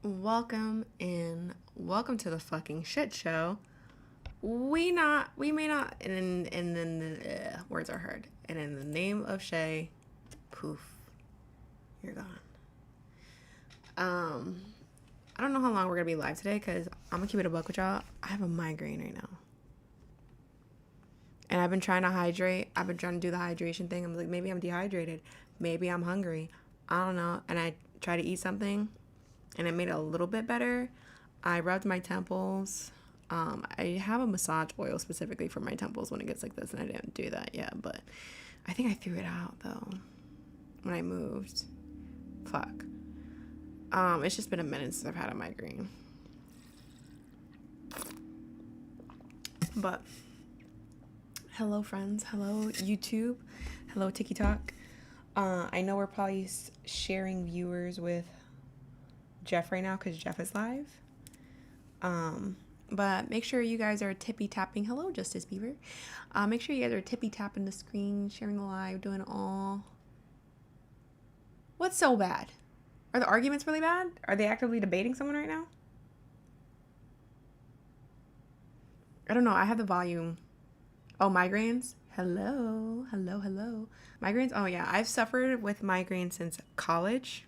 Welcome to the fucking shit show. We may not, and then the words are heard. And in the name of Shay, poof, you're gone. Um, I don't know how long we're gonna be live today because I'm gonna keep it a buck with y'all. I have a migraine right now, and I've been trying to hydrate. I've been trying to do the hydration thing. I'm like, maybe I'm dehydrated, maybe I'm hungry. I don't know. And I try to eat something, and it made it a little bit better. I rubbed my temples. I have a massage oil specifically for my temples when it gets like this, and I didn't do that yet, but I think I threw it out though when I moved. Fuck. It's just been a minute since I've had a migraine. But hello, friends. Hello, YouTube. Hello, TikTok. I know we're probably sharing viewers with Jeff right now because Jeff is live. But make sure you guys are tippy tapping. Hello, Justice Beaver. Make sure you guys are tippy tapping the screen, sharing the live, doing it all. What's so bad? Are the arguments really bad? Are they actively debating someone right now? I don't know. I have the volume. Oh, migraines? Hello. Hello, hello. Migraines? Oh, yeah. I've suffered with migraines since college.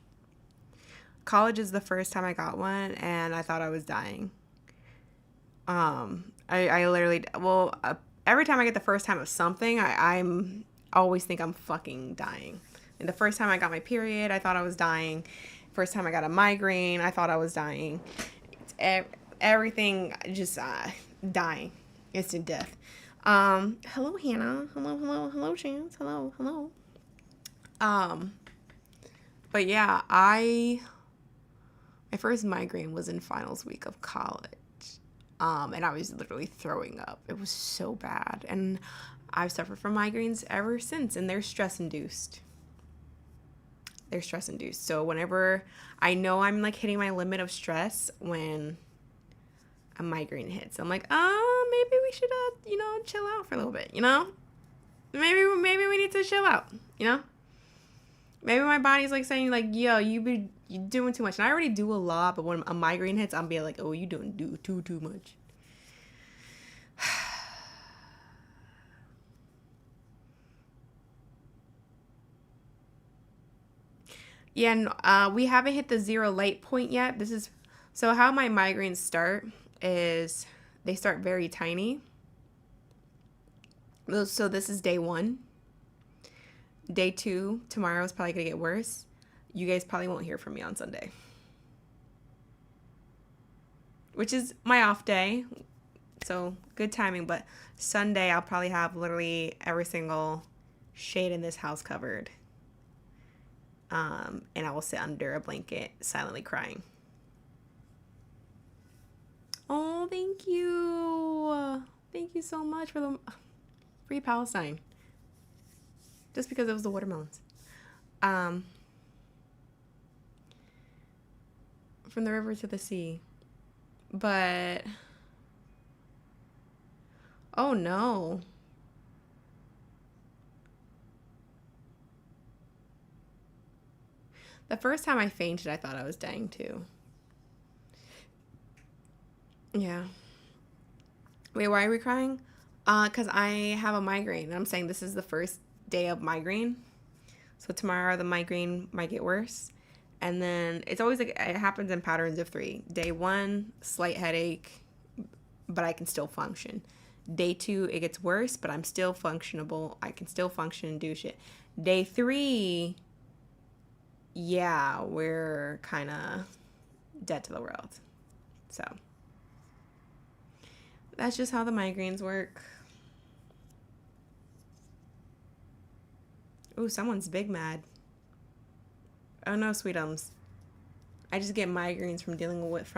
College is the first time I got one, and I thought I was dying. I literally, every time I get the first time of something, I'm always think I'm fucking dying. And the first time I got my period, I thought I was dying. First time I got a migraine, I thought I was dying. Everything just dying. Instant death. Hello, Hannah. Hello, Chance. Hello. But yeah, my first migraine was in finals week of college. And I was literally throwing up. It was so bad. And I've suffered from migraines ever since, and they're stress induced. So whenever I know I'm like hitting my limit of stress when a migraine hits, I'm like, maybe we should, chill out for a little bit, Maybe we need to chill out, Maybe my body's like saying like, yo, you doing too much. And I already do a lot, but when a migraine hits, I'm being like, oh, you do too much. Yeah, and we haven't hit the zero light point yet. So how my migraines start is they start very tiny. So this is day 1. Day 2, tomorrow is probably going to get worse. You guys probably won't hear from me on Sunday, which is my off day. So good timing. But Sunday, I'll probably have literally every single shade in this house covered. And I will sit under a blanket silently crying. Oh, thank you. Thank you so much for the free Palestine. Just because it was the watermelons. From the river to the sea. But oh no. The first time I fainted, I thought I was dying too. Yeah. Wait, why are we crying? Because I have a migraine. And I'm saying this is the first day of migraine. So tomorrow the migraine might get worse. And then it's always like it happens in patterns of 3. Day 1, slight headache, but I can still function. Day 2, it gets worse, but I'm still functionable. I can still function and do shit. Day 3, yeah, we're kind of dead to the world. So that's just how the migraines work. Ooh, someone's big mad. Oh no, sweetums. I just get migraines from dealing with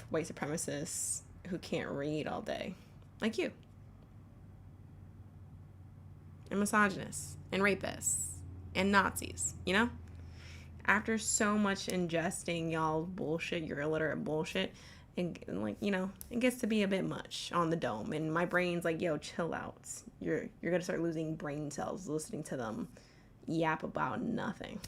white supremacists who can't read all day, like you, and misogynists, and rapists, and Nazis. After so much ingesting y'all bullshit, your illiterate bullshit, and like it gets to be a bit much on the dome, and my brain's like, yo, chill out. You're gonna start losing brain cells listening to them yap about nothing.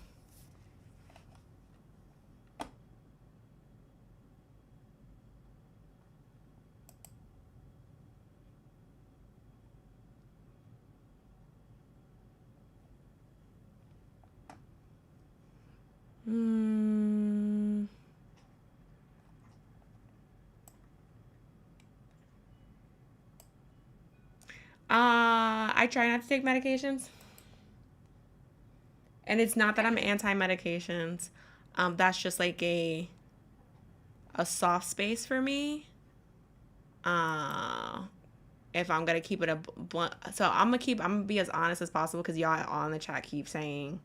I try not to take medications. And it's not that I'm anti-medications. That's just like a soft space for me. Uh, if I'm gonna keep it a blunt, so I'm gonna be as honest as possible because y'all on the chat keep saying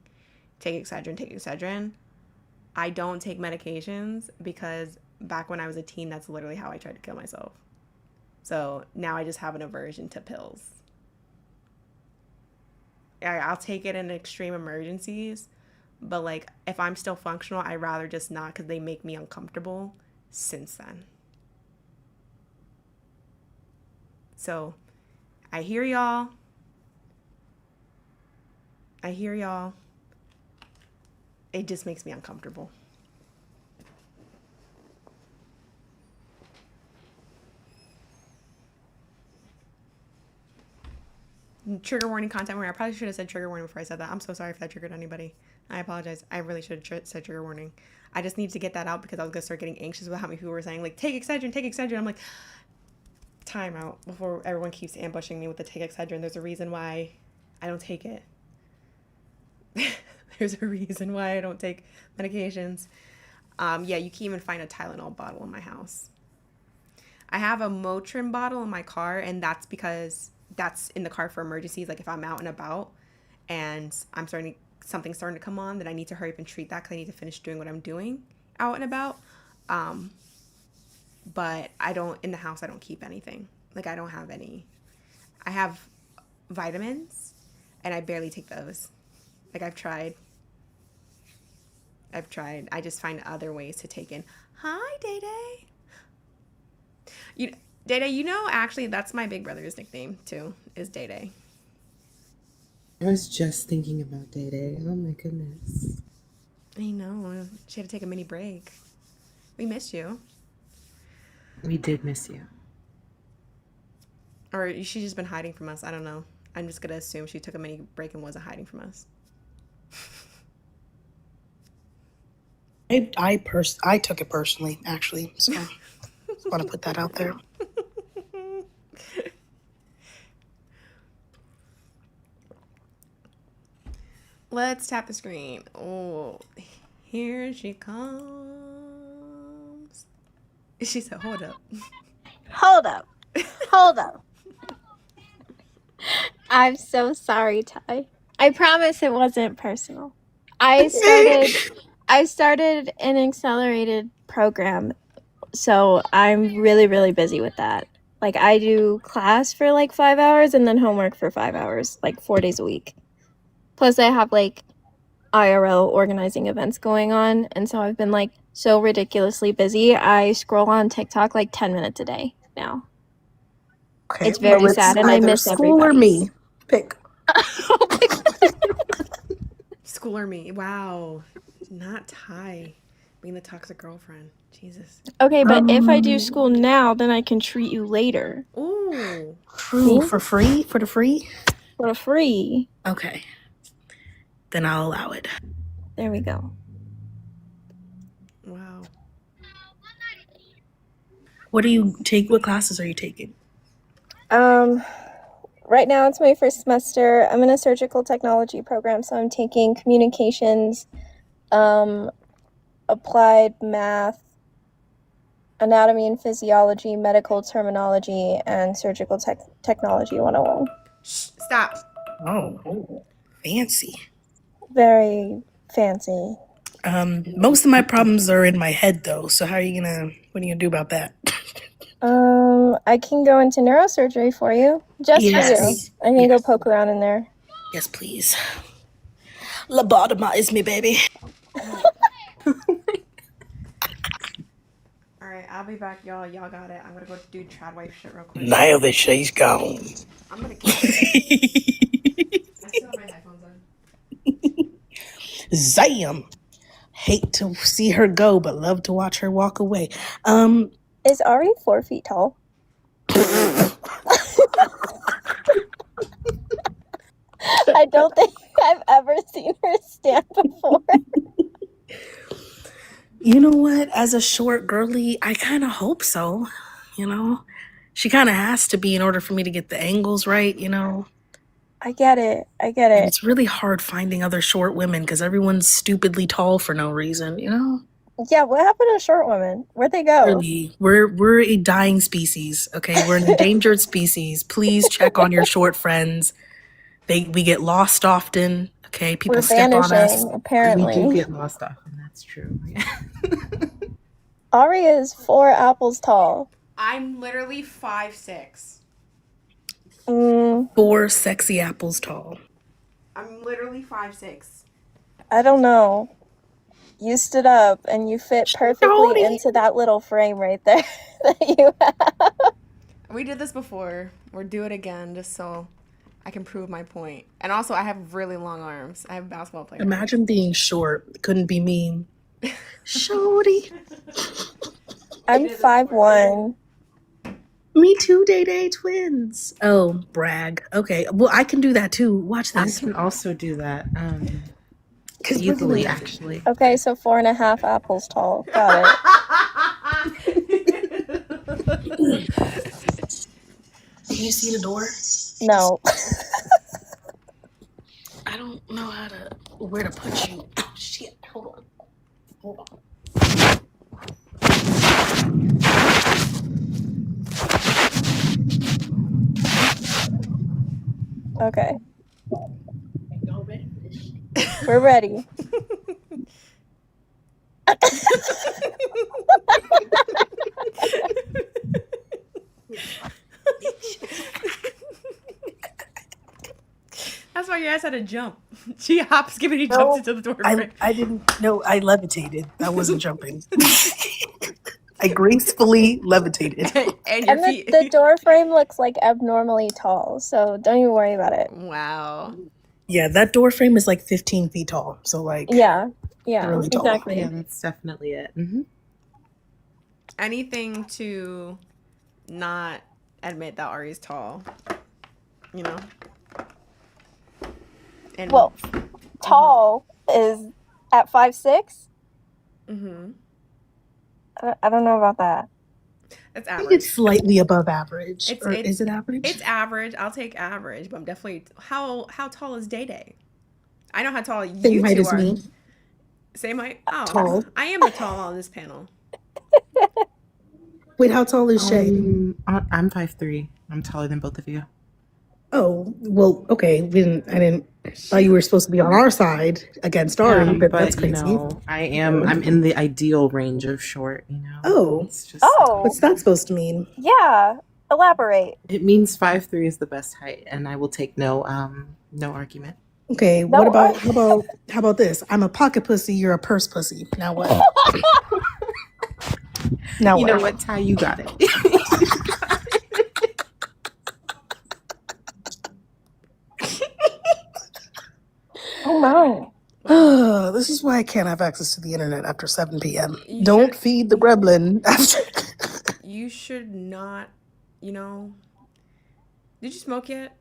take Excedrin, take Excedrin. I don't take medications because back when I was a teen, that's literally how I tried to kill myself. So now I just have an aversion to pills. I'll take it in extreme emergencies, but like if I'm still functional, I'd rather just not because they make me uncomfortable since then. So I hear y'all. It just makes me uncomfortable. Trigger warning, content warning. I probably should have said trigger warning before I said that. I'm so sorry if that triggered anybody. I apologize. I really should have said trigger warning. I just need to get that out because I was going to start getting anxious about how many people were saying, like, take Excedrin, take Excedrin. I'm like, time out before everyone keeps ambushing me with the take Excedrin. There's a reason why I don't take it. There's a reason why I don't take medications. Yeah, you can even find a Tylenol bottle in my house. I have a Motrin bottle in my car, and that's because that's in the car for emergencies. Like if I'm out and about and something's starting to come on, then I need to hurry up and treat that because I need to finish doing what I'm doing out and about. But in the house, I don't keep anything. Like I don't have any. I have vitamins, and I barely take those. Like I've tried. I just find other ways to take in. Hi, Day Day. Day Day, actually, that's my big brother's nickname, too, is Day Day. I was just thinking about Day Day. Oh, my goodness. I know. She had to take a mini break. We missed you. We did miss you. Or she's just been hiding from us. I don't know. I'm just going to assume she took a mini break and wasn't hiding from us. I took it personally, actually. So just want to put that out there. Let's tap the screen. Oh, here she comes. She said, hold up. Hold up. Hold up. I'm so sorry, Ty. I promise it wasn't personal. I started an accelerated program, so I'm really, really busy with that. Like I do class for like 5 hours and then homework for 5 hours, like 4 days a week. Plus I have like IRL organizing events going on, and so I've been like so ridiculously busy. I scroll on TikTok like 10 minutes a day now. Okay, it's very sad, and I miss school everybody. Or me. Pick. School or me. Wow. Not Ty being the toxic girlfriend. Jesus. Okay, but if I do school now, then I can treat you later. Ooh. True. For free? For the free? For free. Okay. Then I'll allow it. There we go. Wow. What classes are you taking? Right now it's my first semester. I'm in a surgical technology program, so I'm taking communications, applied math, anatomy and physiology, medical terminology, and surgical technology 101. Stop. Oh, fancy. Very fancy. Most of my problems are in my head, though. So what are you gonna do about that? I can go into neurosurgery for you. Just for you. I can go poke around in there. Yes, please. Lobotomize me, baby. Alright, I'll be back, y'all. Y'all got it. I'm gonna go do trad wife shit real quick. Now that she's gone. I'm gonna keep it. I still have my headphones on. Zam! Hate to see her go, but love to watch her walk away. Is Ari 4 feet tall? I don't think I've ever seen her stand before. You know what? As a short girly, I kind of hope so. She kind of has to be in order for me to get the angles right, I get it. I get And it. it's really hard finding other short women because everyone's stupidly tall for no reason, you know? Yeah, what happened to short women? Where'd they go? Really, we're a dying species, okay? We're an endangered species. Please check on your short friends. We get lost often, okay? People We're step on us. vanishing, We do apparently. get lost often. That's true. Ari is 4 apples tall. I'm literally 5'6". Mm, 4 sexy apples tall. I'm literally 5'6". I don't know. You stood up and you fit perfectly Shorty. into that little frame right there that you have. We did this before. We'll do it again just so I can prove my point. And also, I have really long arms. I have basketball player. Imagine being short. Couldn't be mean. Shorty. I'm 5'1". Me too, Day Day twins. Oh, brag. Okay, well, I can do that too. Watch I this. can also do that. 'Cause we're Easily, related. actually. Okay, so 4.5 apples tall. Got it. Can you see the door? No. I don't know where to put you. Oh, shit. Hold on. Okay, Y'all ready for this shit? we're ready. That's why your ass had to jump. She hops, skippity jumps into the door frame. I didn't know. I levitated. I wasn't jumping. I gracefully levitated. And your And feet. the door frame looks like abnormally tall, so don't even worry about it. Wow. Yeah, that door frame is like 15 feet tall. So, like, Yeah, really tall. exactly. Yeah, that's definitely it. Anything to not admit that Ari's tall. You know? And Well, tall is at 5'6". Mm-hmm. I don't know about that. It's I think average. it's slightly above average. It's- Or it's- is it average? It's average. I'll take average, but I'm definitely how tall is Day Day? I know how tall you Same height two as are. me. Same height. Oh, Tall. I am the tall on this panel. Wait, how tall is Shay? I'm 5'3". I'm taller than both of you. Oh, well, okay. I didn't thought you were supposed to be on our side against Ari, but that's crazy. I'm in the ideal range of short, Oh. It's just, Oh, What's that supposed to mean? yeah. Elaborate. it means 5'3" is the best height, and I will take no argument. Okay, No, what about how about this? I'm a pocket pussy, you're a purse pussy. Now what? Now You what? know what, Ty? You got it. Oh my. This is why I can't have access to the internet after 7 p.m. You Don't should- feed the gremlin after. You should not, Did you smoke yet?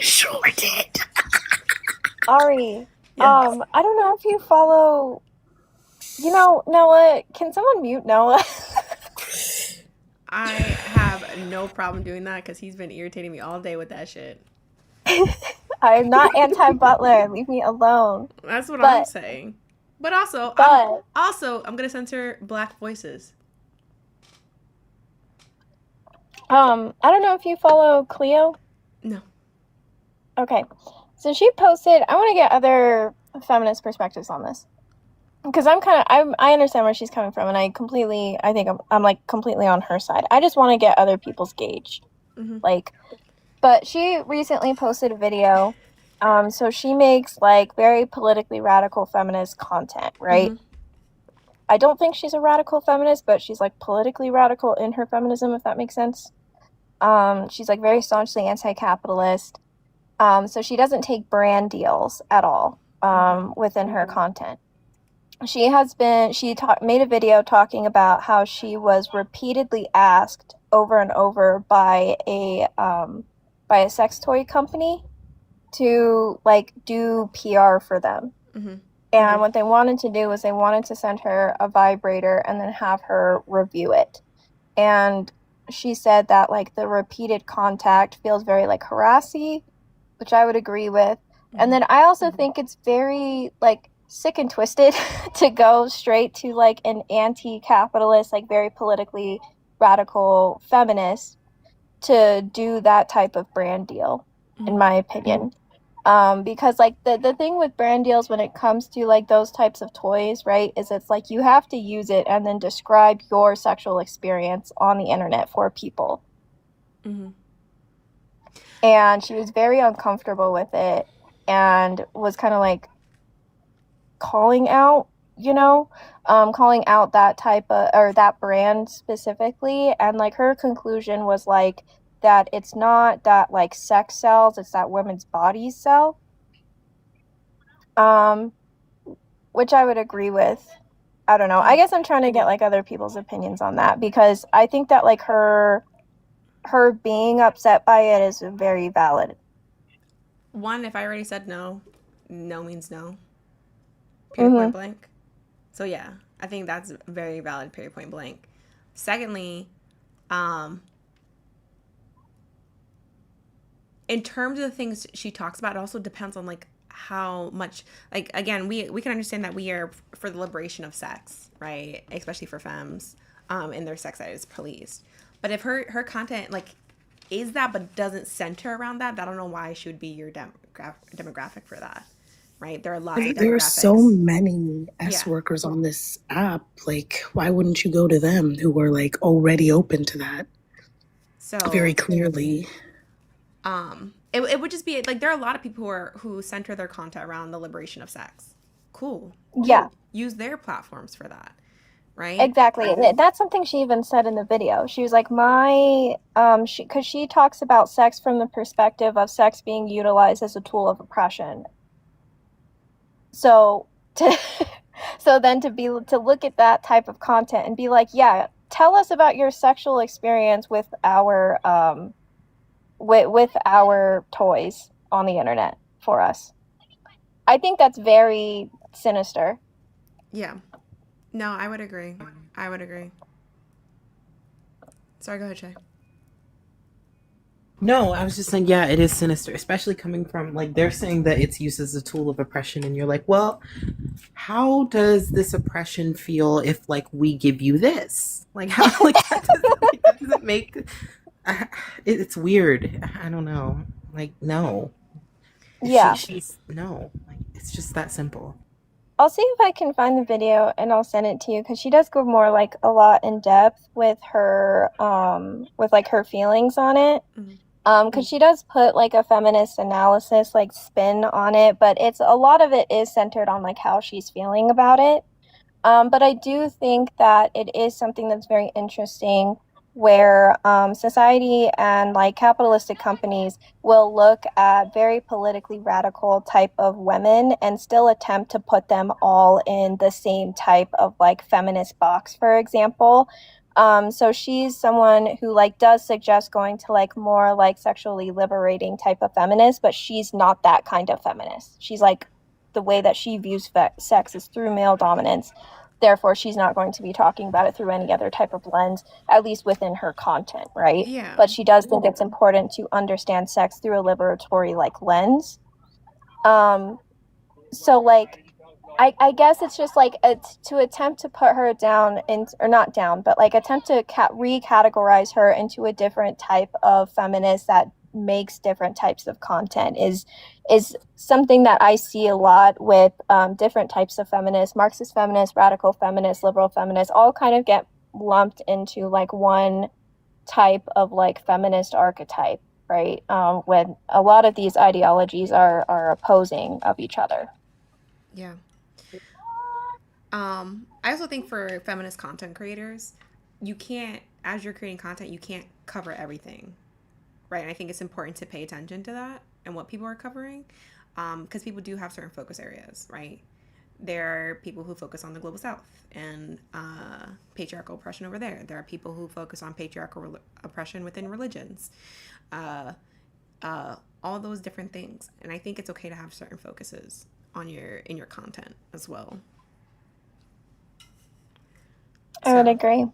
Sure did. Ari, Yes. I don't know if you follow, Noah, can someone mute Noah? I have no problem doing that because he's been irritating me all day with that shit. I'm not anti-Butler. Leave me alone. That's what I'm But- saying. But also, But I'm gonna censor black voices. I don't know if you follow Cleo. No. Okay, so she posted. I want to get other feminist perspectives on this because I understand where she's coming from, and I think I'm like completely on her side. I just want to get other people's gauge, Mhm. But she recently posted a video. So she makes like very politically radical feminist content, right? Mhm. I don't think she's a radical feminist, but she's like politically radical in her feminism, if that makes sense. She's like very staunchly anti-capitalist. So she doesn't take brand deals at all within her content. She made a video talking about how she was repeatedly asked over and over by a sex toy company to like do PR for them. Mhm. And what they wanted to do was they wanted to send her a vibrator and then have her review it. And she said that like the repeated contact feels very like harassy which I would agree with. And then I also think it's very like sick and twisted to go straight to like an anti-capitalist, like very politically radical feminist to do that type of brand deal, in my opinion. Because like the thing with brand deals when it comes to like those types of toys, right, is it's like you have to use it and then describe your sexual experience on the internet for people. And she was very uncomfortable with it and was kind of like calling out, calling out that type of, or that brand specifically. And like her conclusion was like that it's not that like sex sells, it's that women's bodies sell. Which I would agree with. I don't know. I guess I'm trying to get like other people's opinions on that because I think that like her being upset by it is very valid. One, if I already said no, no means no. Period, point blank. So yeah, I think that's very valid. Period, point blank. Secondly, in terms of the things she talks about, it also depends on like how much, like, again, we can understand that we are for the liberation of sex, right, especially for femmes, and their sex ed is policed. But if her content like is that but doesn't center around that, I don't know why she would be your demographic for that, right? There are lots of demographics. There are so many S Yeah. workers on this app. Like, why wouldn't you go to them who are like already open to that So very clearly? it would just be like there are a lot of people who center their content around the liberation of sex. Cool. Yeah. Use their platforms for that, right? Exactly. And that's something she even said in the video. She was like, because she talks about sex from the perspective of sex being utilized as a tool of oppression. So then to look at that type of content and be like, yeah, tell us about your sexual experience with our with our toys on the internet for us. I think that's very sinister. Yeah. No, I would agree. Sorry, go ahead, Shay. No, I was just saying, yeah, it is sinister, especially coming from like they're saying that it's used as a tool of oppression, and you're like, well, how does this oppression feel if like we give you this? Like how like that doesn't make it's weird. I don't know. Like no. Yeah. She's no. Like it's just that simple. I'll see if I can find the video and I'll send it to you because she does go more like a lot in depth with her with like her feelings on it. Because she does put like a feminist analysis like spin on it, but it's a lot of it is centered on like how she's feeling about it. But I do think that it is something that's very interesting where society and like capitalistic companies will look at very politically radical type of women and still attempt to put them all in the same type of like feminist box, for example. So she's someone who like does suggest going to like more like sexually liberating type of feminist, but she's not that kind of feminist. She's like the way that she views sex is through male dominance. Therefore, she's not going to be talking about it through any other type of lens, at least within her content, right? Yeah. But she does think it's important to understand sex through a liberatory like lens. So like I guess it's just like to attempt to put her down or not down, but like attempt to recategorize her into a different type of feminist that makes different types of content is something that I see a lot with different types of feminists, Marxist feminists, radical feminists, liberal feminists, all kind of get lumped into like one type of like feminist archetype, right? When a lot of these ideologies are opposing of each other. Yeah. I also think for feminist content creators, you can't, as you're creating content, you can't cover everything, right? And I think it's important to pay attention to that and what people are covering, because people do have certain focus areas, right? There are people who focus on the global south and patriarchal oppression over there. There are people who focus on patriarchal oppression within religions, all those different things. And I think it's okay to have certain focuses on in your content as well. I would agree.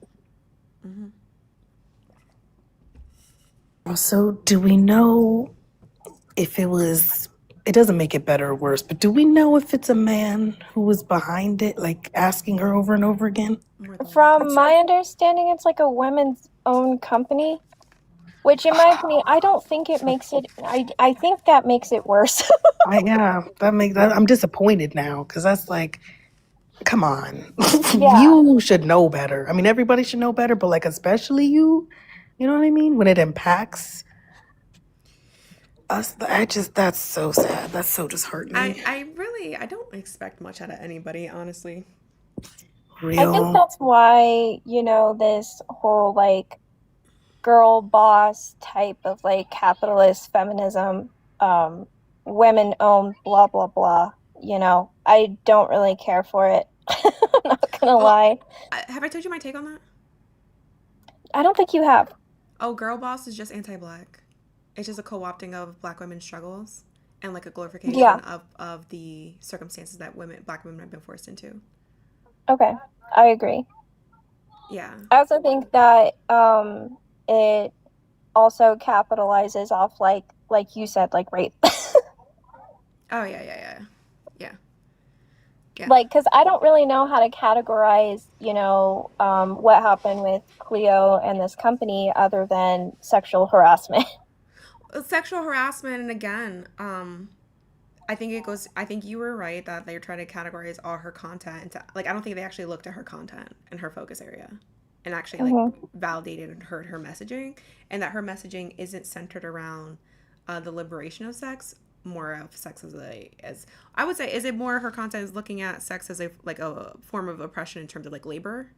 Also, do we know if it doesn't make it better or worse, but do we know if it's a man who was behind it, like asking her over and over again? More than From likely. my understanding, it's like a women's own company, which in my opinion, I don't think it makes it, I think that makes it worse. I'm disappointed now because that's like, come on, Yeah. you should know better. I mean, everybody should know better, but like especially you. You know what I mean? When it impacts us, that's so sad. That's so disheartening. I don't expect much out of anybody, honestly. I think Real. that's why, this whole like girl boss type of like capitalist feminism, women owned, blah, blah, blah. I don't really care for it. I'm not gonna lie. Have I told you my take on that? I don't think you have. Oh, girl boss is just anti-black. It's just a co-opting of black women's struggles and like a glorification Yeah. of the circumstances that black women have been forced into. Okay, I agree. Yeah. I also think that it also capitalizes off like you said, like rape. Oh yeah. Yeah. Like, because I don't really know how to categorize, what happened with Cleo and this company other than sexual harassment. Sexual harassment, and again, I think you were right that they're trying to categorize all her content into, like, I don't think they actually looked at her content and her focus area and actually like validated and heard her messaging, and that her messaging isn't centered around the liberation of sex, more of sex as I would say, is it more her content is looking at sex as a form of oppression in terms of like labor,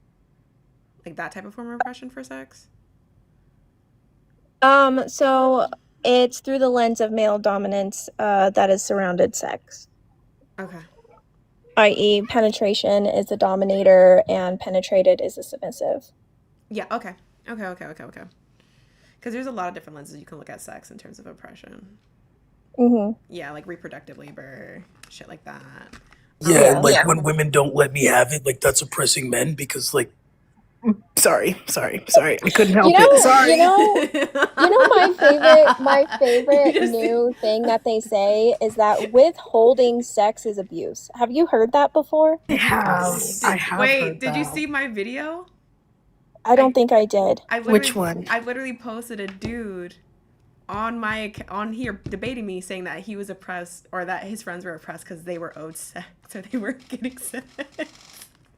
like that type of form of oppression for sex? So it's through the lens of male dominance that has surrounded sex, Okay. i.e., penetration is the dominator and penetrated is the submissive. Yeah. Okay. Because there's a lot of different lenses you can look at sex in terms of oppression. Mm-hmm. Yeah, like reproductive labor, shit like that. Yeah, like when women don't let me have it, like that's oppressing men because like sorry. I couldn't help it. Sorry. My favorite new thing that they say is that withholding sex is abuse. Have you heard that before? I have Wait, heard did you that. see my video? I don't think I did. Which one? I literally posted a dude on here debating me, saying that he was oppressed or that his friends were oppressed because they were owed sex, so they weren't getting sex.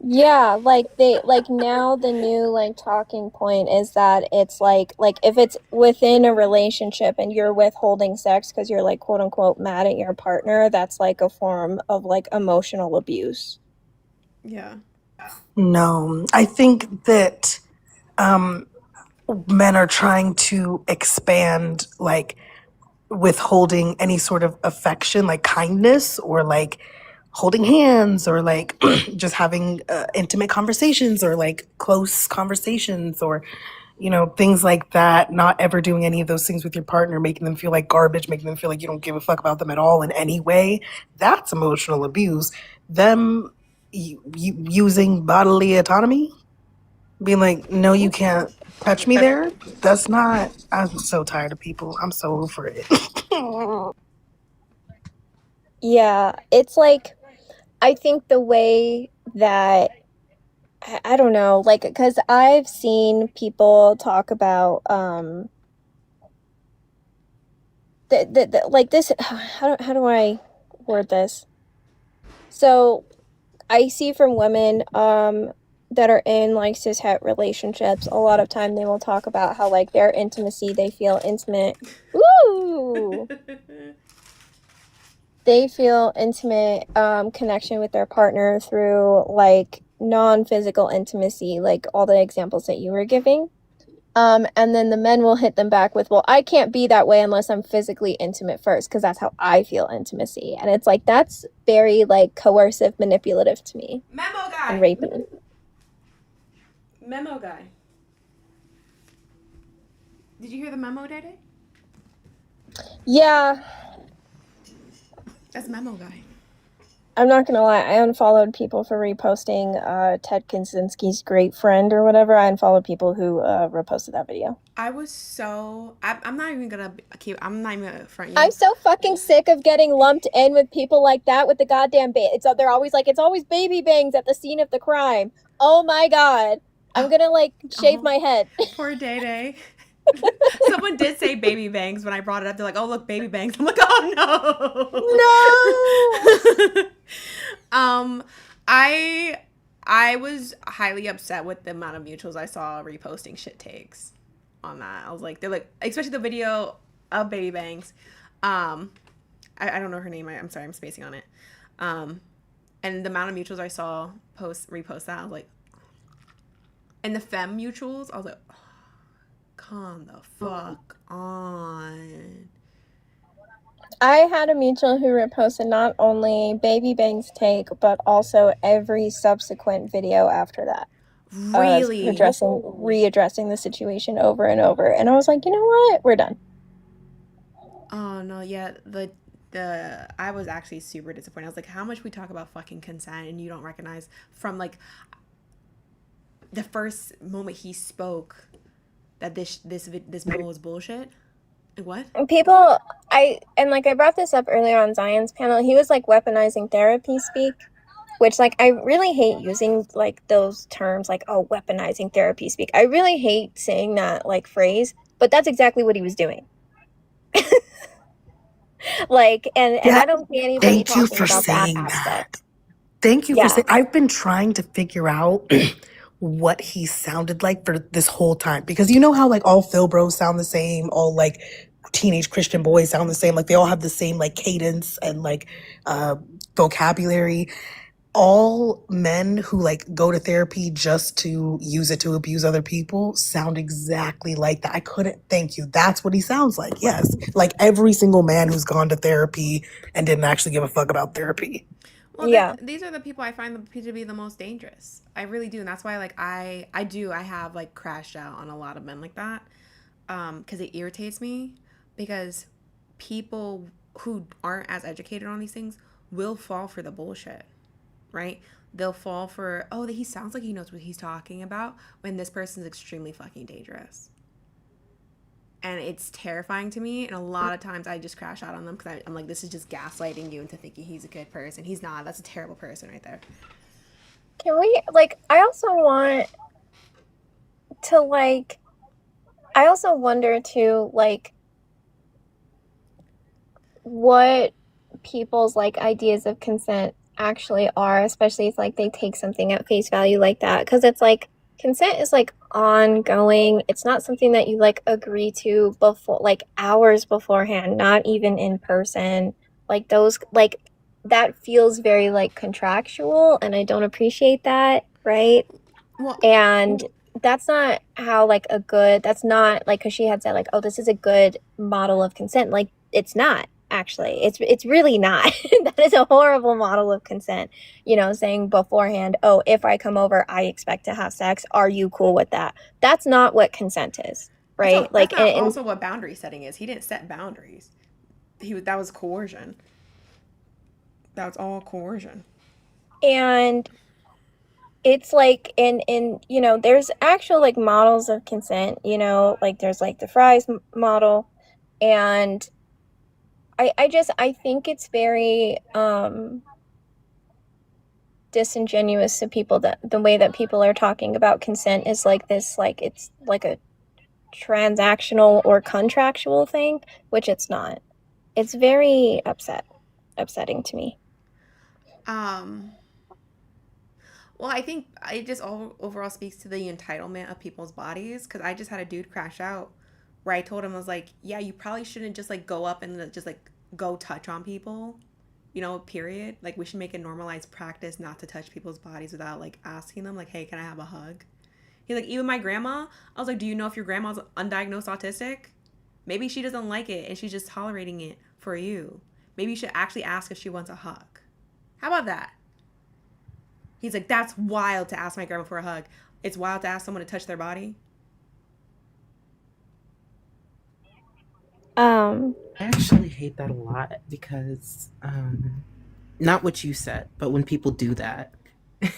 Yeah, now the new like talking point is that it's like if it's within a relationship and you're withholding sex because you're like quote unquote mad at your partner, that's like a form of like emotional abuse. Yeah. No, I think that men are trying to expand like withholding any sort of affection, like kindness or like holding hands or like just having intimate conversations or like close conversations or things like that, not ever doing any of those things with your partner, making them feel like garbage, making them feel like you don't give a fuck about them at all in any way. That's emotional abuse. Them using bodily autonomy, being like, no, you can't touch me there. That's not. I'm so tired of people. I'm so over it. Yeah, it's like I think the way that I don't know, like because I've seen people talk about like this. How do I word this? So I see from women that are in like cishet relationships, a lot of time they will talk about how like their intimacy, they feel intimate. Ooh. They feel intimate connection with their partner through like non-physical intimacy, like all the examples that you were giving. And then the men will hit them back with, well, I can't be that way unless I'm physically intimate first, because that's how I feel intimacy. And it's like, that's very like coercive, manipulative to me. Memo guy. And rapey. Memo guy. Did you hear the memo, Day? Yeah. That's memo guy. I'm not gonna lie, I unfollowed people for reposting Ted Kaczynski's great friend or whatever. I unfollowed people who reposted that video. I was so I'm not even gonna keep. I'm not even gonna front you. I'm so fucking sick of getting lumped in with people like that with the goddamn they're always like, it's always baby bangs at the scene of the crime. Oh my god. I'm gonna like shave my head. Poor Day Day. Someone did say baby bangs when I brought it up. They're like, "Oh, look, baby bangs." I'm like, "Oh no." I was highly upset with the amount of mutuals I saw reposting shit takes on that. I was like, they're like, especially the video of baby bangs. I don't know her name. I'm sorry, I'm spacing on it. And the amount of mutuals I saw repost that, I was like, and the femme mutuals, I was like, oh, come the fuck on. I had a mutual who reposted not only Baby Bang's take, but also every subsequent video after that. Really? Readdressing the situation over and over. And I was like, you know what? We're done. Oh no, yeah, I was actually super disappointed. I was like, how much we talk about fucking consent and you don't recognize from like the first moment he spoke that this memo was bullshit. Like, what? I brought this up earlier on Zion's panel. He was like weaponizing therapy speak, which like I really hate using like those terms like, oh, weaponizing therapy speak. I really hate saying that like phrase, but that's exactly what he was doing. Like, and I don't see anybody Thank you talking for about that saying aspect. that. Thank you for saying. I've been trying to figure out what he sounded like for this whole time, because you know how like all Phil bros sound the same, all like teenage Christian boys sound the same, like they all have the same like cadence and like vocabulary. All men who like go to therapy just to use it to abuse other people sound exactly like that. I couldn't. Thank you. That's what he sounds like. Yes, like every single man who's gone to therapy and didn't actually give a fuck about therapy. Well, these are the people I find to be the most dangerous. I really do, and that's why like I have like crashed out on a lot of men like that, because it irritates me, because people who aren't as educated on these things will fall for the bullshit, right? They'll fall for, oh, he sounds like he knows what he's talking about, when this person's extremely fucking dangerous. And it's terrifying to me, and a lot of times I just crash out on them because I'm like, this is just gaslighting you into thinking he's a good person. He's not. That's a terrible person right there. Can we, like, I also want to, like, I also wonder, too, like, what people's, like, ideas of consent actually are, especially if, like, they take something at face value like that. Because it's, like, consent is, like, ongoing. It's not something that you, like, agree to before, like, hours beforehand, not even in person. Like, those, like, that feels very, like, contractual, and I don't appreciate that, right? Well, and that's not how, like, that's not, like, because she had said, like, oh, this is a good model of consent. Like, it's not. Actually, it's really not. That is a horrible model of consent, you know, saying beforehand, oh, if I come over, I expect to have sex, are you cool with that? That's not what consent is, right? That's not also what boundary setting is. He didn't set boundaries. That was coercion. That was all coercion. And it's like in you know, there's actual like models of consent, you know, like there's like the Fry's model, and I think it's very disingenuous to people that the way that people are talking about consent is like this, like it's like a transactional or contractual thing, which it's not. It's very upsetting to me. Well, I think it just overall speaks to the entitlement of people's bodies, because I just had a dude crash out where I told him, I was like, yeah, you probably shouldn't just like go up and just like go touch on people, you know, period. Like, we should make a normalized practice not to touch people's bodies without like asking them like, hey, can I have a hug? He's like, even my grandma. I was like, do you know if your grandma's undiagnosed autistic? Maybe she doesn't like it and she's just tolerating it for you. Maybe you should actually ask if she wants a hug. How about that? He's like, that's wild to ask my grandma for a hug. It's wild to ask someone to touch their body. I actually hate that a lot, because not what you said, but when people do that,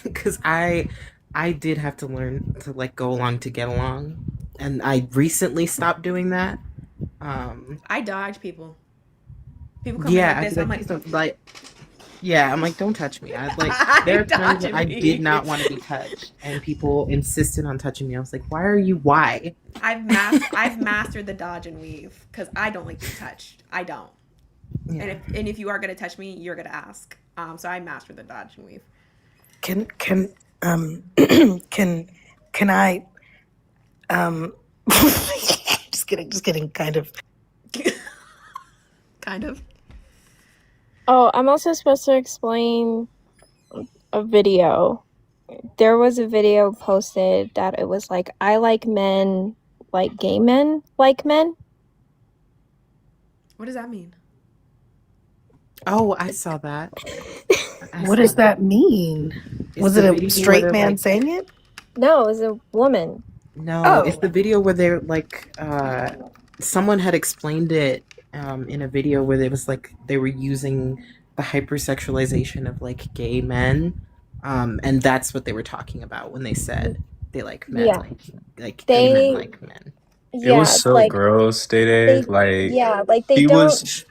because I did have to learn to like go along to get along, and I recently stopped doing that. I dodge people. People come in Yeah, like I this. feel I'm like like, just like yeah, I'm like, don't touch me. I like there I are times when dodging I me. did not want to be touched, and people insisted on touching me. I was like, why are you? Why? I've mastered the dodge and weave because I don't like to be touched. I don't. Yeah. And if you are gonna touch me, you're gonna ask. So I mastered the dodge and weave. Can can can I just kidding, kind of. Kind of. Oh, I'm also supposed to explain a video. There was a video posted that it was like, I like men like gay men like men. What does that mean? Oh, I saw that. I What saw does that mean? It's Was the it a video where straight they're man like, saying it? No, it was a woman. no, it's Oh, the video where they're like, someone had explained it in a video where it was like they were using the hypersexualization of like gay men, and that's what they were talking about when they said they like men, Yeah. like gay men They like men. It was yeah, so like gross, Day they Like yeah, like they she don't was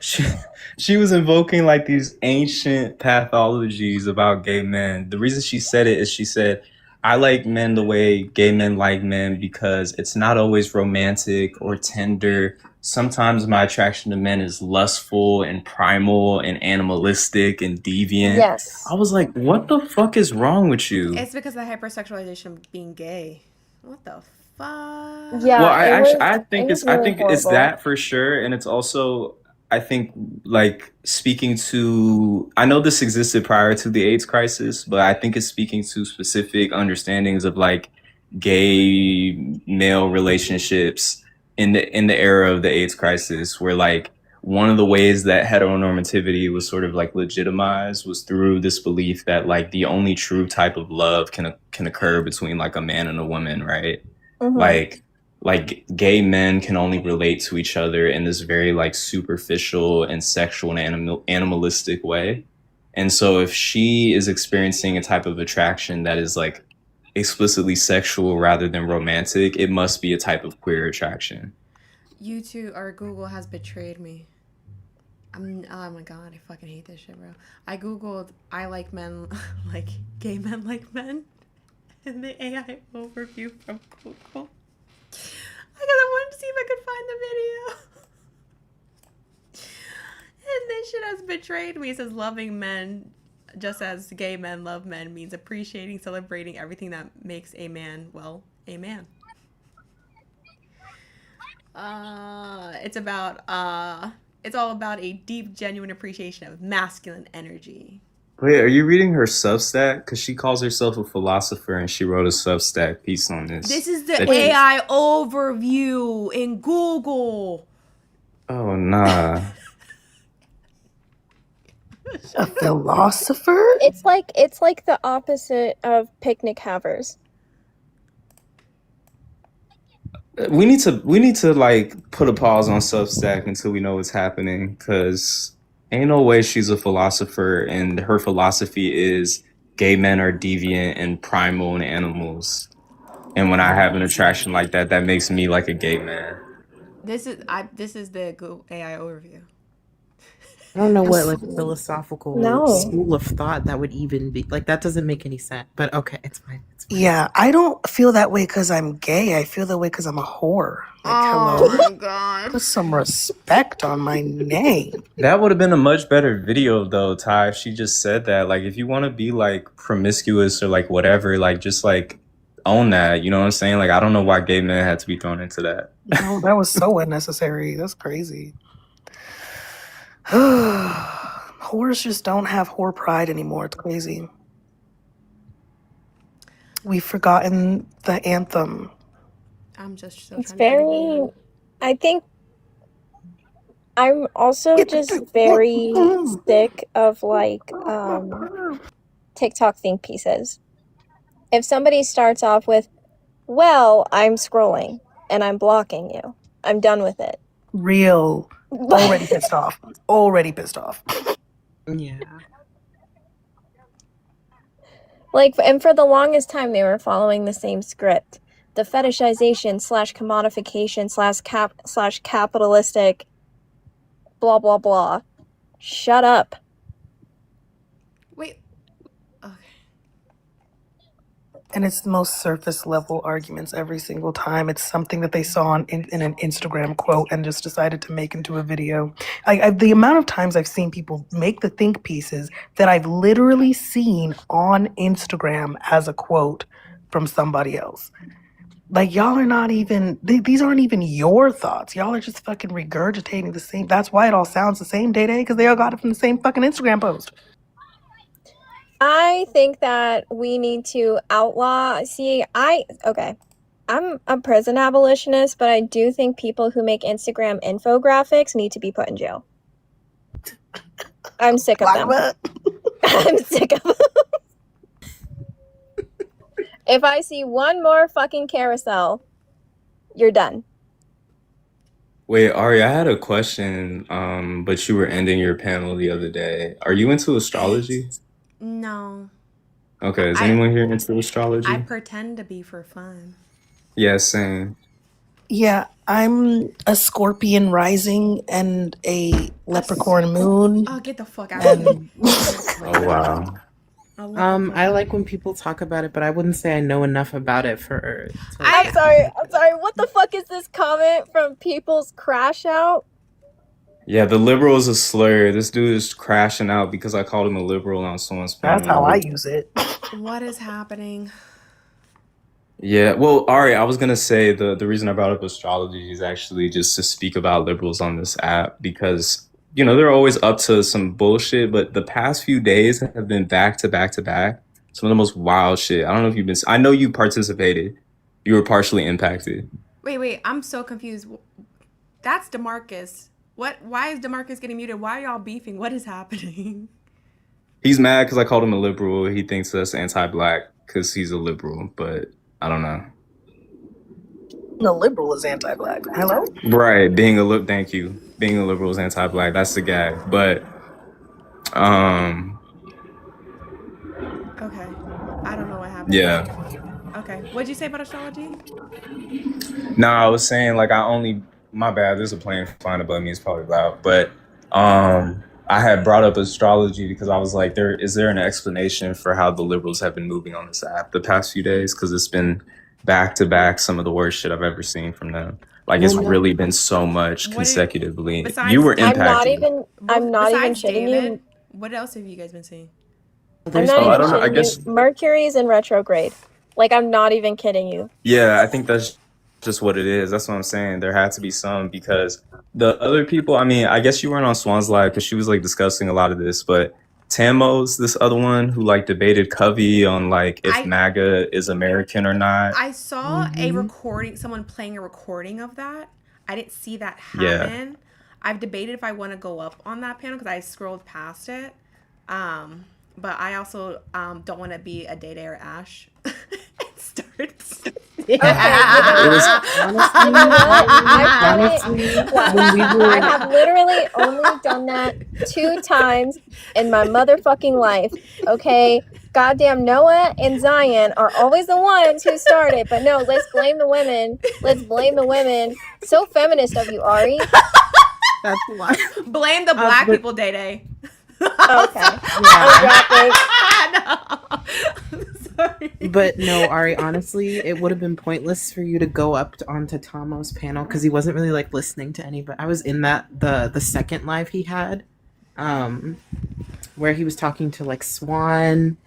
she was invoking like these ancient pathologies about gay men. The reason she said it is she said, I like men the way gay men like men because it's not always romantic or tender. Sometimes my attraction to men is lustful and primal and animalistic and deviant. yes. I was like, what the fuck is wrong with you? It's because of the hypersexualization of being gay. What the fuck? Well, Yeah, I it actually was I it think was I really think it's horrible. that for sure, and it's also I think like speaking to I know this existed prior to the AIDS crisis, but I think it's speaking to specific understandings of like gay male relationships in the era of the AIDS crisis, where like one of the ways that heteronormativity was sort of like legitimized was through this belief that like the only true type of love can occur between like a man and a woman, right? Hmm. like like gay men can only relate to each other in this very like superficial and sexual and animalistic way. And so if she is experiencing a type of attraction that is like explicitly sexual rather than romantic, it must be a type of queer attraction. YouTube or Google has betrayed me. Oh my god, I fucking hate this shit, bro. I googled I like men like gay men like men in the AI overview from Google. Because I wanted to see if I could find the video. And this shit has betrayed me. It says loving men just as gay men love men means appreciating, celebrating everything that makes a man, well, a man. It's all about a deep, genuine appreciation of masculine energy. Wait, are you reading her Substack? Because she calls herself a philosopher and she wrote a Substack piece on this. This is the That- Wait. AI overview in Google. Oh, nah. a philosopher? It's like the opposite of picnic havers. We need to like put a pause on Substack until we know what's happening, because ain't no way she's a philosopher and her philosophy is gay men are deviant and primal and animals. And when I have an attraction like that, that makes me like a gay man. This is the Google AI overview. I don't know what like philosophical No. school of thought that would even be like. That doesn't make any sense. But okay, it's fine. It's fine. Yeah, I don't feel that way because I'm gay. I feel that way because I'm a whore. Like, hello. my god. Put some respect on my name. That would have been a much better video though, Ty, if she just said that. Like if you want to be like promiscuous or like whatever, like just like own that. You know what I'm saying? Like I don't know why gay men had to be thrown into that. No, that was so unnecessary. That's crazy. Whores just don't have whore pride anymore. It's crazy. We've forgotten the anthem. I'm just still It's trying to figure very it out. I think I'm also Get the just dude. very sick of like TikTok think pieces. If somebody starts off with, well, I'm scrolling and I'm blocking you, I'm done with it. Real. Already pissed off. Already pissed off. Yeah. Like, and for the longest time, they were following the same script. The fetishization / commodification / capitalistic blah, blah, blah. Shut up. Wait. Okay. And it's the most surface level arguments every single time. It's something that they saw in an Instagram quote and just decided to make into a video. The amount of times I've seen people make the think pieces that I've literally seen on Instagram as a quote from somebody else. Like, y'all are not even, these aren't even your thoughts. Y'all are just fucking regurgitating the same. That's why it all sounds the same, Day, because they all got it from the same fucking Instagram post. I think that we need to outlaw. Okay. I'm a prison abolitionist, but I do think people who make Instagram infographics need to be put in jail. I'm sick of them. I'm sick of them. If I see one more fucking carousel, you're done. Wait, Ari, I had a question, but you were ending your panel the other day. Are you into astrology? No. Okay, is I- anyone here into astrology? I pretend to be for fun. Yeah, same. Yeah, I'm a Scorpion rising and a Leprechaun moon. Oh, get the fuck out of here. And Oh, wow. I like when people talk about it, but I wouldn't say I know enough about it for. I'm sorry. What the fuck is this comment from People's Crash Out? Yeah, the liberal is a slur. This dude is crashing out because I called him a liberal on someone's panel. that's how I use it. What is happening? Yeah, well, Ari, I was gonna say the reason I brought up astrology is actually just to speak about liberals on this app because they're always up to some bullshit, but the past few days have been back to back to back. Some of the most wild shit. I don't know if you've been. I know you participated. You were partially impacted. Wait, I'm so confused. That's DeMarcus. What? Why is DeMarcus getting muted? Why are y'all beefing? What is happening? He's mad because I called him a liberal. He thinks that's anti-black because he's a liberal, but I don't know. The liberal is anti-black. Hello? Right, thank you. Being a liberal is anti-black. That's the guy. But Okay. I don't know what happened. yeah. Okay. What'd you say about astrology? No, I was saying my bad, there's a plane flying above me, it's probably loud. But I had brought up astrology because I was like, is there an explanation for how the liberals have been moving on this app the past few days? Because it's been back to back some of the worst shit I've ever seen from them. Like, it's really been so much consecutively. You were impacted. I'm not even Besides shitting David, you. what else have you guys been seeing? I'm not I even don't know, I shitting guess- you. Mercury's in retrograde. Like, I'm not even kidding you. Yeah, I think that's just what it is. That's what I'm saying. There had to be some because the other people, I mean, I guess you weren't on Swan's Live because she was like discussing a lot of this, but Tamos, this other one who like debated Covey on like if MAGA is American or not. I saw a recording, someone playing a recording of that. I didn't see that happen. I've debated if I want to go up on that panel because I scrolled past it. But I also don't want to be a Day or Ash. It starts. It was I have literally only done that 2 times in my motherfucking life. Okay, goddamn Noah and Zion are always the ones who started. But no, let's blame the women. Let's blame the women. So feminist of you, Ari. That's why. Blame the black people, Day. Okay. Sorry. But no, Ari, honestly, it would have been pointless for you to go up onto Tomo's panel because he wasn't really like listening to anybody. I was in the second live he had, where he was talking to like Swan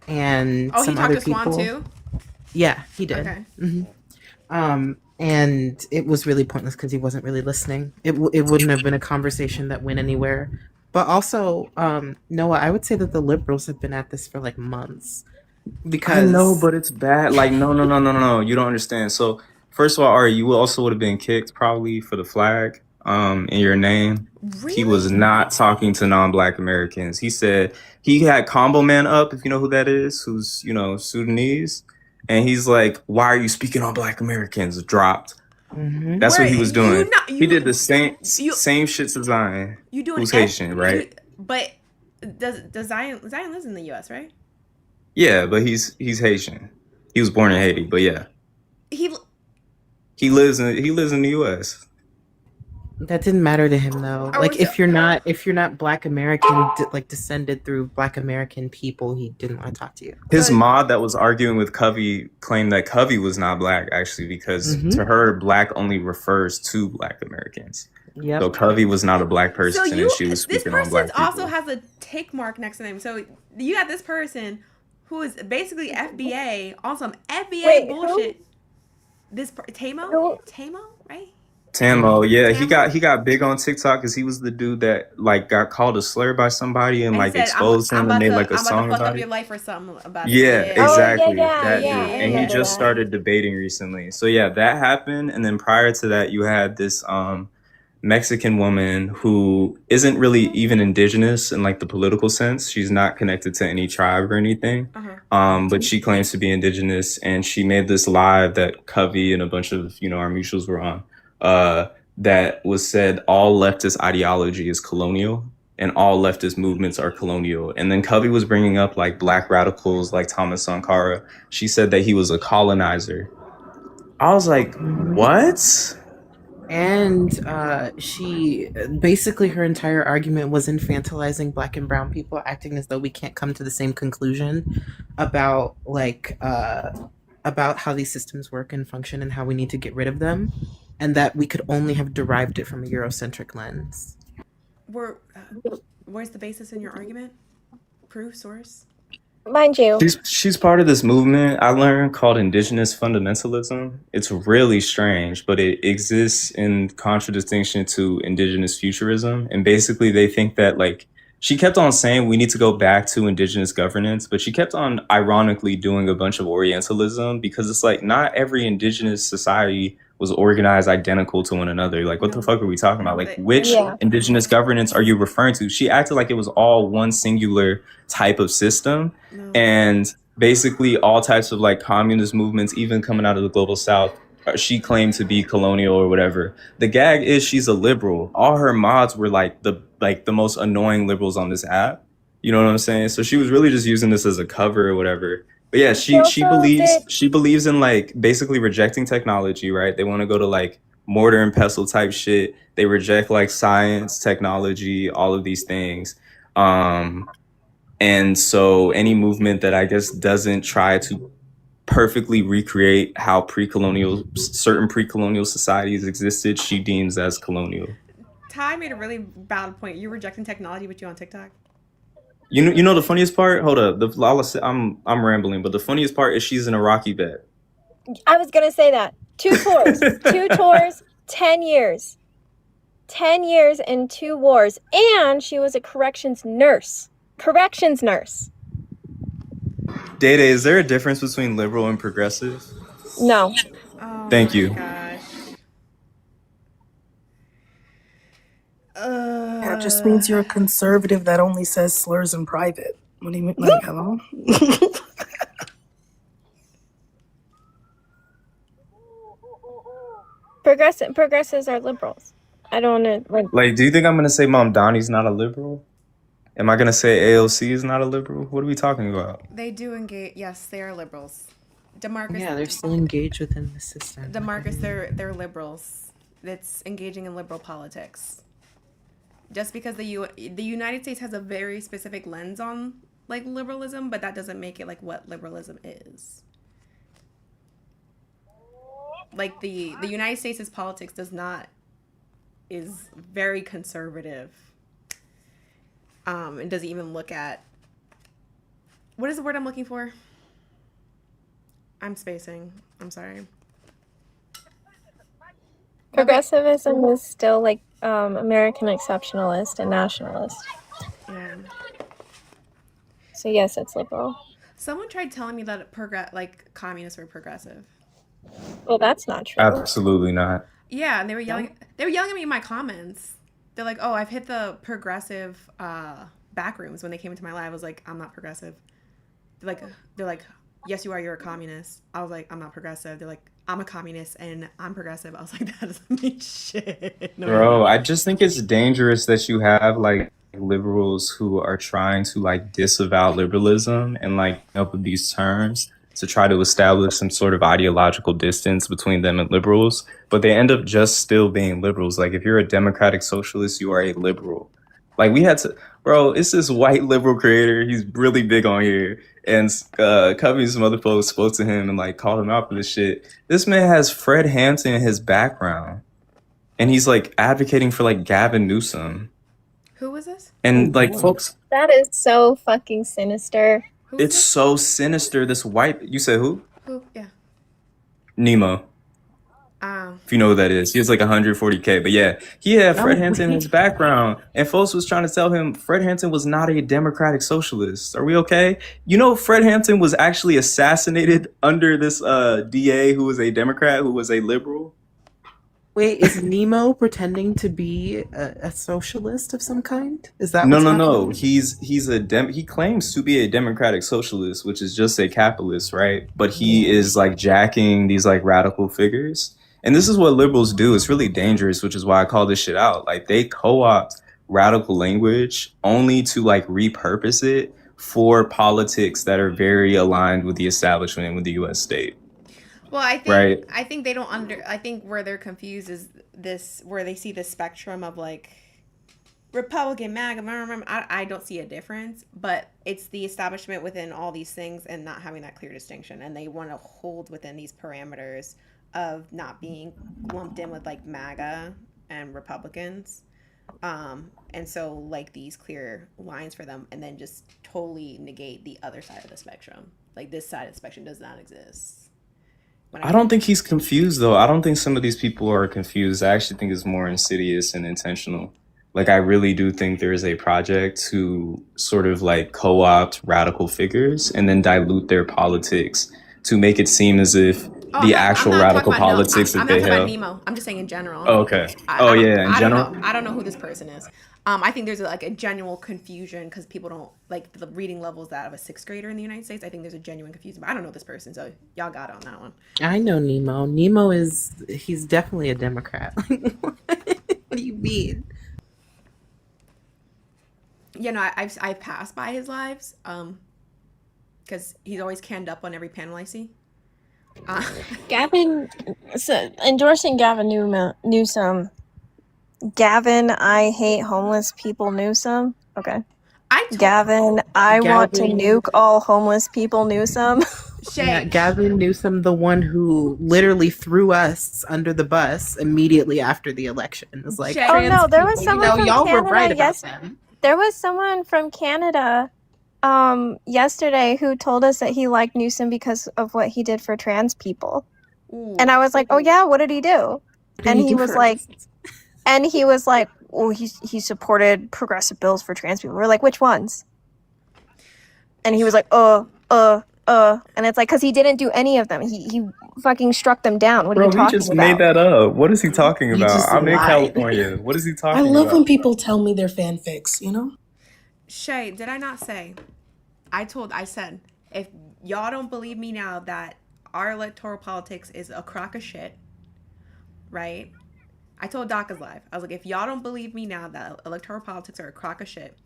and some other people. Oh, he talked to Swan too? Yeah, he did. Okay. And it was really pointless because he wasn't really listening. It wouldn't have been a conversation that went anywhere. But also, Noah, I would say that the liberals have been at this for like months. Because I know, but it's bad. Like, no. You don't understand. So, first of all, Ari, you also would have been kicked probably for the flag in your name. Really? He was not talking to non-black Americans. He said he had Combo Man up, if you know who that is, who's, Sudanese. And he's like, why are you speaking on black Americans? Dropped. Mhm. That's what he was doing. He did the you- same shit to Zion. You doing Who's Haitian, right? But does Zion lives in the U.S., right? Yeah, but he's Haitian. He was born in Haiti, but yeah, He he lives in the U.S. That didn't matter to him though. are we Like so, if you're not Black American, like descended through Black American people, he didn't want to talk to you. His so mod that was arguing with Covey claimed that Covey was not black actually because Mm-hmm. to her, black only refers to Black Americans. Yep. So Covey was not a black person, so and she was this speaking on person black people. also has a tick mark next to name. So you got this person who is basically FBA on some FBA Wait, bullshit. This Tamo, Who? right? Tamo, yeah, he Tamo? got big on TikTok because he was the dude that like got called a slur by somebody and And he like said, exposed I'm him about and made to like a I'm about song to fuck about up it. your life or something about Yeah, it. Oh, yeah, exactly. yeah, That yeah. dude. I And he remember just that. started debating recently. So yeah, that happened. And then prior to that, you had this Mexican woman who isn't really even indigenous in like the political sense. She's not connected to any tribe or anything. But she claims to be indigenous, and she made this live that Covey and a bunch of our mutuals were on. That was said all leftist ideology is colonial and all leftist movements are colonial. And then Covey was bringing up like black radicals like Thomas Sankara. She said that he was a colonizer. I was like, what? And she basically her entire argument was infantilizing Black and brown people, acting as though we can't come to the same conclusion about about how these systems work and function and how we need to get rid of them, and that we could only have derived it from a Eurocentric lens. Where's the basis in your argument? Proof, source? Mind you, She's part of this movement I learned called indigenous fundamentalism. It's really strange, but it exists in contradistinction to indigenous futurism. And basically they think that like she kept on saying we need to go back to indigenous governance, but she kept on ironically doing a bunch of Orientalism because it's like not every indigenous society was organized identical to one another. Like, what the No. fuck are we talking about? Like, which Yeah. indigenous governance are you referring to? She acted like it was all one singular type of system. No. And basically all types of like communist movements, even coming out of the global south, she claimed to be colonial or whatever. The gag is she's a liberal. All her mods were like the most annoying liberals on this app. You know what I'm saying? So she was really just using this as a cover or whatever. But yeah, she also did. she believes in like basically rejecting technology, right? They want to go to like mortar and pestle type shit. They reject like science, technology, all of these things. And so any movement that I guess doesn't try to perfectly recreate how certain pre-colonial societies existed, she deems as colonial. Ty made a really valid point. You're rejecting technology, but you on TikTok? You know the funniest part? Hold up. I'm rambling, but the funniest part is she's an Iraqi vet. I was gonna say that. 2 tours. 2 tours, 10 years. 10 years and 2 wars. And she was a corrections nurse. Corrections nurse. Data, is there a difference between liberal and progressive? No. Oh Thank my you. gosh. Yeah, it just means you're a conservative that only says slurs in private. What do you mean? Like, hello? Progressives are liberals. I don't want to Like, do you think I'm gonna say Mom Donnie's not a liberal? Am I gonna say AOC is not a liberal? What are we talking about? They do engage. Yes, they are liberals. Demarcus. Yeah, they're still engaged within the system. Demarcus, they're liberals. That's engaging in liberal politics. Just because the United States has a very specific lens on like liberalism, but that doesn't make it like what liberalism is. Like the United States' politics is very conservative. And doesn't even look at what is the word I'm looking for? I'm spacing. I'm sorry. Progressivism is still like American exceptionalist and nationalist. Yeah. So yes, it's liberal. Someone tried telling me that communists were progressive. Well, that's not true. Absolutely not. Yeah, and they were yelling. They were yelling at me in my comments. They're like, "Oh, I've hit the progressive back rooms." When they came into my live, I was like, "I'm not progressive." They're like, "Yes, you are. You're a communist." I was like, "I'm not progressive." They're like, "I'm a communist and I'm progressive." I was like, "That doesn't mean shit." No, Bro, I just think it's dangerous that you have like liberals who are trying to like disavow liberalism and like come up with these terms to try to establish some sort of ideological distance between them and liberals, but they end up just still being liberals. Like if you're a democratic socialist, you are a liberal. Like we had to, bro. It's this white liberal creator. He's really big on here, and Covey and some other folks spoke to him and like called him out for this shit. This man has Fred Hampton in his background, and he's like advocating for like Gavin Newsom. Who was this? And like Lord. folks, That is so fucking sinister. Who was it's so sinister. This white, you said who? Who? Yeah. Nemo, if you know who that is. He was like 140K, but yeah, he had Fred Oh, Hampton in his background, and folks was trying to tell him Fred Hampton was not a democratic socialist. Are we okay? You know, Fred Hampton was actually assassinated under this DA who was a Democrat, who was a liberal. Wait, is Nemo pretending to be a socialist of some kind? Is that No, what's no, no. happening? He claims to be a democratic socialist, which is just a capitalist, right? But he is like jacking these like radical figures. And this is what liberals do. It's really dangerous, which is why I call this shit out. Like they co-opt radical language only to like repurpose it for politics that are very aligned with the establishment and with the US state. Well, Right. I think they don't I think where they're confused is this where they see the spectrum of like Republican, MAGA. I don't see a difference, but it's the establishment within all these things and not having that clear distinction, and they want to hold within these parameters of not being lumped in with like MAGA and Republicans. And so like these clear lines for them, and then just totally negate the other side of the spectrum. Like this side of the spectrum does not exist. I don't think he's confused though. I don't think some of these people are confused. I actually think it's more insidious and intentional. Like I really do think there is a project to sort of like co-opt radical figures and then dilute their politics to make it seem as if the actual radical politics that I'm they not talking about have. Nemo. I'm just saying in general. Oh, okay. I Oh don't- yeah, in I general. don't know. I don't know who this person is. I think there's like a genuine confusion because people don't like the reading levels that of a sixth grader in the United States. I think there's a genuine confusion, but I don't know this person, so y'all got it on that one. I know Nemo. He's definitely a Democrat. What do you mean? Yeah, no, I've passed by his lives, because he's always canned up on every panel I see. Gavin, so endorsing Gavin Newsom. Gavin, I hate homeless people Newsom. Okay. Gavin, I want to Gavin- nuke all homeless people Newsom. Shay, Yeah, Gavin Newsom, the one who literally threw us under the bus immediately after the election, was like, Oh, "Trans no, there was people, someone from y'all were Canada, right about yes. them." There was someone from Canada yesterday who told us that he liked Newsom because of what he did for trans people. ooh. And I was like, "Oh yeah, what did he do?" What And did he do was for like, us? "Well, he supported progressive bills for trans people." We're like, "Which ones?" And he was like, and it's like, because he didn't do any of them. He fucking struck them down. What are Bro, you he talking just about? made that up. What is he talking He about? just I'm in lied. California. What is he talking I love about? when people tell me their fanfics, you know? Shay, did I not say? I said, if y'all don't believe me now that our electoral politics is a crock of shit, right? I told Daka's live. I was like, if y'all don't believe me now that electoral politics are a crock of shit,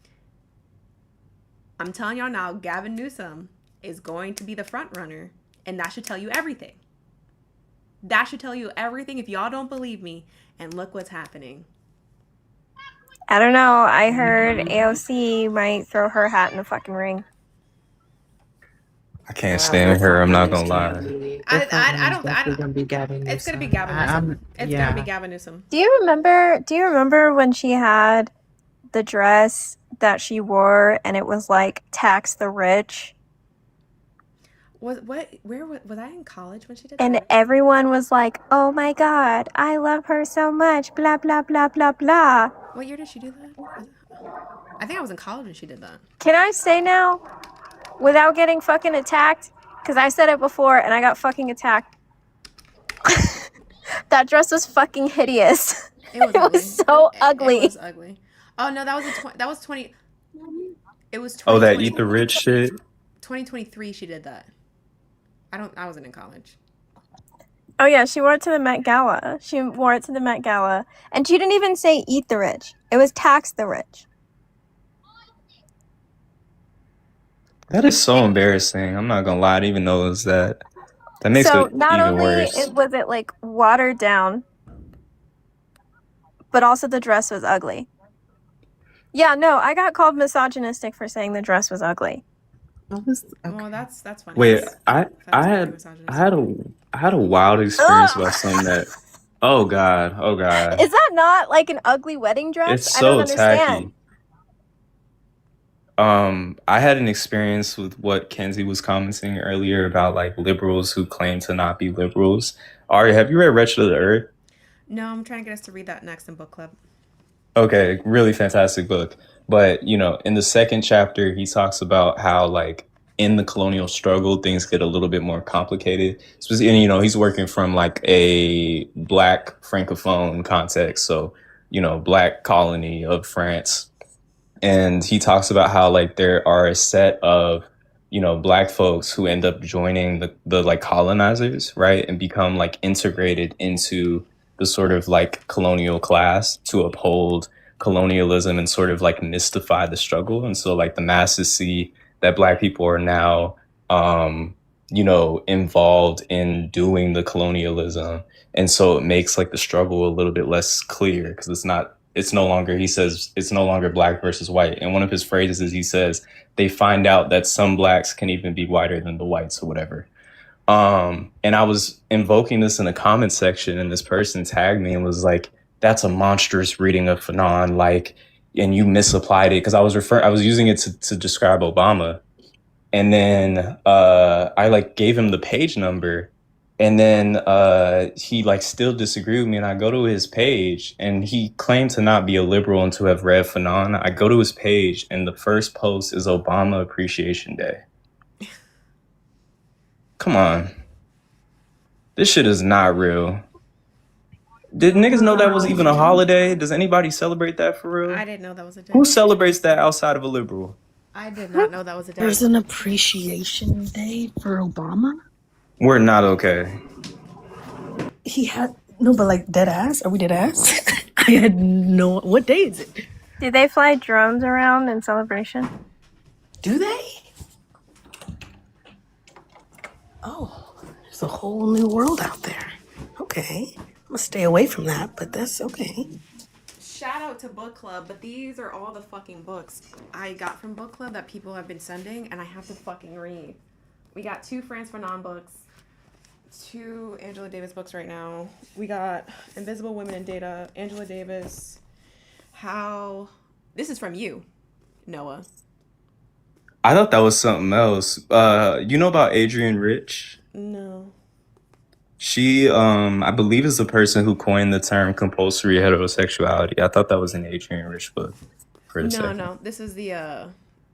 I'm telling y'all now, Gavin Newsom is going to be the front runner, and that should tell you everything. That should tell you everything if y'all don't believe me, and look what's happening. I don't know. I heard AOC might throw her hat in the fucking ring. I can't stand her. I'm not gonna lie. I don't- Definitely gonna be Gavin It's gonna be Newsom. Gavin Newsom. It's yeah. gonna be Gavin Newsom. Do you remember when she had the dress that she wore and it was like tax the rich? Was I in college when she did And that? everyone was like, "Oh my god, I love her so much, blah blah blah blah blah." What year did she do that? I think I was in college when she did that. Can I say now, without getting fucking attacked? Because I said it before and I got fucking attacked. That dress was fucking hideous. It was, It ugly. was so It ugly. was ugly. Oh no, that was 20. It was 20. Oh, that eat the rich shit. 2023. She did that. I wasn't in college. Oh yeah, she wore it to the Met Gala. She wore it to the Met Gala. And she didn't even say eat the rich. It was tax the rich. That is so embarrassing. I'm not gonna lie. I didn't even know it was that. That makes So it not even only worse. was it like watered down, but also the dress was ugly. Yeah, no, I got called misogynistic for saying the dress was ugly. What was Well, that's funny. Wait, That's I very had misogynistic. I had a wild experience about something that. Oh God, oh God, Is that not like an ugly wedding dress? it's I don't so understand. tacky. I had an experience with what Kenzie was commenting earlier about like liberals who claim to not be liberals. Ari, have you read Wretched of the Earth? No, I'm trying to get us to read that next in book club. Okay, really fantastic book. But, in the second chapter, he talks about how, like, in the colonial struggle, things get a little bit more complicated. And, he's working from, like, a black francophone context. So, black colony of France. And he talks about how, like, there are a set of, black folks who end up joining the like, colonizers, right? And become, like, integrated into the sort of, like, colonial class to uphold colonialism and sort of like mystify the struggle. And so like the masses see that black people are now involved in doing the colonialism. And so it makes like the struggle a little bit less clear because it's no longer, he says, it's no longer black versus white. And one of his phrases is he says, they find out that some blacks can even be whiter than the whites or whatever. And I was invoking this in the comment section, and this person tagged me and was like, "That's a monstrous reading of Fanon, like, and you misapplied it." Because I was using it to describe Obama, and then I like gave him the page number, and then he like still disagreed with me, and I go to his page, and he claimed to not be a liberal and to have read Fanon. I go to his page, and the first post is Obama Appreciation Day. Come on. This shit is not real. Did niggas know that was even a holiday? Does anybody celebrate that for real? I didn't know that was a day. Who celebrates that outside of a liberal? I did not know that was a day. There's an appreciation day for Obama. We're not okay. He had no, but like dead ass. Are we dead ass? I had no. What day is it? Do they fly drones around in celebration? Do they? Oh, there's a whole new world out there. Okay, I'm gonna stay away from that, but that's okay. Shout out to book club, but these are all the fucking books I got from book club that people have been sending, and I have to fucking read. We got 2 Frantz Fanon books, 2 Angela Davis books right now. We got Invisible Women in Data, Angela Davis. This is from you, Noah. I thought that was something else. You know about Adrienne Rich? No. She, I believe, is the person who coined the term compulsory heterosexuality. I thought that was an Adrienne Rich book. For a second. No. This is the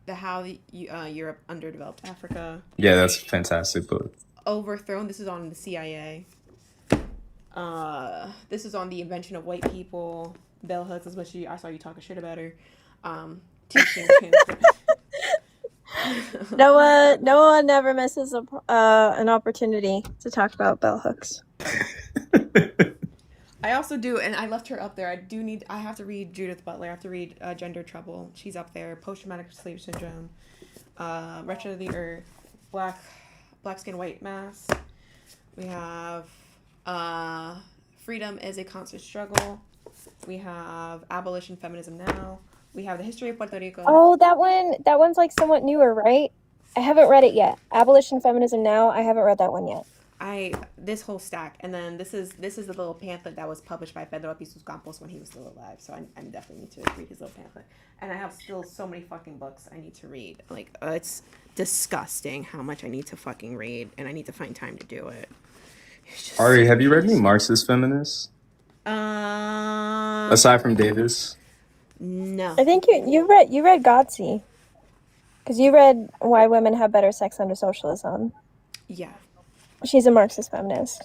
how Europe underdeveloped Africa. Yeah, that's a fantastic book. Overthrown. This is on the CIA. This is on the invention of white people. Bell Hooks, as much as I saw you talking shit about her. Teaching. Noah never misses an opportunity to talk about bell hooks. I also do, and I left her up there. I have to read Judith Butler. I have to read Gender Trouble. She's up there. Post-traumatic slave syndrome. Wretched of the Earth. Black Skin, White Mass. We have Freedom is a Constant Struggle. We have Abolition Feminism Now. We have The History of Puerto Rico. Oh, that one's like somewhat newer, right? I haven't read it yet. Abolition Feminism Now. I haven't read that one yet. This whole stack, and then this is the little pamphlet that was published by Pedro Albizu Campos when he was still alive. So I definitely need to read his little pamphlet. And I have still so many fucking books I need to read. Like it's disgusting how much I need to fucking read, and I need to find time to do it. Ari, have you read any Marxist feminists? Aside from Davis? No. I think you read Godsey, because you read Why Women Have Better Sex Under Socialism. Yeah. She's a Marxist feminist.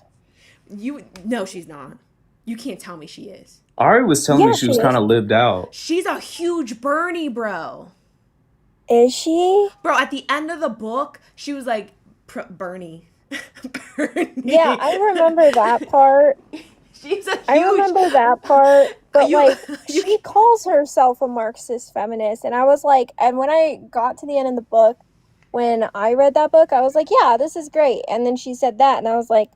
No, she's not. You can't tell me she is. Ari was telling me she was kind of lived out. She's a huge Bernie, bro. Is she? Bro, at the end of the book, she was like, Bernie. Bernie. Yeah, I remember that part. I remember that part, but she calls herself a Marxist feminist, and I was like, and when I got to the end of the book, when I read that book, I was like, yeah, this is great. And then she said that, and I was like,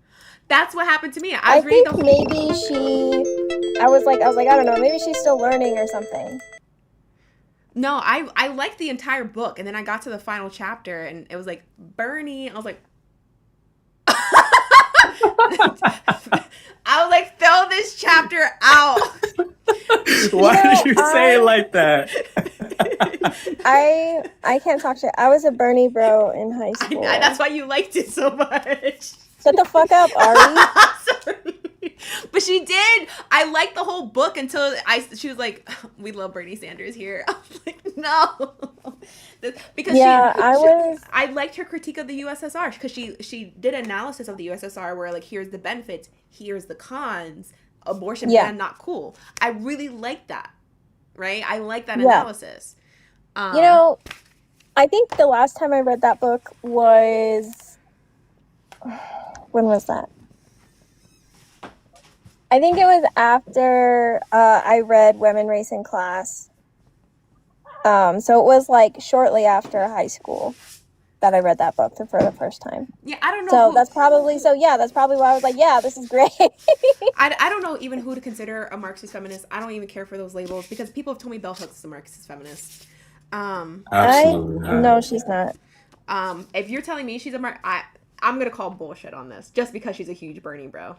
That's what happened to me. I I was reading think the maybe I was like, I don't know, maybe she's still learning or something. No, I liked the entire book, and then I got to the final chapter, and it was like Bernie. I was like, I was like, throw this chapter out. Why You know, did you say it like that? I can't talk shit. I was a Bernie bro in high school. That's why you liked it so much. Shut the fuck up, Ari. Sorry. But she did. I liked the whole book until she was like, "We love Bernie Sanders here." I was like, "No," because Yeah, I liked her critique of the USSR because she did analysis of the USSR where like here's the benefits, here's the cons, abortion Yeah. ban not cool. I really liked that. Right? I like that Yeah. analysis. You know, I think the last time I read that book was, when was that? I think it was after I read Women, Race, and Class. So it was like shortly after high school that I read that book for the first time. Yeah, I don't know. So that's probably why I was like, yeah, this is great. I don't know even who to consider a Marxist feminist. I don't even care for those labels because people have told me Bell Hooks is a Marxist feminist. Absolutely not. No, she's not. If you're telling me she's a I'm gonna call bullshit on this just because she's a huge Bernie bro.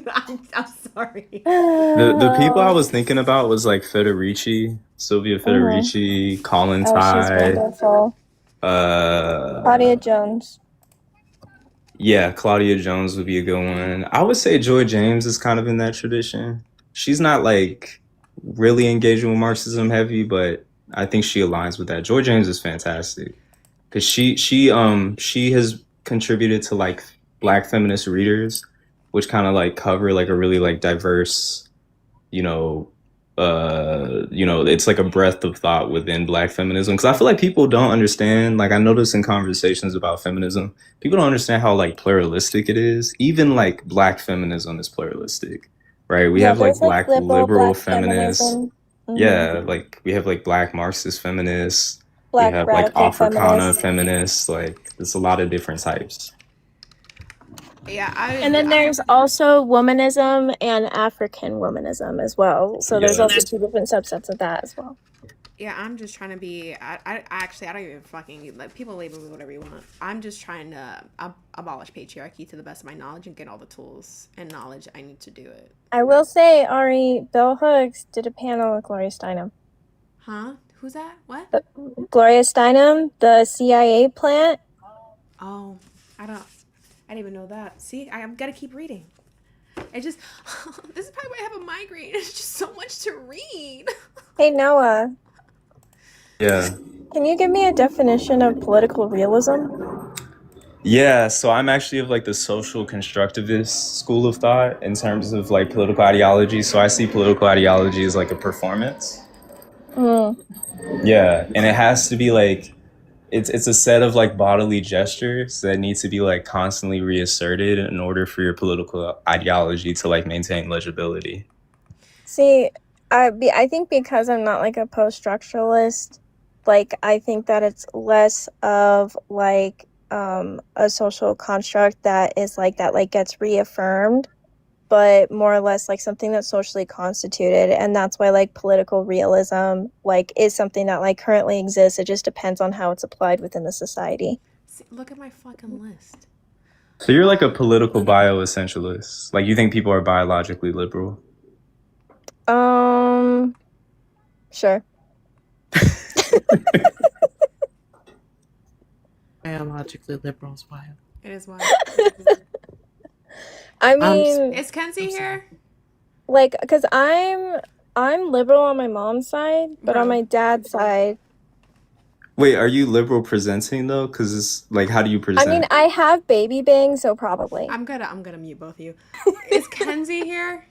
I'm sorry. The people I was thinking about was like Federici, Sylvia Federici, Colin Oh, she's Tye, wonderful. Claudia Jones. yeah, Claudia Jones would be a good one. I would say Joy James is kind of in that tradition. She's not like really engaging with Marxism heavy, but I think she aligns with that. Joy James is fantastic because she has contributed to like Black feminist readers, which kind of like cover like a really like diverse, it's like a breadth of thought within Black feminism. Because I feel like people don't understand. Like I notice in conversations about feminism, people don't understand how like pluralistic it is. Even like Black feminism is pluralistic, right? We have like there's, Black liberal Black feminists. feminism. Mhm. Yeah, like we have like Black Marxist feminists. Black we have like radical Africana feminists. feminists. Like there's a lot of different types. Yeah, And then there's also womanism and African womanism as well. So there's Yeah. also two different subsets of that as well. Yeah, I'm just trying to be. I don't even fucking like people label me whatever you want. I'm just trying to abolish patriarchy to the best of my knowledge and get all the tools and knowledge I need to do it. I will say, Ari, Bell Hooks did a panel with Gloria Steinem. Huh? Who's that? What? Gloria Steinem, the CIA plant. Oh, I didn't even know that. See, I'm gotta keep reading. I just this is probably why I have a migraine. It's just so much to read. Hey, Noah, Yeah. can you give me a definition of political realism? Yeah, so I'm actually of like the social constructivist school of thought in terms of like political ideology. So I see political ideology as like a performance. Mm. Yeah, and it has to be like it's a set of like bodily gestures that need to be like constantly reasserted in order for your political ideology to like maintain legibility. See, I think because I'm not like a post-structuralist, like I think that it's less of like a social construct that is like that like gets reaffirmed, but more or less like something that's socially constituted. And that's why like political realism like is something that like currently exists. It just depends on how it's applied within the society. See, look at my fucking list. So you're like a political bioessentialist. Like you think people are biologically liberal? Sure. Biologically liberal is wild. It is wild. I mean, Is Kenzie here? like, because I'm liberal on my mom's side, but Bro. on my dad's side, Wait, are you liberal presenting though? Because it's like, how do you I present? mean, I have baby bang, so probably. I'm gonna mute both of you. Is Kenzie here?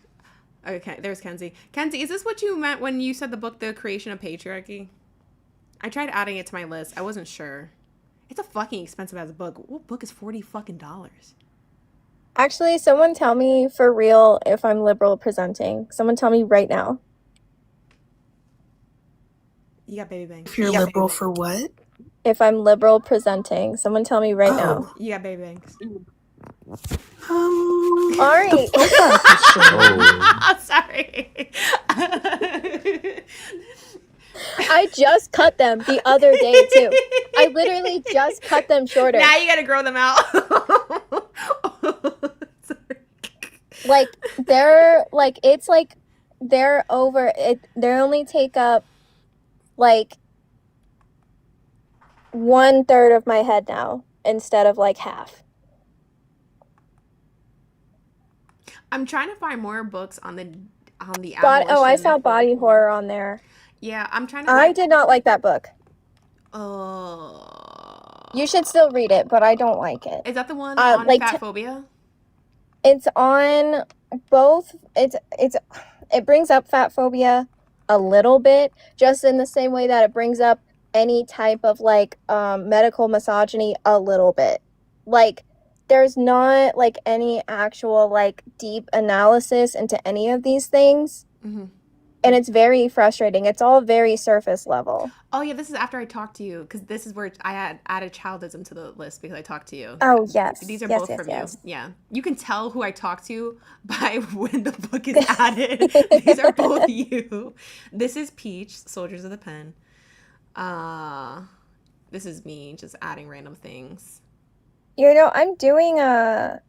Okay, there's Kenzie. Kenzie, is this what you meant when you said the book The Creation of Patriarchy? I tried adding it to my list. I wasn't sure. It's a fucking expensive as a book. What book is $40 fucking? Actually, someone tell me for real if I'm liberal presenting. Someone tell me right now. You got baby bang. If you're liberal for what? if I'm liberal presenting? Someone tell me right now. You got baby banks. Ari. The profile picture. Oh. Sorry. I just cut them the other day too. I literally just cut them shorter. Now you gotta grow them out. Sorry. Like they're like it's like they're over it. They only take up like 1/3 of my head now instead of like half. I'm trying to find more books on the I saw Body Horror on there. Yeah, I'm trying to. I did not like that book. Oh. You should still read it, but I don't like it. Is that the one on like fat phobia? It's on both. It brings up fat phobia a little bit, just in the same way that it brings up any type of like medical misogyny a little bit. Like there's not like any actual like deep analysis into any of these things. Mm-hmm. And it's very frustrating. It's all very surface level. Oh yeah, this is after I talked to you, because this is where I had added childism to the list because I talked to you. Oh yes, These are yes, both yes, from yes. you. Yeah, you can tell who I talked to by when the book is added. These are both you. This is Peach, Soldiers of the Pen. This is me just adding random things. You know, I'm doing a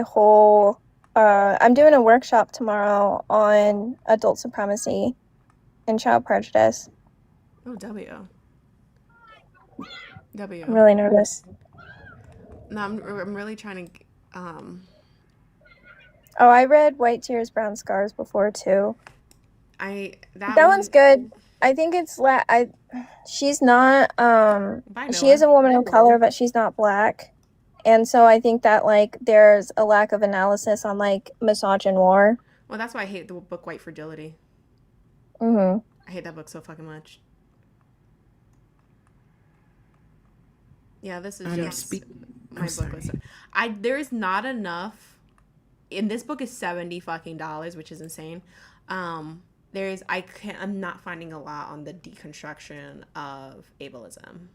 whole I'm doing a workshop tomorrow on adult supremacy and child prejudice. Oh, W. I'm really nervous. No, I'm really trying to. Oh, I read White Tears, Brown Scars before too. That one's good. I think it's she's not she is a woman of color, but she's not Black. And so I think that like there's a lack of analysis on like misogynoir. Well, that's why I hate the book White Fragility. Mm-hmm. I hate that book so fucking much. Yeah, this is just my book list. There's not enough. In this book is $70 fucking dollars, which is insane. I'm not finding a lot on the deconstruction of ableism.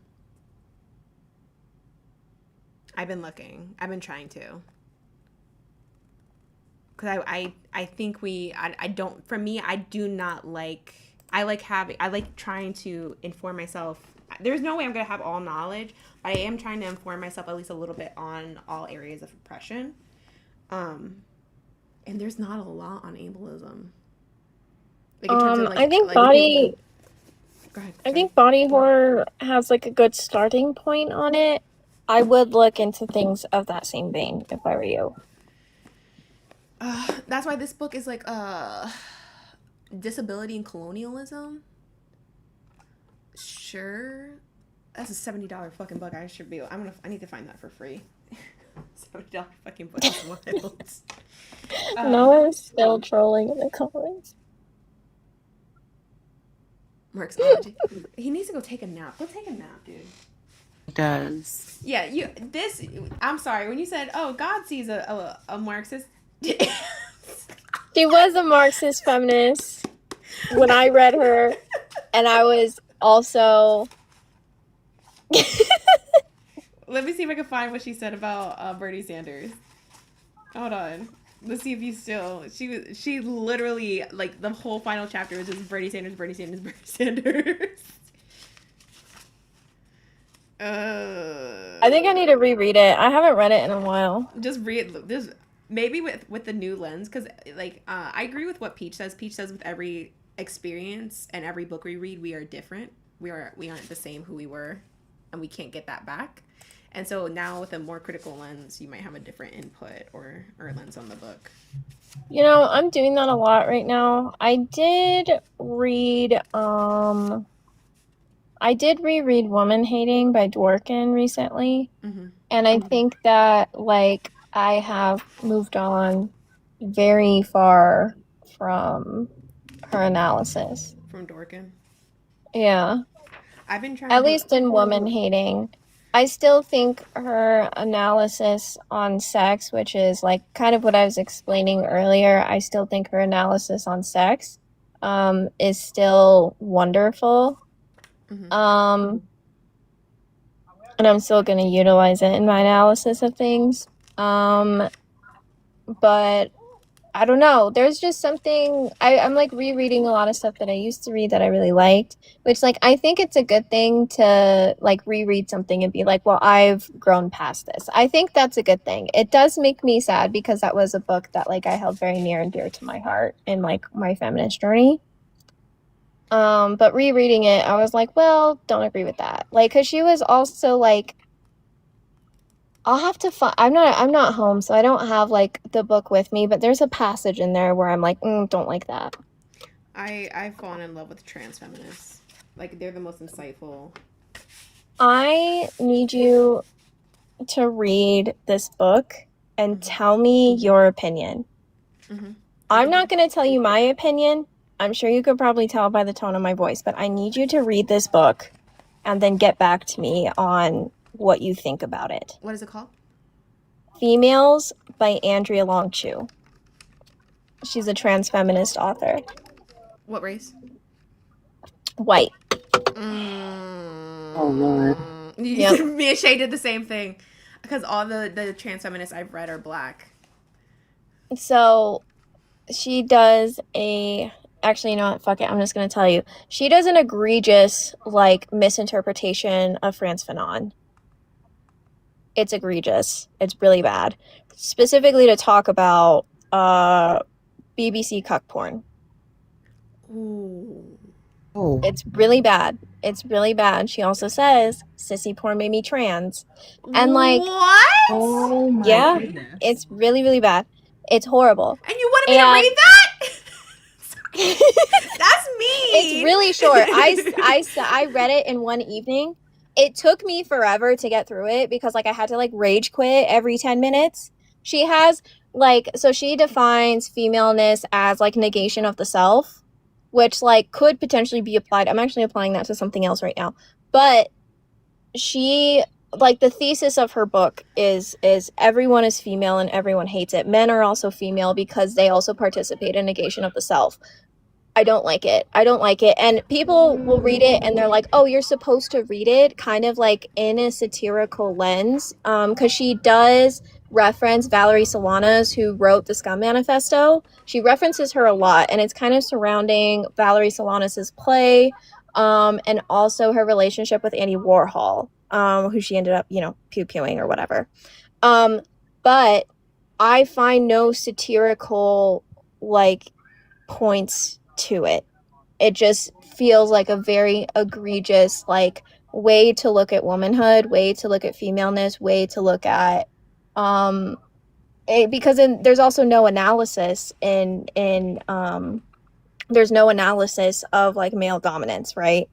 I've been looking. I've been trying to. Because I think I don't, for me, I do not like, I like trying to inform myself. There's no way I'm going to have all knowledge, but I am trying to inform myself at least a little bit on all areas of oppression. And there's not a lot on ableism. Like in terms of like, I think Go ahead. I think Body Horror has like a good starting point on it. I would look into things of that same vein if I were you. That's why this book is like disability and colonialism. Sure, that's a $70 fucking book. I need to find that for free. $70 fucking book is wild. No one's still trolling in the comments. Marxology. He needs to go take a nap. Go take a nap, dude. Does. Yeah, I'm sorry, when you said, oh, God sees a Marxist. She was a Marxist feminist when I read her, and I was also... Let me see if I can find what she said about Bernie Sanders. Hold on. Let's see if you still... She literally, like, the whole final chapter was just Bernie Sanders, Bernie Sanders, Bernie Sanders. I think I need to reread it. I haven't read it in a while. Just read this, maybe with the new lens, because like I agree with what Peach says. Peach says with every experience and every book we read, we are different. We aren't the same who we were, and we can't get that back. And so now with a more critical lens, you might have a different input or lens on the book. You know, I'm doing that a lot right now. I did reread Woman Hating by Dworkin recently. Mm-hmm. And I think that, like, I have moved on very far from her analysis. From Dworkin? Yeah. I've been trying At least in Woman Hating. I still think her analysis on sex, which is, like, kind of what I was explaining earlier, I still think her analysis on sex is still wonderful. Mhm. And I'm still going to utilize it in my analysis of things. But I don't know. There's just something I'm like rereading a lot of stuff that I used to read that I really liked, which like I think it's a good thing to like reread something and be like, well, I've grown past this. I think that's a good thing. It does make me sad because that was a book that like I held very near and dear to my heart in like my feminist journey. But rereading it, I was like, well, don't agree with that. Like, cause she was also like, I'll have to find. I'm not home, so I don't have like the book with me. But there's a passage in there where I'm like, don't like that. I've fallen in love with trans feminists. Like they're the most insightful. I need you to read this book and tell me your opinion. Mm-hmm. I'm not going to tell you my opinion. I'm sure you could probably tell by the tone of my voice, but I need you to read this book and then get back to me on what you think about it. What is it called? Females by Andrea Long Chu. She's a trans feminist author. What race? White. Oh, Lord. Yep. Me and Shay did the same thing because all the trans feminists I've read are black. So she does actually, you know what? Fuck it. I'm just going to tell you. She does an egregious, like, misinterpretation of Frantz Fanon. It's egregious. It's really bad. Specifically to talk about BBC cuck porn. Ooh. Oh. It's really bad. It's really bad. She also says sissy porn made me trans. And like, what? Oh my yeah, goodness. it's really, really bad. It's horrible. And you wanted me to read that? That's mean. It's really short. I read it in one evening. It took me forever to get through it because like I had to like rage quit every 10 minutes. She has like, so she defines femaleness as like negation of the self, which like could potentially be applied. I'm actually applying that to something else right now. But she like the thesis of her book is everyone is female and everyone hates it. Men are also female because they also participate in negation of the self. I don't like it. I don't like it. And people will read it and they're like, oh, you're supposed to read it kind of like in a satirical lens. Because she does reference Valerie Solanas, who wrote the Scum Manifesto. She references her a lot, and it's kind of surrounding Valerie Solanas's play, and also her relationship with Andy Warhol, who she ended up, pew-pewing or whatever. But I find no satirical, like, points to it. It just feels like a very egregious, like, way to look at womanhood, way to look at femaleness, way to look at because there's also no analysis in there's no analysis of like male dominance, right?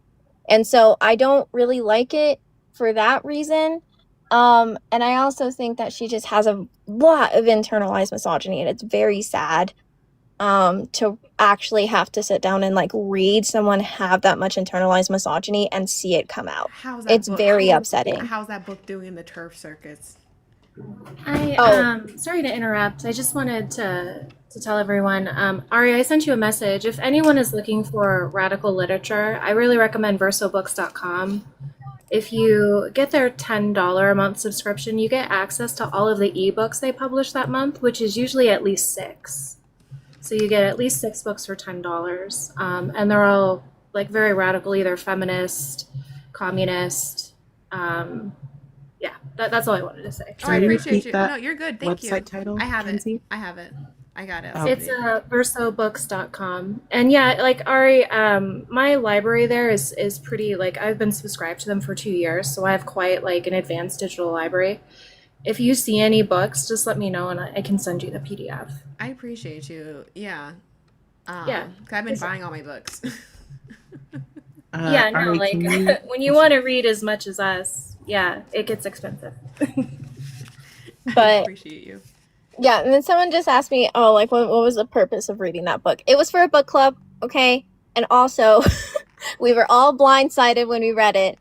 And so I don't really like it for that reason. And I also think that she just has a lot of internalized misogyny, and it's very sad to actually have to sit down and like read someone have that much internalized misogyny and see it come out. It's very upsetting. How's that book doing in the turf circuits? Sorry to interrupt. I just wanted to tell everyone, Ari, I sent you a message. If anyone is looking for radical literature, I really recommend versobooks.com. If you get their $10 a month subscription, you get access to all of the ebooks they publish that month, which is usually at least 6. So you get at least 6 books for $10. And they're all like very radical, either feminist, communist. Yeah, that's all I wanted to say. Oh, I appreciate you. That no, you're good. Thank website you. title, I have Kenzie? it. I have it. I got it. It's versobooks.com. And yeah, like Ari, my library there is pretty, like, I've been subscribed to them for 2 years, so I have quite like an advanced digital library. If you see any books, just let me know and I can send you the PDF. I appreciate you. Yeah. Yeah. 'Cause I've been buying all my books. Yeah, no, Ari, like can you- when you want to read as much as us, yeah, it gets expensive. I But appreciate you. yeah, and then someone just asked me, oh, like what was the purpose of reading that book? It was for a book club, okay? And also we were all blindsided when we read it.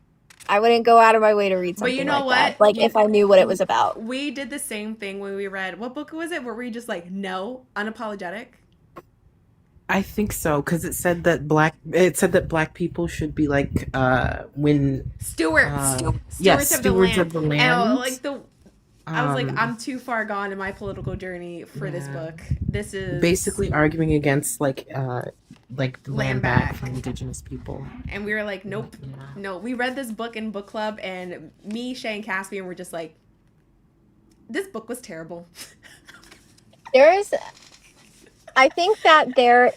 I wouldn't go out of my way to read But something you know like that. what? Like if I knew what it was about. We did the same thing when we read, what book was it? Where we just like, no, unapologetic. I think so because it said that black people should be like when Stewards. yes, Stewards of the stewards land. of the And land. I was like, Um, I'm too far gone in my political journey for this yeah, book. This is basically arguing against like land land back back. for indigenous people. And we were like, nope, Yeah. no. We read this book in book club, and me, Shay, and Caspian were just like, this book was terrible. There is, I think that there,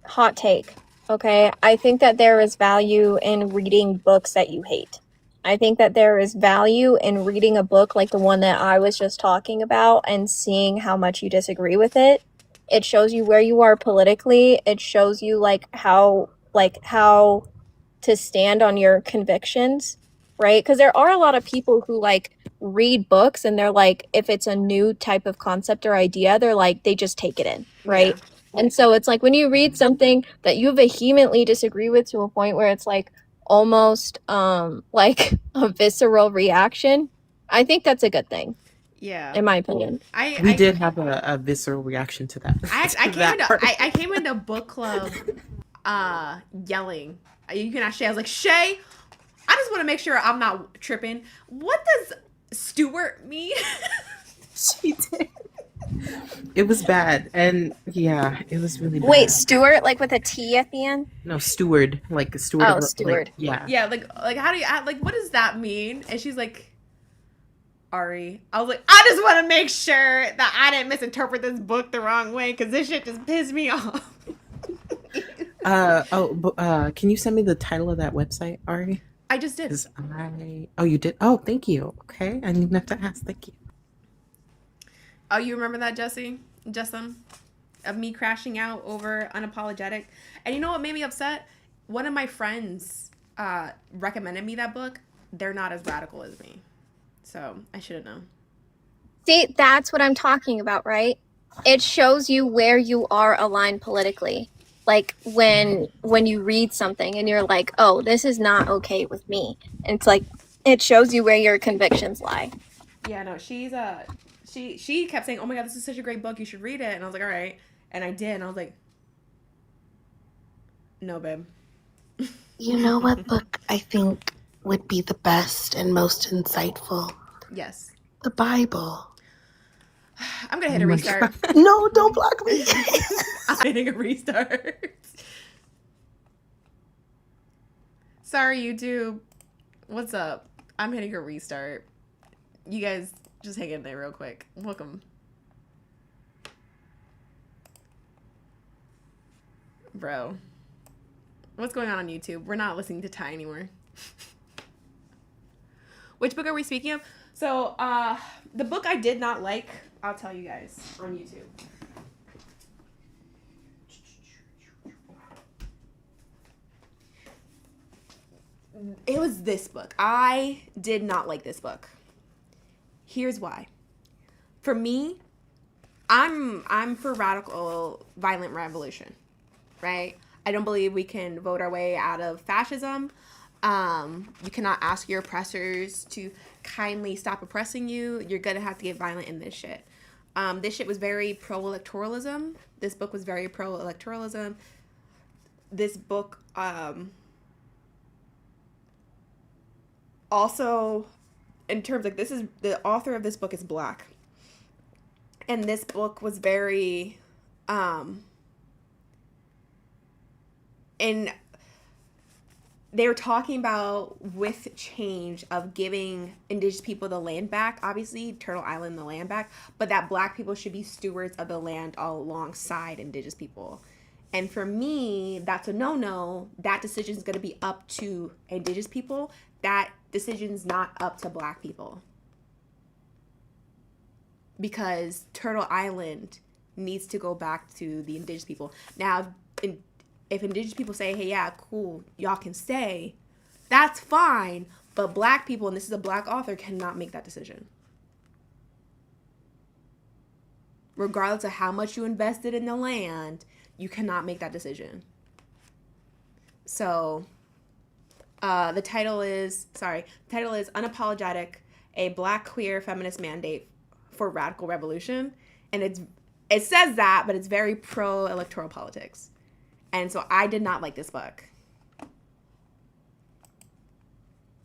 hot take, okay? I think that there is value in reading books that you hate. I think that there is value in reading a book like the one that I was just talking about and seeing how much you disagree with it. It shows you where you are politically. It shows you how to stand on your convictions, right? Because there are a lot of people who read books and they're like, if it's a new type of concept or idea, they're like, they just take it in, right? And so it's like when you read something that you vehemently disagree with to a point where it's like almost like a visceral reaction, I think that's a good thing, Yeah. in my opinion. We did have a visceral reaction to that. I came into book club yelling. You can ask Shay. I was like, Shay, I just want to make sure I'm not tripping. What does Stewart mean? She did. It was bad, and yeah, it was really bad. Wait, Stewart, like with a T at the end? No, steward, like a steward. Oh, of, steward. Like, yeah. Yeah, like how do you like what does that mean? And she's like, Ari. I was like, I just want to make sure that I didn't misinterpret this book the wrong way because this shit just pissed me off. Can you send me the title of that website, Ari? I just did. Oh, you did? Oh, thank you. Okay, I didn't even have to ask. Thank you. Oh, you remember that, Justin? Of me crashing out over Unapologetic. And you know what made me upset? One of my friends recommended me that book. They're not as radical as me. So I should have known. See, that's what I'm talking about, right? It shows you where you are aligned politically. Like when you read something and you're like, oh, this is not okay with me. And it's like, it shows you where your convictions lie. Yeah, no, she kept saying, oh my God, this is such a great book. You should read it. And I was like, all right. And I did. And I was like, no, babe. You know what book I think would be the best and most insightful? Yes. The Bible. I'm going to hit a restart. No, don't block me. I'm hitting a restart. Sorry, YouTube. What's up? I'm hitting a restart. You guys just hang in there real quick. Welcome. Bro. What's going on YouTube? We're not listening to Ty anymore. Which book are we speaking of? So, the book I did not like, I'll tell you guys on YouTube. It was this book. I did not like this book. Here's why. For me, I'm for radical violent revolution, right? I don't believe we can vote our way out of fascism. You cannot ask your oppressors to kindly stop oppressing you. You're gonna have to get violent in this shit. This shit was very pro-electoralism. This book was very pro-electoralism. This book, also, in terms like this is the author of this book is black, and this book was very, and they were talking about with change of giving indigenous people the land back, obviously Turtle Island the land back, but that black people should be stewards of the land alongside indigenous people. And for me, that's a no-no. That decision is going to be up to indigenous people. That decision's not up to black people. Because Turtle Island needs to go back to the indigenous people. Now, if indigenous people say, hey, yeah, cool, y'all can stay, that's fine. But black people, and this is a black author, cannot make that decision. Regardless of how much you invested in the land, you cannot make that decision. So, the title is Unapologetic, a Black Queer Feminist Mandate for Radical Revolution. And it says that, but it's very pro electoral politics. And so I did not like this book.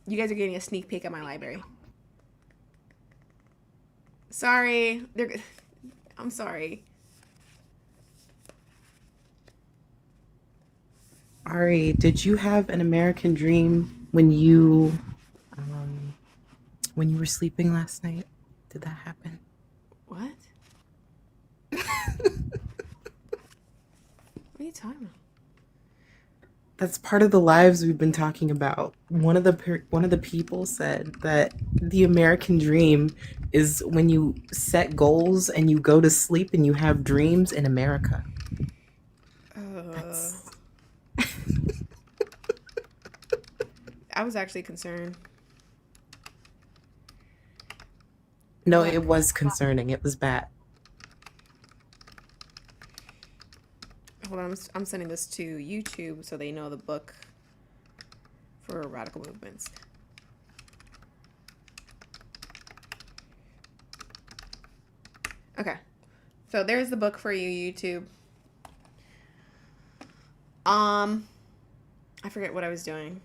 You guys are getting a sneak peek at my library. Sorry. I'm sorry. Ari, did you have an American dream when you were sleeping last night? Did that happen? What? What are you talking about? That's part of the lives we've been talking about. One of the people said that the American dream is when you set goals and you go to sleep and you have dreams in America. That's... I was actually concerned. No, it was concerning. It was bad. Hold on, I'm sending this to YouTube so they know the book for radical movements. Okay, so there's the book for you, YouTube. I forget what I was doing.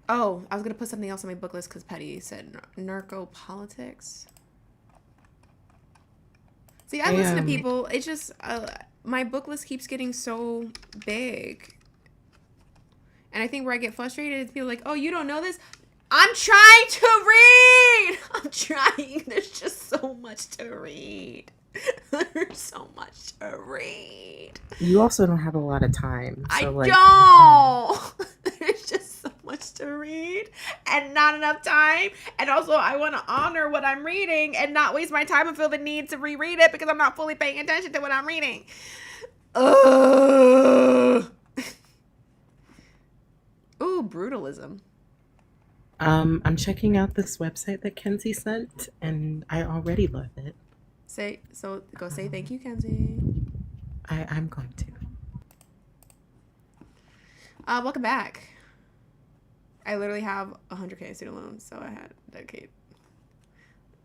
Oh, I was gonna put something else on my book list because Petty said narco politics. See, I listen to people. It's just my book list keeps getting so big, and I think where I get frustrated is people like, "Oh, you don't know this." I'm trying to read. I'm trying. There's just so much to read. There's so much to read. You also don't have a lot of time. So don't. There's just so much to read and not enough time. And also, I want to honor what I'm reading and not waste my time and feel the need to reread it because I'm not fully paying attention to what I'm reading. Ooh, brutalism. I'm checking out this website that Kenzie sent, and I already love it. Go say thank you, Kenzie. I'm going to. Welcome back. I literally have 100K student loans, so I had to dedicate.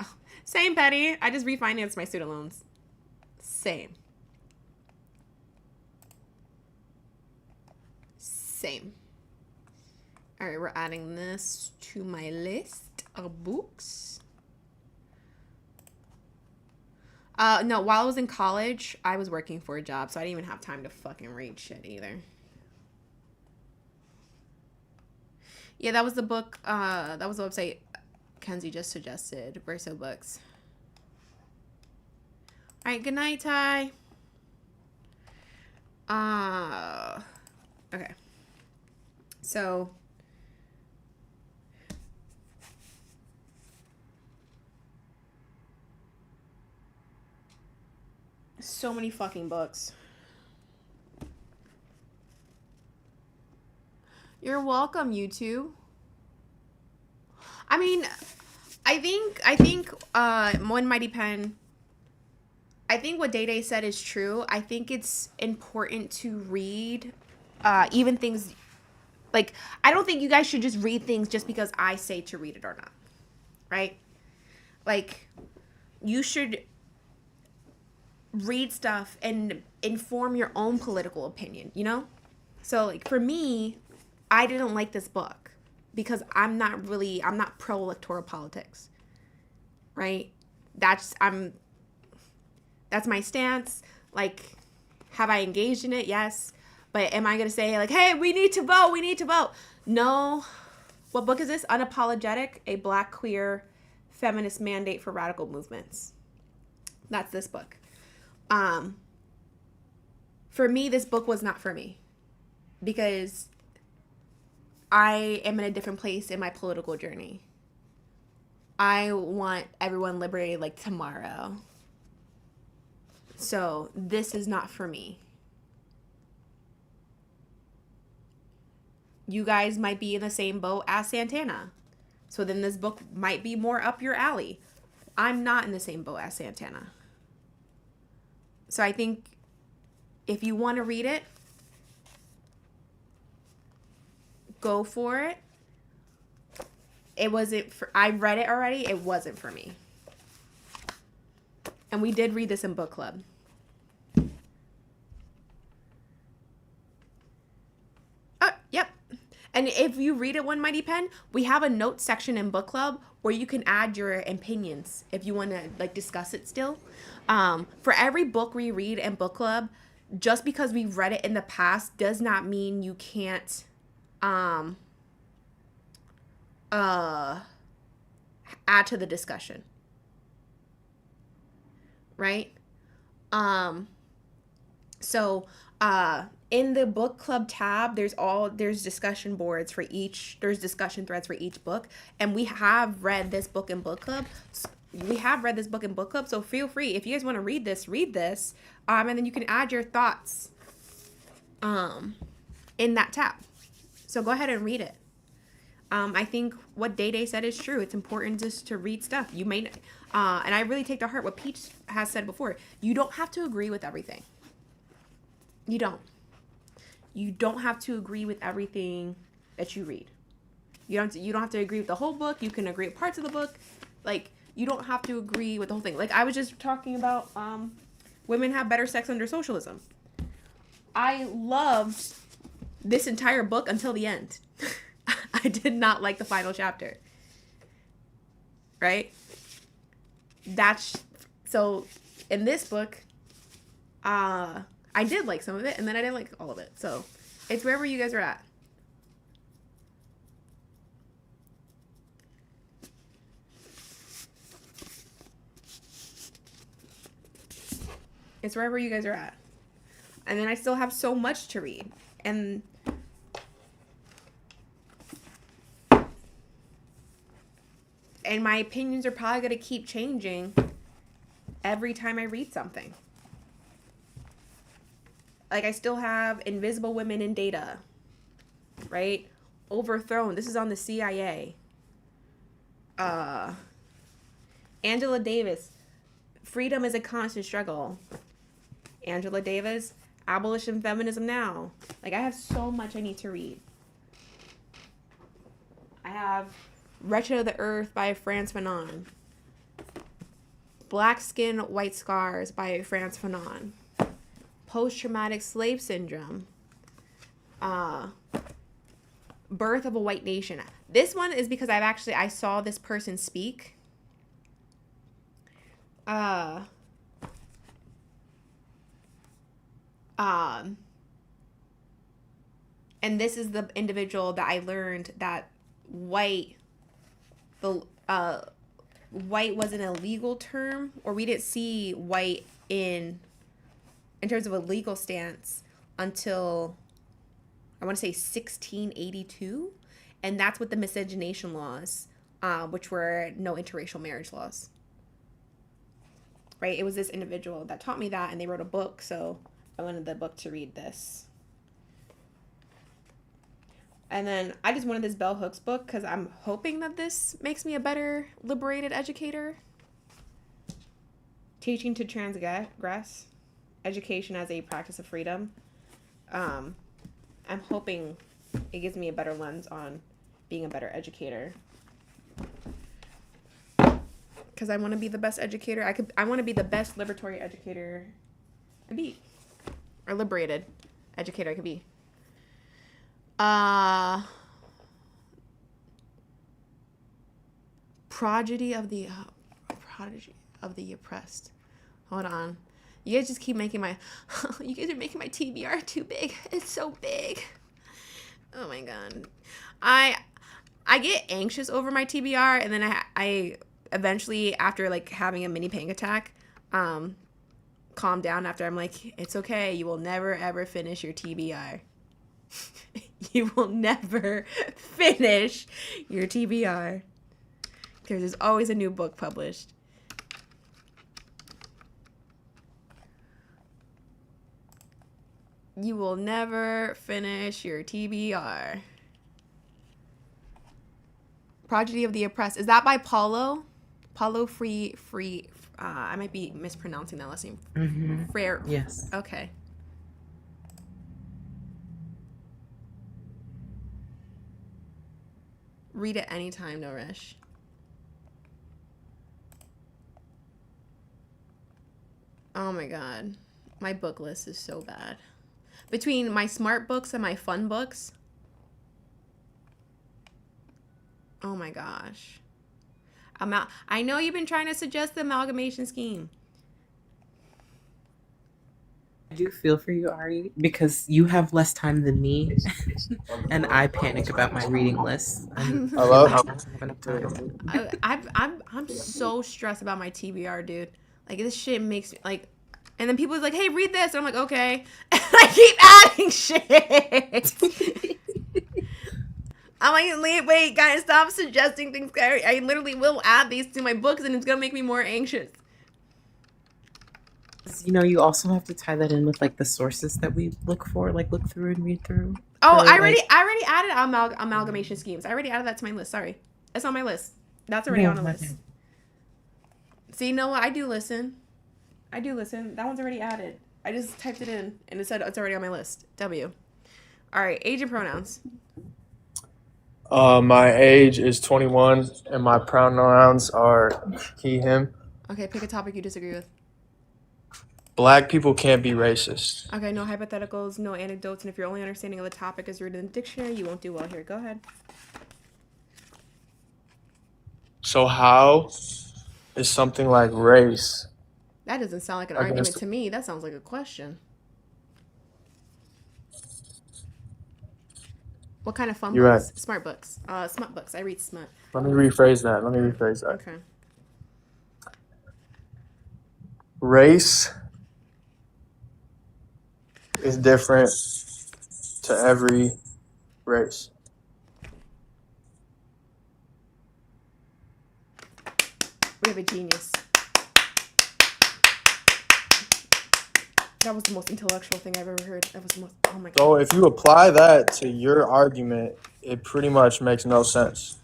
Oh, same, Petty. I just refinanced my student loans. Same. All right, we're adding this to my list of books. No, while I was in college, I was working for a job, so I didn't even have time to fucking read shit either. Yeah, that was the book, that was the website Kenzie just suggested, Verso Books. All right, good night, Ty. Okay. So, so many fucking books. You're welcome, YouTube. I mean, I think One Mighty Pen, I think what Day Day said is true. I think it's important to read even things, like, I don't think you guys should just read things just because I say to read it or not, right? Like, you should read stuff and inform your own political opinion, you know? So, like, for me, I didn't like this book because I'm not pro-electoral politics, right? That's my stance. Like, have I engaged in it? Yes. But am I going to say, like, hey, we need to vote? No. What book is this? Unapologetic, a Black queer feminist mandate for radical movements. That's this book. For me, this book was not for me because I am in a different place in my political journey. I want everyone liberated like tomorrow. So this is not for me. You guys might be in the same boat as Santana. So then this book might be more up your alley. I'm not in the same boat as Santana. So I think if you want to read it, go for it. I read it already. It wasn't for me. And we did read this in book club. Yep. And if you read it One Mighty Pen, we have a notes section in book club where you can add your opinions if you want to like discuss it still. For every book we read in book club, just because we've read it in the past does not mean you can't add to the discussion. Right? So in the book club tab, there's discussion boards for each, there's discussion threads for each book, and we have read this book in book club. So feel free, if you guys want to read this, and then you can add your thoughts in that tab. So go ahead and read it. I think what Day said is true. It's important just to read stuff. You may, and I really take to heart what Peach has said before. You don't have to agree with everything. You don't. You don't have to agree with everything that you read. You don't have to agree with the whole book. You can agree with parts of the book. Like, you don't have to agree with the whole thing. Like, I was just talking about women have better sex under socialism. I loved this entire book until the end. I did not like the final chapter. Right? So in this book, I did like some of it, and then I didn't like all of it. So it's wherever you guys are at. It's wherever you guys are at. And then I still have so much to read. And my opinions are probably going to keep changing every time I read something. Like, I still have Invisible Women in Data, right? Overthrown. This is on the CIA. Angela Davis, Freedom is a Constant Struggle. Angela Davis, Abolition Feminism Now. Like, I have so much I need to read. I have Wretched of the Earth by Frantz Fanon. Black Skin, White Scars by Frantz Fanon. Post-Traumatic Slave Syndrome. Birth of a White Nation. This one is because I saw this person speak. And this is the individual that I learned that white was an illegal term, or we didn't see white in terms of a legal stance until I want to say 1682, and that's with the miscegenation laws, which were no interracial marriage laws. Right? It was this individual that taught me that, and they wrote a book, so I wanted the book to read this. And then I just wanted this Bell Hooks book because I'm hoping that this makes me a better liberated educator. Teaching to Transgress, Education as a Practice of Freedom. I'm hoping it gives me a better lens on being a better educator. Because I want to be the best educator. I want to be the best liberatory educator I could be. Or liberated educator I could be. Prodigy of the Oppressed. Hold on. You guys just keep making you guys are making my TBR too big. It's so big. Oh my god. I get anxious over my TBR, and then I eventually, after like having a mini panic attack, calm down after I'm like, it's okay. You will never ever finish your TBR. You will never finish your TBR. Because there's always a new book published. You will never finish your TBR. Prodigy of the Oppressed. Is that by Paulo? Paulo Free. I might be mispronouncing that last name. Mm-hmm. Freire. Yes. Okay. Read it anytime, no rush. Oh my god. My book list is so bad. Between my smart books and my fun books. Oh my gosh. I know you've been trying to suggest the amalgamation scheme. I do feel for you, Ari, because you have less time than me, and I panic about my reading list. I'm Hello? like, I don't have enough time. I'm so stressed about my TBR, dude. Like this shit makes me like, and then people's like, "Hey, read this," and I'm like, "Okay," and I keep adding shit. I'm like, wait, guys, stop suggesting things. I literally will add these to my books, and it's gonna make me more anxious. You know, you also have to tie that in with like the sources that we look for, like look through and read through. Oh, Right, I already added amalgamation schemes. I already added that to my list. Sorry, it's on my list. That's already Yeah, on the my list. bad. See, Noah, I do listen. That one's already added. I just typed it in, and it said it's already on my list. W. All right, age and pronouns. My age is 21, and my pronouns are he, him. Okay, pick a topic you disagree with. Black people can't be racist. Okay, no hypotheticals, no anecdotes, and if your only understanding of the topic is written in the dictionary, you won't do well here. Go ahead. So how is something like race? That doesn't sound like an Against- argument to me. That sounds like a question. What kind of fun You're books? Smart books. Smut books. I read smut. Let me rephrase that. Okay. Race is different to every race. We have a genius. That was the most intellectual thing I've ever heard. That was the most. Oh my god. So if you apply that to your argument, it pretty much makes no sense.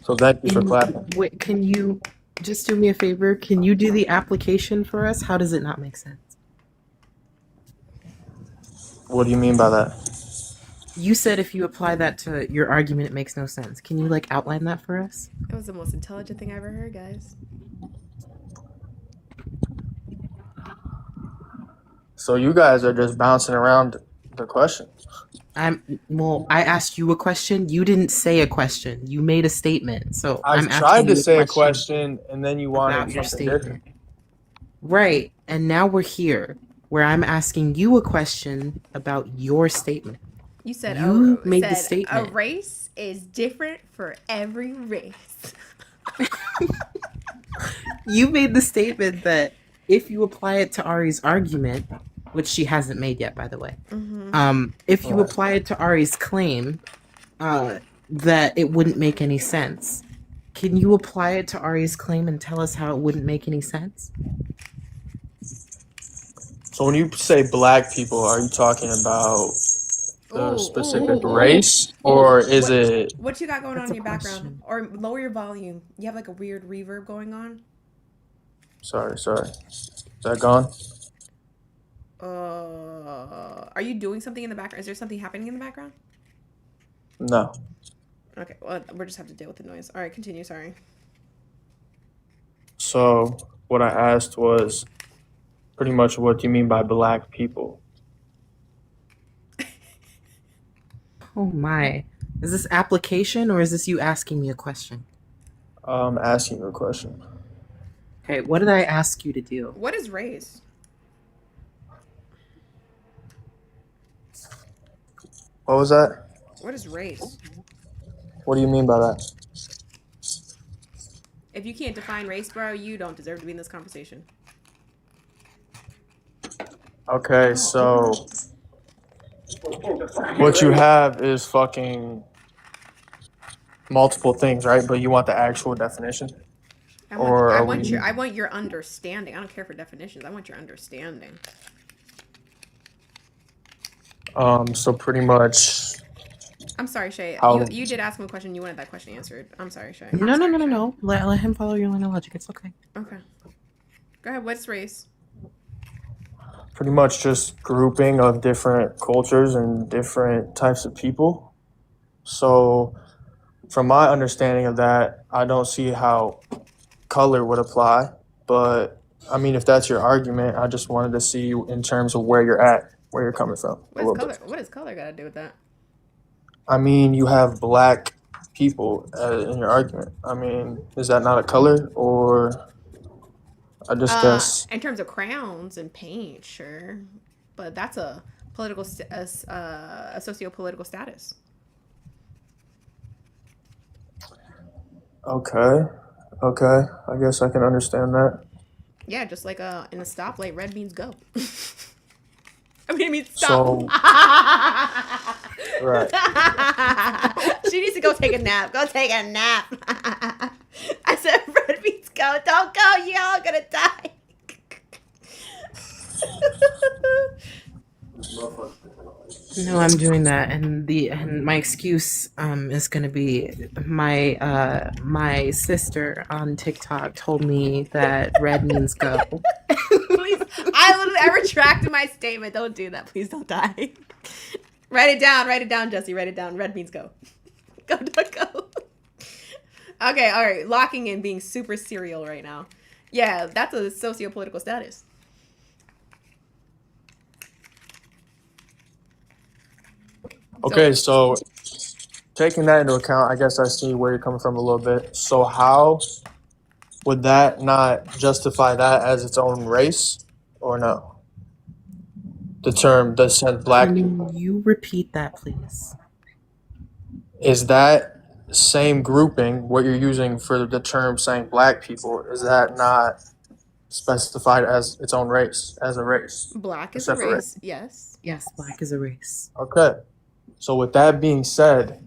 So thank you for clapping. Wait, can you just do me a favor? Can you do the application for us? How does it not make sense? What do you mean by that? You said if you apply that to your argument, it makes no sense. Can you like outline that for us? That was the most intelligent thing I ever heard, guys. So you guys are just bouncing around the question. I asked you a question. You didn't say a question. You made a statement. So I I'm tried asking to you say a question, and then you about wanted your something statement. different. Right. And now we're here where I'm asking you a question about your statement. You said You made the a statement. race is different for every race. You made the statement that if you apply it to Ari's argument, which she hasn't made yet, by the way, if you apply it to Ari's claim, that it wouldn't make any sense. Can you apply it to Ari's claim and tell us how it wouldn't make any sense? So when you say black people, are you talking about the specific race, or is it? What you got going That's on in a your background? question. Or lower your volume. You have like a weird reverb going on. Sorry. Is that gone? Are you doing something in the background? Is there something happening in the background? No. Okay, well, we'll just have to deal with the noise. All right, continue. Sorry. So what I asked was pretty much what do you mean by black people? Oh my. Is this application or is this you asking me a question? I'm asking you a question. Okay, what did I ask you to do? What is race? What was that? What is race? What do you mean by that? If you can't define race, bro, you don't deserve to be in this conversation. Okay, so what you have is fucking multiple things, right? But you want the actual definition? Or I are want we- your understanding. I don't care for definitions. I want your understanding. So pretty much, I'm sorry, Shay. How- You did ask him a question. You wanted that question answered. I'm sorry, Shay. No. Let him follow your line of logic. It's okay. Okay. Go ahead. What's race? pretty much just grouping of different cultures and different types of people. So from my understanding of that, I don't see how color would apply, but I mean, if that's your argument, I just wanted to see in terms of where you're at, where you're coming from a little bit. What does color got to do with that? I mean, you have black people in your argument. I mean, is that not a color, or I just guess? In terms of crowns and paint, sure, but that's a a socio-political status. Okay, okay. I guess I can understand that. Yeah, just like in a stoplight, red means go. I mean, it means stop. So, right. She needs to go take a nap. Go take a nap. I said, red means go. Don't go. Y'all gonna die. No, I'm doing that, and my excuse is gonna be my sister on TikTok told me that red means go. Please, I retracted my statement. Don't do that. Please don't die. Write it down, Jesse. Write it down. Red means go. Go, go. Okay, all right. Locking in being super serial right now. Yeah, that's a socio-political status. Okay, so taking that into account, I guess I see where you're coming from a little bit. So how would that not justify that as its own race, or no? The term that says black people. Can you repeat that, please? Is that same grouping, what you're using for the term saying black people, is that not specified as its own race, as a race? Black is a Separate. race, yes. Yes, black is a race. Okay. So with that being said,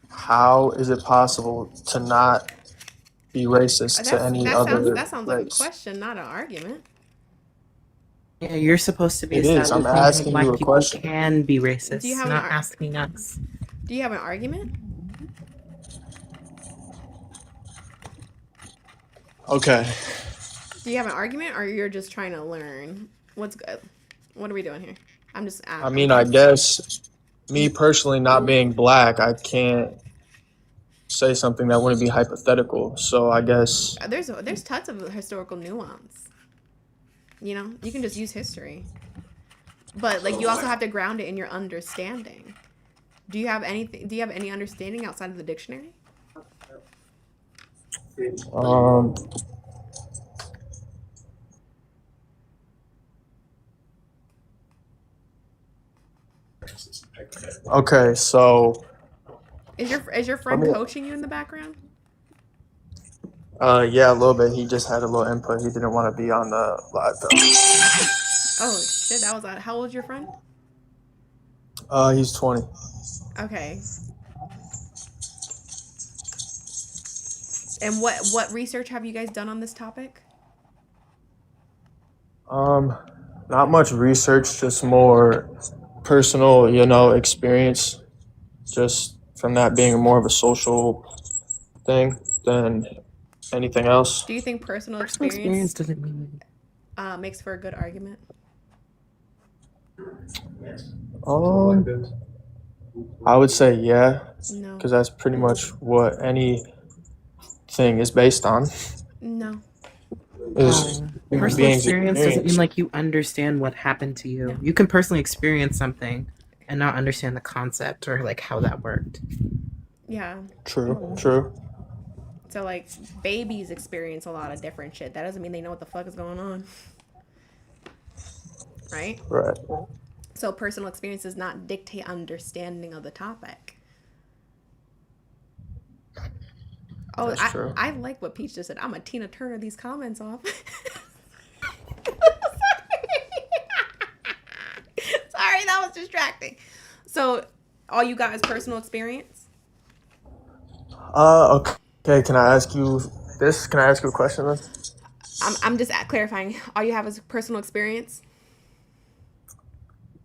how is it possible to not be racist to any other That sounds like a race? question, not an argument. Yeah, you're supposed to be It is. I'm establishing how asking black you a people question. can be racist, Do you have not an asking us. Do you have an argument? Okay. Do you have an argument, or you're just trying to learn? What's good? What are we doing here? I'm just. I mean, I guess me personally not being black, I can't say something that wouldn't be hypothetical. So I guess There's tons of historical nuance. You know, you can just use history, but like you also have to ground it in your understanding. Do you have anything? Do you have any understanding outside of the dictionary? Okay, so Is your friend me- coaching you in the background? yeah, a little bit. He just had a little input. He didn't want to be on the live though. Oh shit, that was odd. How old is your friend? He's 20. Okay. And what research have you guys done on this topic? Not much research, just more personal, experience, just from that being more of a social thing than anything else. Do you think personal Personal experience experience doesn't mean makes for a good argument? I would say yeah, No. because that's pretty much what anything is based on. No. Is human personal beings' experience doesn't mean experience. like you understand what happened to you. No. You can personally experience something and not understand the concept or like how that worked. Yeah. True, true. So like babies experience a lot of different shit. That doesn't mean they know what the fuck is going on. Right? Right. So personal experience does not dictate understanding of the topic. Oh, That's true. I like what Peach just said. I'm a Tina Turner these comments off. Sorry, that was distracting. So, all you got is personal experience? Okay, can I ask you this? Can I ask you a question then? I'm just clarifying. All you have is personal experience?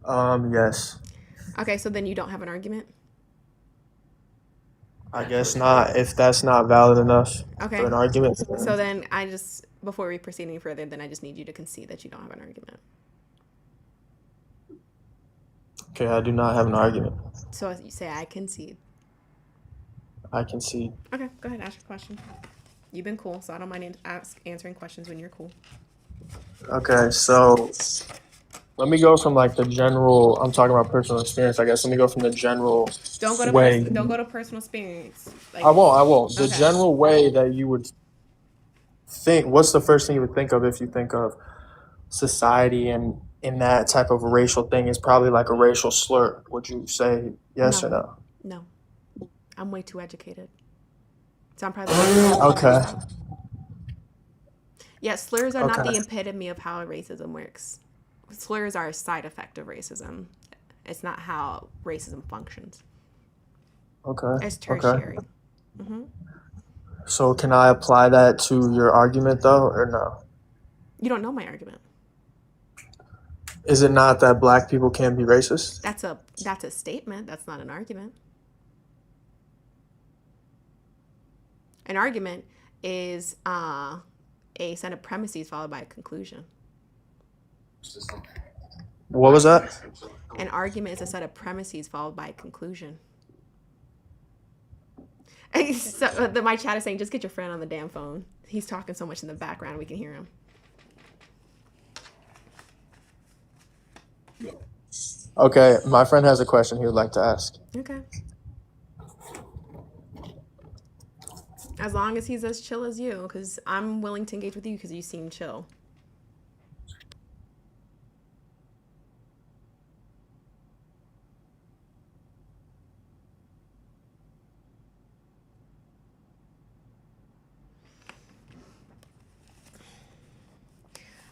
Yes. Okay, so then you don't have an argument? I guess not. If that's not valid enough Okay. for an argument. So then before we proceed any further, then I just need you to concede that you don't have an argument. Okay, I do not have an argument. So you say I concede. I concede. Okay, go ahead, ask your question. You've been cool, so I don't mind answering questions when you're cool. Okay, so let me go from like the general. I'm talking about personal experience, I guess. Let me go from the general Don't go to way. don't go to personal experience. Like, I won't. The Okay. general way that you would think. What's the first thing you would think of if you think of society and in that type of racial thing is probably like a racial slur? Would you say yes No. or no? No, I'm way too educated. So I'm probably Okay. Yeah, slurs are not Okay. the epitome of how racism works. Slurs are a side effect of racism. It's not how racism functions. Okay. It's Okay. tertiary. So can I apply that to your argument though, or no? You don't know my argument. Is it not that black people can be racist? That's a statement. That's not an argument. An argument is a set of premises followed by a conclusion. What was that? An argument is a set of premises followed by a conclusion. So, my chat is saying, just get your friend on the damn phone. He's talking so much in the background, we can hear him. Okay, my friend has a question he would like to ask. Okay. As long as he's as chill as you, because I'm willing to engage with you because you seem chill.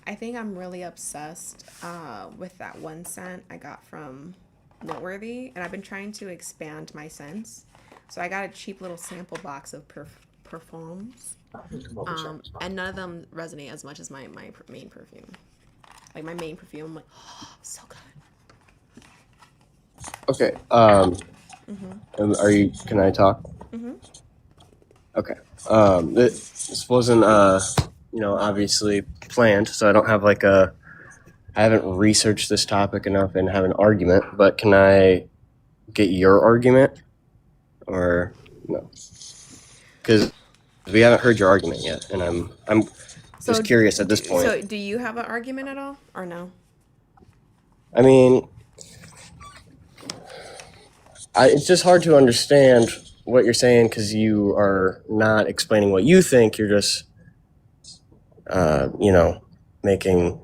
I think I'm really obsessed with that 1 cent I got from Noteworthy, and I've been trying to expand my sense. So I got a cheap little sample box of perfumes, and none of them resonate as much as my main perfume. Like my main perfume, I'm like, oh, so good. Okay. Are you? Can I talk? Okay. This wasn't obviously planned, so I don't have I haven't researched this topic enough and have an argument. But can I get your argument, or no? Because we haven't heard your argument yet, and I'm just curious at this point. So do you have an argument at all, or no? I mean, it's just hard to understand what you're saying because you are not explaining what you think. You're just, making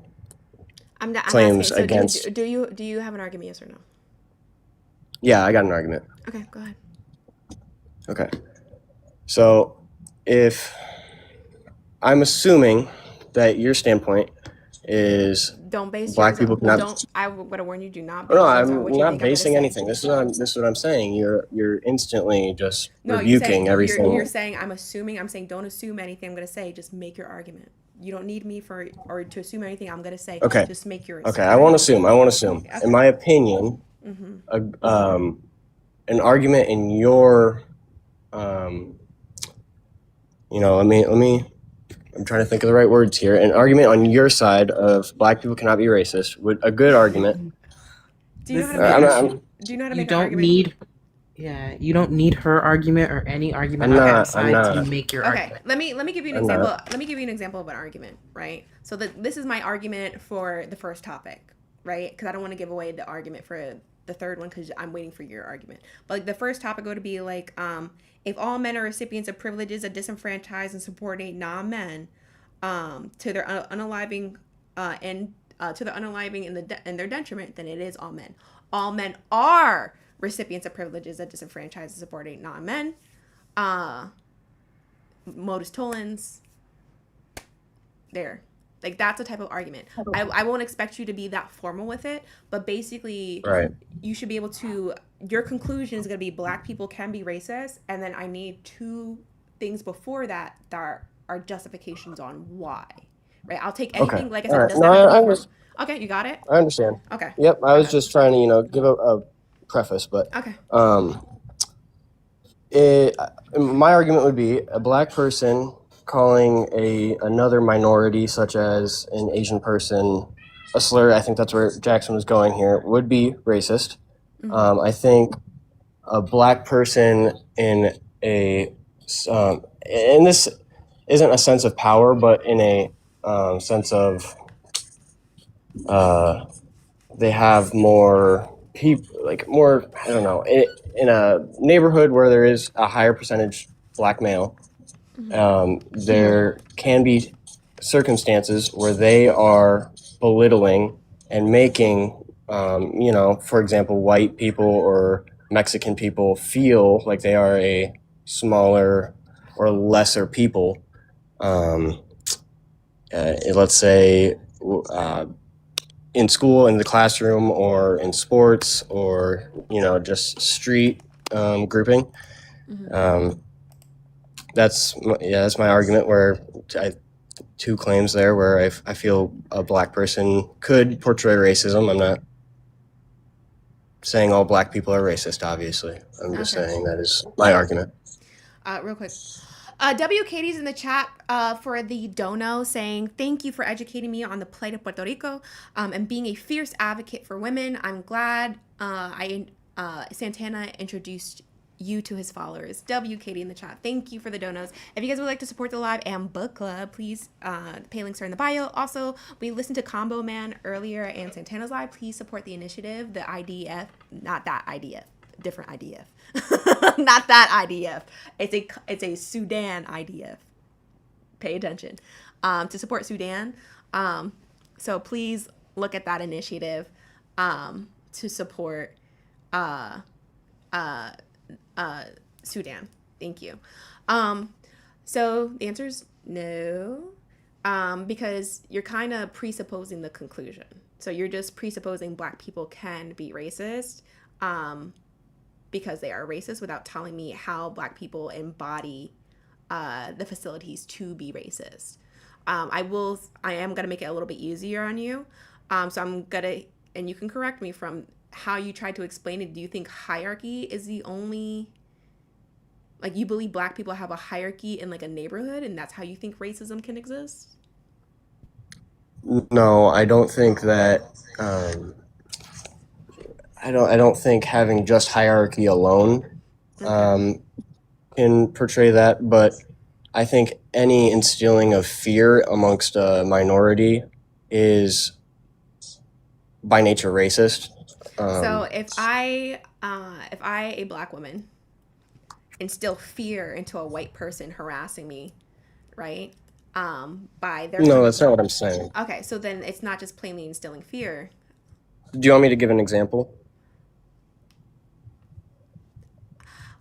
I'm claims asking, so against. do you have an argument, yes or no? Yeah, I got an argument. Okay, go ahead. Okay. So if I'm assuming that your standpoint is Don't base black yours people on, cannot. don't, I would have warned you, do not base No, yours on I'm what you not think I'm basing gonna say. anything. This is what I'm saying. You're instantly just No, you're saying, rebuking everything. you're saying I'm assuming. I'm saying don't assume anything I'm gonna say. Just make your argument. You don't need me to assume anything I'm gonna say. Okay. Just make yours. Okay, I won't assume. Okay. In my opinion, an argument in your, let me. I'm trying to think of the right words here. An argument on your side of black people cannot be racist. A good argument. Do you know how to I'm make? not- Do you know how to You make an don't argument? need. Yeah, you don't need her argument or any argument I'm on not- that side I'm to not. make your Okay, argument. let me give you an I'm example. not. Let me give you an example of an argument, right? So this is my argument for the first topic, right? Because I don't want to give away the argument for the third one because I'm waiting for your argument. But like the first topic would be like, if all men are recipients of privileges that disenfranchise and subordinate non-men, to their unaliving to their unaliving in their detriment, then it is all men. All men are recipients of privileges that disenfranchise and subordinate non-men. Modus tollens. There. Like that's a type of argument. I won't expect you to be that formal with it, but basically Right. you should be able to, your conclusion is going to be black people can be racist, and then I need 2 things before that are justifications on why. Right? I'll take anything, Okay. like I All said, right. it doesn't No, have to I be formal. understand. Okay, you got it? I understand. Okay. Yep. I was Okay. just trying to, give a preface, but Okay. my argument would be a black person calling another minority, such as an Asian person, a slur. I think that's where Jackson was going here. Would be racist. I think a black person in isn't a sense of power, but in a sense of they have more people, like more, I don't know, in a neighborhood where there is a higher percentage black male, there can be circumstances where they are belittling and making, for example, white people or Mexican people feel like they are a smaller or lesser people. Let's say in school, in the classroom, or in sports, or just street grouping. That's my argument. Where two claims there where I feel a black person could portray racism. I'm not saying all black people are racist, obviously. I'm just saying that is my argument. Real quick. W. Katie's in the chat for the dono saying, thank you for educating me on the plight of Puerto Rico and being a fierce advocate for women. I'm glad Santana introduced you to his followers. W. Katie in the chat. Thank you for the donos. If you guys would like to support the live and book club, please, the pay links are in the bio. Also, we listened to Combo Man earlier and Santana's live. Please support the initiative, the IDF, not that IDF, different IDF. Not that IDF. It's a Sudan IDF. Pay attention. To support Sudan. So please look at that initiative to support Sudan. Thank you. So the answer is no, because you're kind of presupposing the conclusion. So you're just presupposing black people can be racist because they are racist without telling me how black people embody the facilities to be racist. I am going to make it a little bit easier on you. So I'm going to, and you can correct me from how you tried to explain it. Do you think hierarchy is the only, like, you believe black people have a hierarchy in like a neighborhood and that's how you think racism can exist? No, I don't think that. I don't think having just hierarchy alone can portray that, but I think any instilling of fear amongst a minority is by nature racist. So if I, a black woman, instill fear into a white person harassing me, right? By their No, that's not what I'm saying. Okay, so then it's not just plainly instilling fear. Do you want me to give an example?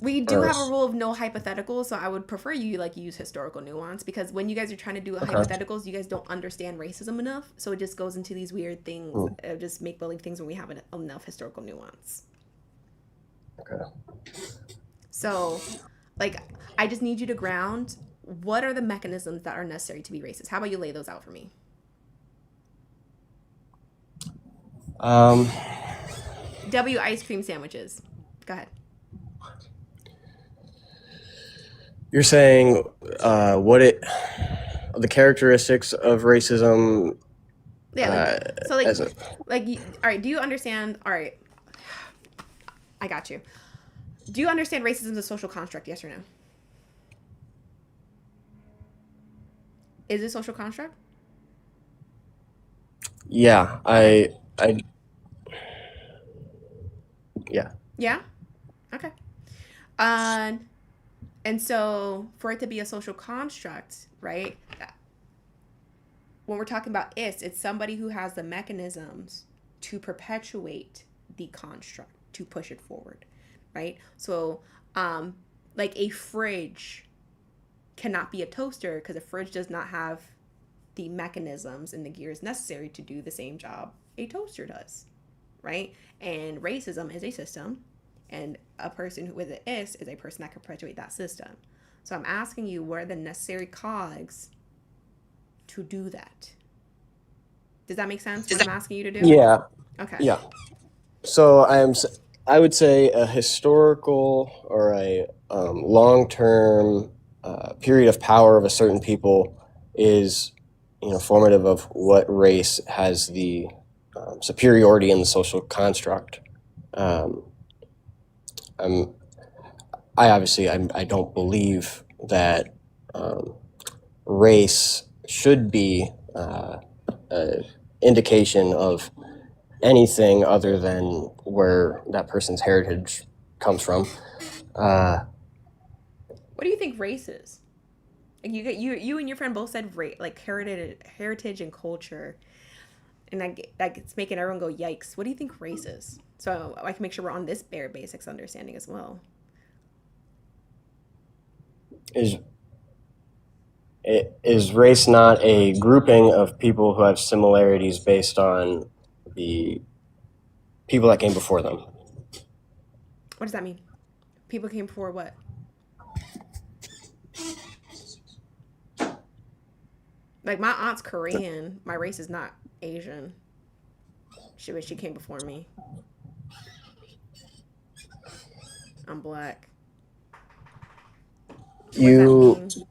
We do have a rule of no hypotheticals, so I would prefer you use historical nuance, because when you guys are trying to do hypotheticals, you guys don't understand racism enough, so it just goes into these weird things, just make-believe things when we have enough historical nuance. Okay. So, I just need you to ground, what are the mechanisms that are necessary to be racist? How about you lay those out for me? W ice cream sandwiches. Go ahead. You're saying the characteristics of racism. Yeah. All right. Do you understand? All right. I got you. Do you understand racism as a social construct? Yes or no? Is it a social construct? Yeah, yeah. Yeah? Okay. And so for it to be a social construct, right? When we're talking about it's somebody who has the mechanisms to perpetuate the construct, to push it forward, right? So, like a fridge cannot be a toaster because a fridge does not have the mechanisms and the gears necessary to do the same job a toaster does, right? And racism is a system, and a person with an is a person that can perpetuate that system. So I'm asking you, what are the necessary cogs to do that? Does that make sense, what I'm asking you to do? Yeah. Okay. Yeah. So I would say a historical or a long-term period of power of a certain people is, formative of what race has the superiority in the social construct. I don't believe that race should be an indication of anything other than where that person's heritage comes from. What do you think race is? Like you and your friend both said like heritage and culture, and like it's making everyone go yikes. What do you think race is? So I can make sure we're on this bare basics understanding as well. Is race not a grouping of people who have similarities based on the people that came before them? What does that mean? People came before what? Like my aunt's Korean. My race is not Asian. She came before me. I'm black. What does You, that mean?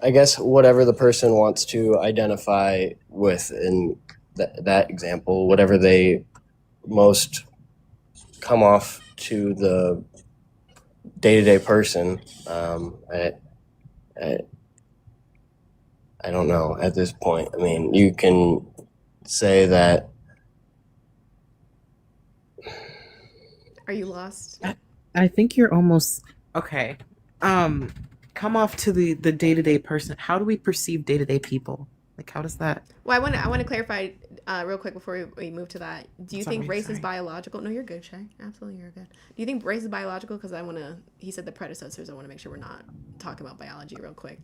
I guess, whatever the person wants to identify with in that example, whatever they most come off to the day-to-day person. I don't know at this point. I mean, you can say that. Are you lost? I think you're almost okay. Come off to the day-to-day person. How do we perceive day-to-day people? Like, how does that? Well, I want to clarify real quick before we move to that. Do you think race is biological? No, you're good, Shay. Absolutely, you're good. Do you think race is biological? Because I want to. He said the predecessors. I want to make sure we're not talking about biology real quick.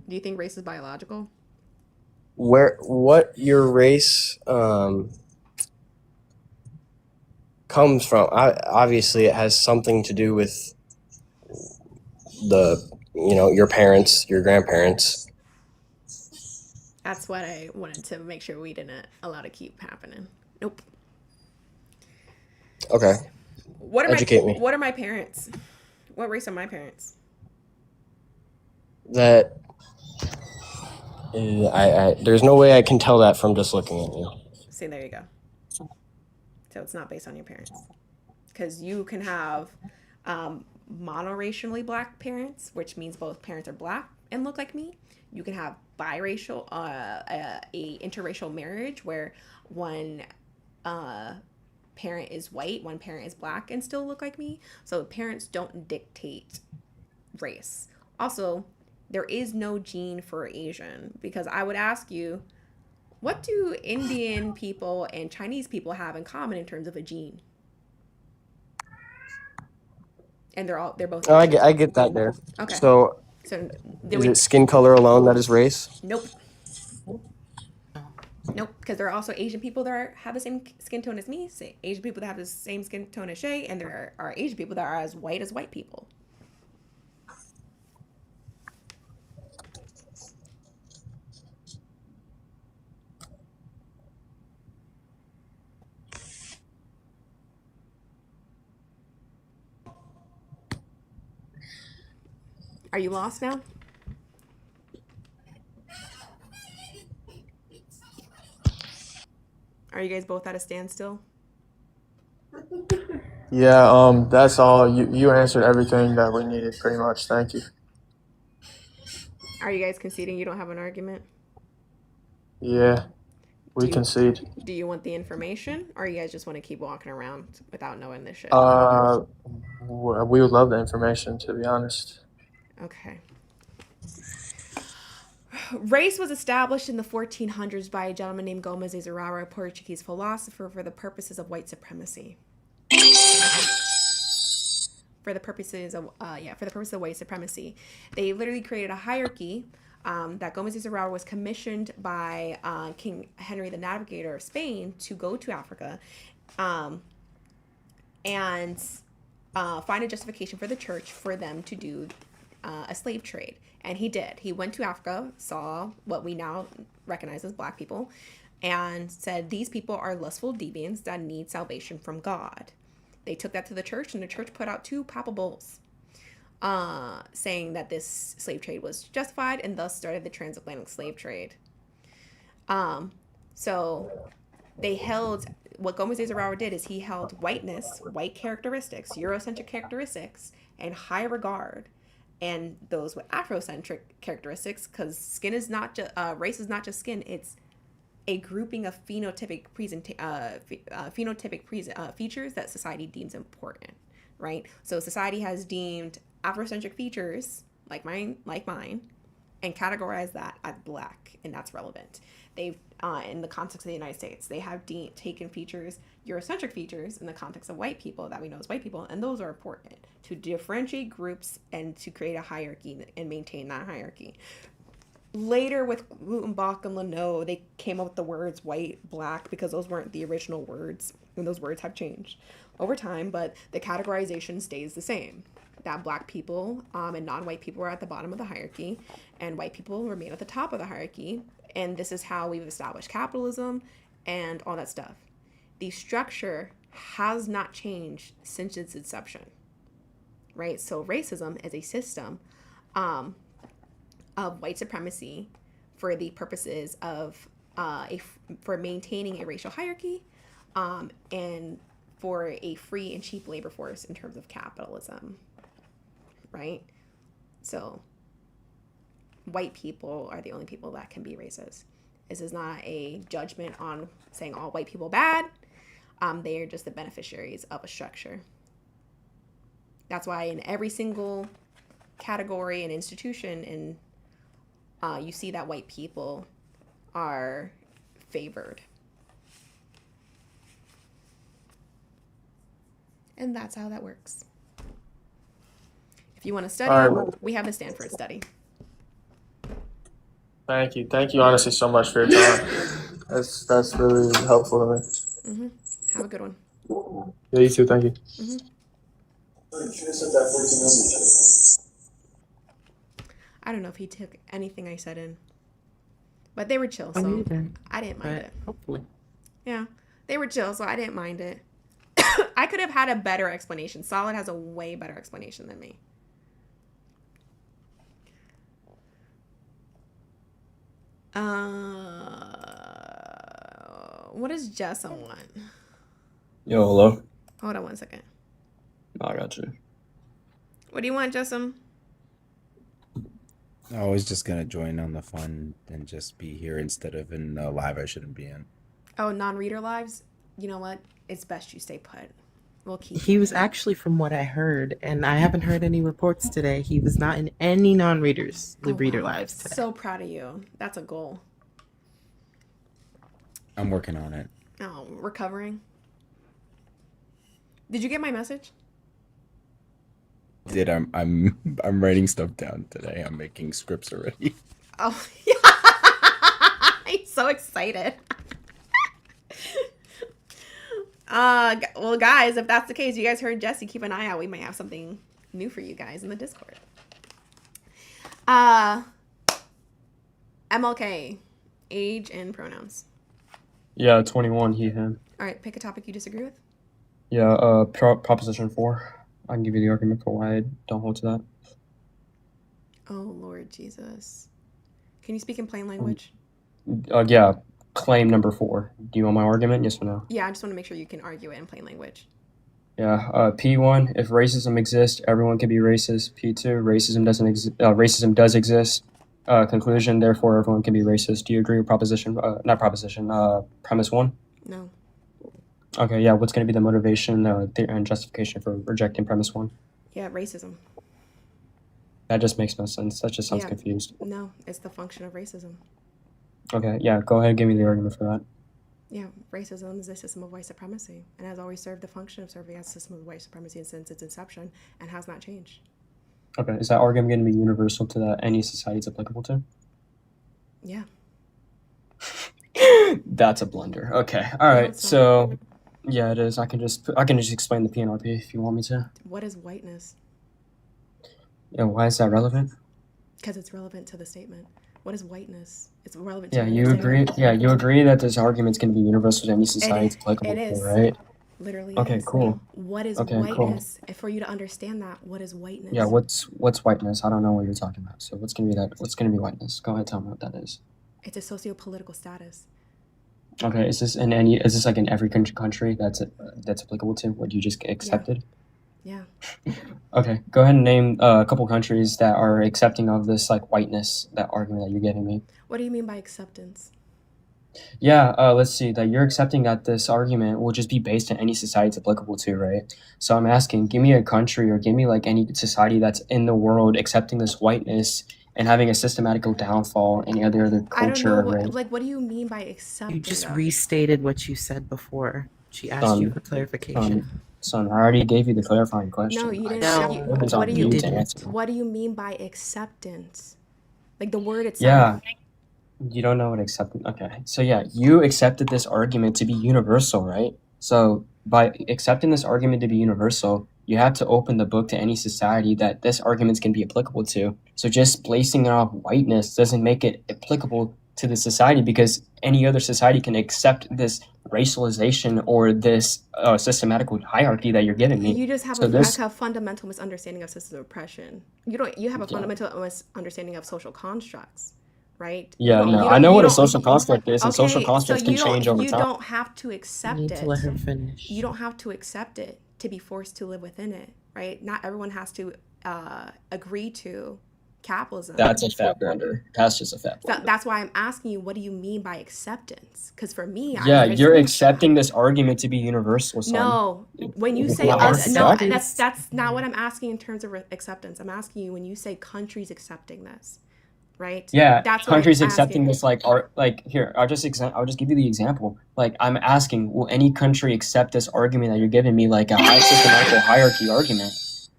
Do you think race is biological? What your race comes from? Obviously, it has something to do with your parents, your grandparents. That's what I wanted to make sure we didn't allow to keep happening. Nope. Okay. Educate me. What are my parents? What race are my parents? That there's no way I can tell that from just looking at you. See, there you go. So it's not based on your parents, because you can have monoracially black parents, which means both parents are black and look like me. You can have biracial, a interracial marriage where one parent is white, one parent is black, and still look like me. So parents don't dictate race. Also, there is no gene for Asian, because I would ask you, what do Indian people and Chinese people have in common in terms of a gene? And they're both. Oh, I get that there. Okay. So is it skin color alone that is race? Nope. Nope, because there are also Asian people that have the same skin tone as me, Asian people that have the same skin tone as Shay, and there are Asian people that are as white people. Are you lost now? Are you guys both at a standstill? Yeah, that's all. You answered everything that we needed pretty much. Thank you. Are you guys conceding you don't have an argument? Yeah, we concede. Do you want the information, or you guys just want to keep walking around without knowing this shit? We would love the information, to be honest. Okay. Race was established in the 1400s by a gentleman named Gomes de Zurara, a Portuguese philosopher, for the purposes of white supremacy. For the purposes of white supremacy, they literally created a hierarchy that Gomes de Zurara was commissioned by King Henry the Navigator of Spain to go to Africa, and find a justification for the church for them to do a slave trade. And he did. He went to Africa, saw what we now recognize as black people, and said, these people are lustful deviants that need salvation from God. They took that to the church, and the church put out 2 papal bulls saying that this slave trade was justified, and thus started the transatlantic slave trade. So they held, what Gomes de Zurara did is he held whiteness, white characteristics, Eurocentric characteristics, in high regard, and those with Afrocentric characteristics, because skin is not just race is not just skin; it's a grouping of features that society deems important, right? So society has deemed Afrocentric features like mine, and categorize that as Black, and that's relevant. They've, in the context of the United States, they have taken Eurocentric features in the context of white people that we know as white people, and those are important to differentiate groups and to create a hierarchy and maintain that hierarchy. Later, with Gutenbach and Leno, they came up with the words white, Black, because those weren't the original words, and those words have changed over time, but the categorization stays the same. That Black people and non-white people are at the bottom of the hierarchy, and white people remain at the top of the hierarchy. And this is how we've established capitalism and all that stuff. The structure has not changed since its inception, right? So racism is a system of white supremacy for the purposes of for maintaining a racial hierarchy and for a free and cheap labor force in terms of capitalism. Right? So white people are the only people that can be racist. This is not a judgment on saying all white people bad. They are just the beneficiaries of a structure. That's why in every single category and institution, and you see that white people are favored. And that's how that works. If you want to study, All right. we have a Stanford study. Thank you honestly so much for your time. That's really helpful to me. Have a good one. Yeah, you too. Thank you. I don't know if he took anything I said in, but they were chill, I so neither, I didn't mind but it. hopefully. Yeah, they were chill, so I didn't mind it. I could have had a better explanation. Solid has a way better explanation than me. What does Jessa want? Yo, hello. Hold on one second. I got you. What do you want, Jessam? I was just gonna join on the fun and just be here instead of in the live I shouldn't be in. Oh, non-reader lives? You know what? It's best you stay put. We'll keep He was actually, from what I heard, and I haven't heard any reports today, he was not in any non-readers, reader lives today. So proud of you. That's a goal. I'm working on it. Oh, recovering. Did you get my message? I'm writing stuff down today. I'm making scripts already. Oh, yeah. I'm so excited. Well, guys, if that's the case, you guys heard Jesse, keep an eye out. We might have something new for you guys in the Discord. MLK, age and pronouns. Yeah, 21, he, him. All right, pick a topic you disagree with. Yeah, Proposition 4. I can give you the argument for why I don't hold to that. Oh, Lord Jesus. Can you speak in plain language? Yeah, claim number 4. Do you want my argument? Yes or no? Yeah, I just want to make sure you can argue it in plain language. Yeah, P1, if racism exists, everyone can be racist. P2, racism does exist. Conclusion, therefore, everyone can be racist. Do you agree with premise 1? No. Okay, yeah, what's going to be the motivation and justification for rejecting premise 1? Yeah, racism. That just makes no sense. That just sounds Yeah. confused. No, it's the function of racism. Okay, yeah, go ahead and give me the argument for that. Yeah, racism is a system of white supremacy and has always served the function of serving as a system of white supremacy since its inception and has not changed. Okay, is that argument going to be universal to that any society it's applicable to? Yeah. That's a blunder. Okay, all right. it's not. So, yeah, it is. I can just explain the PNRP if you want me to. What is whiteness? Yeah, why is that relevant? Because it's relevant to the statement. What is whiteness? It's relevant to Yeah, the you statement. agree. Yeah, you agree that this argument's going to be universal to any society it's applicable it is. to, right? Literally. Okay, is. cool. What is Okay, cool. whiteness? And for you to understand that, what is whiteness? Yeah, what's whiteness? I don't know what you're talking about. So what's going to be that? What's going to be whiteness? Go ahead, tell me what that is. It's a socio-political status. Okay, is this like in every country that's applicable to what you just accepted? Yeah. Okay, go ahead and name a couple countries that are accepting of this like whiteness, that argument that you're giving me. What do you mean by acceptance? Yeah, let's see, that you're accepting that this argument will just be based on any society it's applicable to, right? So I'm asking, give me a country or give me like any society that's in the world accepting this whiteness and having a systematical downfall in any other I don't know culture, right? what do you mean by accepting? You just though? restated what you said before. She asked you for clarification. Son, I already gave you the clarifying question. No, you didn't. No, you- It's what on do you you to answer. What do you mean by acceptance? Like the word itself. Yeah. You don't know what acceptance. Okay. So yeah, you accepted this argument to be universal, right? So by accepting this argument to be universal, you have to open the book to any society that this argument can be applicable to. So just placing it off whiteness doesn't make it applicable to the society, because any other society can accept this racialization or this systematical hierarchy that you're giving me. You just have So like a fundamental misunderstanding of systems of oppression. You have a fundamental misunderstanding of social constructs, right? Yeah, no, I know what a social construct is, and social constructs can change over You time. don't have to accept You need it. to let her finish. You don't have to accept it to be forced to live within it, right? Not everyone has to agree to capitalism. That's a fat blunder. That's just a fat blunder. That's why I'm asking you, what do you mean by acceptance? Because for me, Yeah, you're accepting this argument to be universal, son. No, when you say Well, no, accept- that's not what I'm asking in terms of acceptance. I'm asking you when you say countries accepting this, right? Yeah, that's what countries I'm accepting asking. this here. I'll just give you the example. Like, I'm asking, will any country accept this argument that you're giving me, like a high systematical hierarchy argument,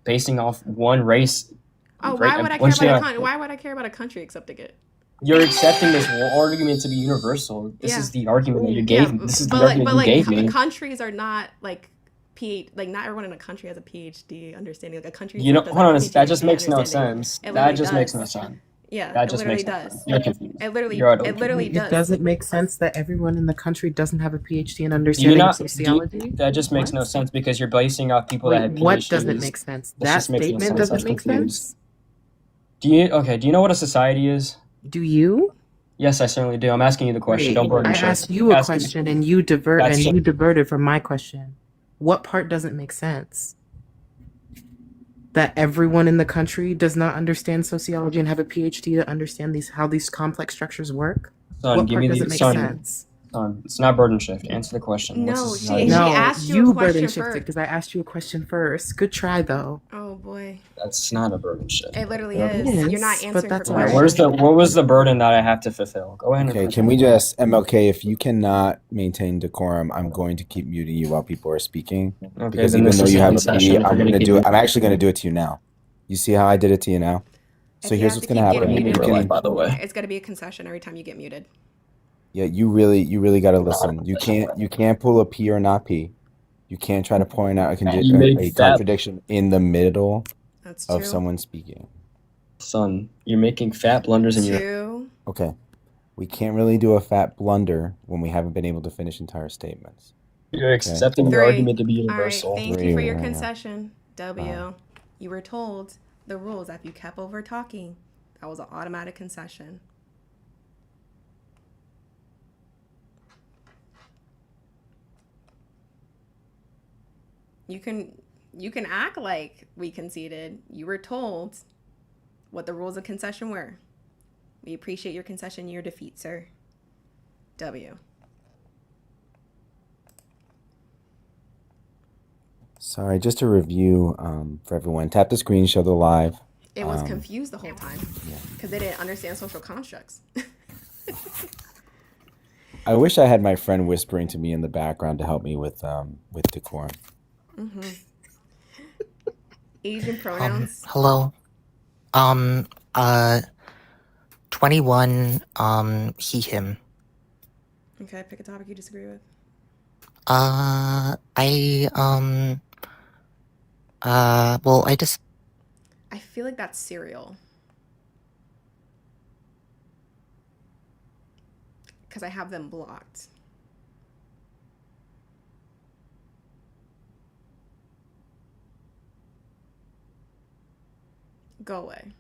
basing off one race? Oh, right? why would I Once care you about have- why would I care about a country accepting it? You're accepting this argument to be universal. This Yeah. is the argument that you gave me. This is the argument you gave me. Countries are not like not everyone in a country has a PhD understanding. Like a country. You know, doesn't hold on. have a That PhD just makes no understanding. sense. It That literally just makes no does. sense. Yeah, That it just literally makes no does. sense. You're confused. It literally You're out of does. Does it make sense that everyone in the country doesn't have a PhD in understanding of sociology? That just makes no sense, because you're basing off people that have PhDs. What doesn't make sense? This That just makes no statement sense. doesn't I'm make confused. sense? Do you know what a society is? Do you? Yes, I certainly do. I'm asking you the question. Great. Don't burn I your shit. asked you a Ask me. question and you That's it. diverted from my question. What part doesn't make sense? That everyone in the country does not understand sociology and have a PhD to understand how these complex structures work? Son, What give part me doesn't the make son. sense? Son, it's not burden shift. Answer the question. No, What's a she- society? she No, asked you a you question burden shifted first. because I asked you a question first. Good try though. Oh boy, That's not a burden shift. it literally Yeah. is. It You're not is, answering but her that's Alright, question. what was the burden that I have to fulfill? Go ahead. Okay, and can we just MLK? If you cannot maintain decorum, I'm going to keep muting you while people are speaking. Okay, Because then even this though is you a have a concession. P, If you're I'm gonna gonna keep do it. muting I'm actually gonna do it to you now. You see how I did it to you now? So If you here's have what's to gonna keep happen. getting You muted, real life, can, by the way. it's gonna be a concession every time you get muted. yeah, you really gotta listen. You can't pull a P or not P. You can't try to point out You made a that- contradiction in the middle That's of two. someone speaking. Son, you're making fat blunders in your. Two. Okay, we can't really do a fat blunder when we haven't been able to finish entire statements. You're accepting the Three. argument to be All right. universal. Thank Three, you for your yeah. concession. W. You were told the rules. If you kept over talking, that was an automatic concession. You can act like we conceded. You were told what the rules of concession were. We appreciate your concession, your defeat, sir. W. Sorry, just to review for everyone. Tap the screen, show the live. It was confused the whole time because they didn't understand social constructs. I wish I had my friend whispering to me in the background to help me with decorum. Asian pronouns. Hello. 21, he, him. Okay, pick a topic you disagree with. Well, I just, I feel like that's cereal. Because I have them blocked. Go away.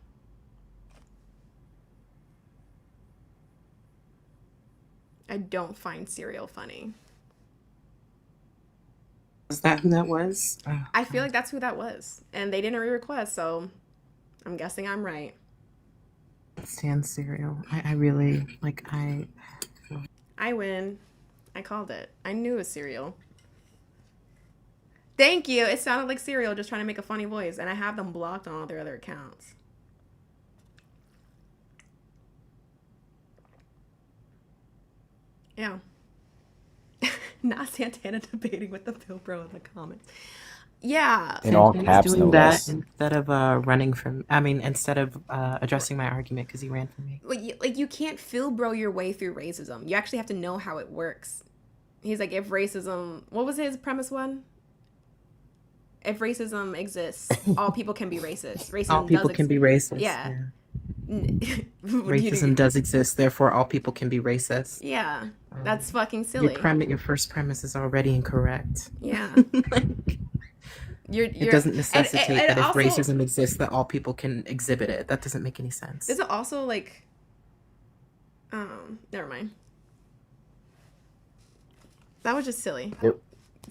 I don't find cereal funny. Is that who that was? Oh, I feel like that's who that was. And they didn't re-request, so I'm guessing I'm right. Stan cereal. I really like. I win. I called it. I knew it was cereal. Thank you. It sounded like cereal, just trying to make a funny voice. And I have them blocked on all their other accounts. Yeah. Not Santana debating with the Phil Bro in the comments. Yeah. In all Santana's caps, doing no that less. instead of instead of addressing my argument because he ran for me. Like you can't Phil Bro your way through racism. You actually have to know how it works. He's like, if racism, what was his premise one? If racism exists, all people can be racist. Racism All people does can be racist. Yeah. Racism does exist, therefore all people can be racist. Yeah, that's fucking silly. Your first premise is already incorrect. Yeah. It doesn't necessitate and that if also, racism exists, that all people can exhibit it. That doesn't make any sense. Is it also like, never mind. That was just silly.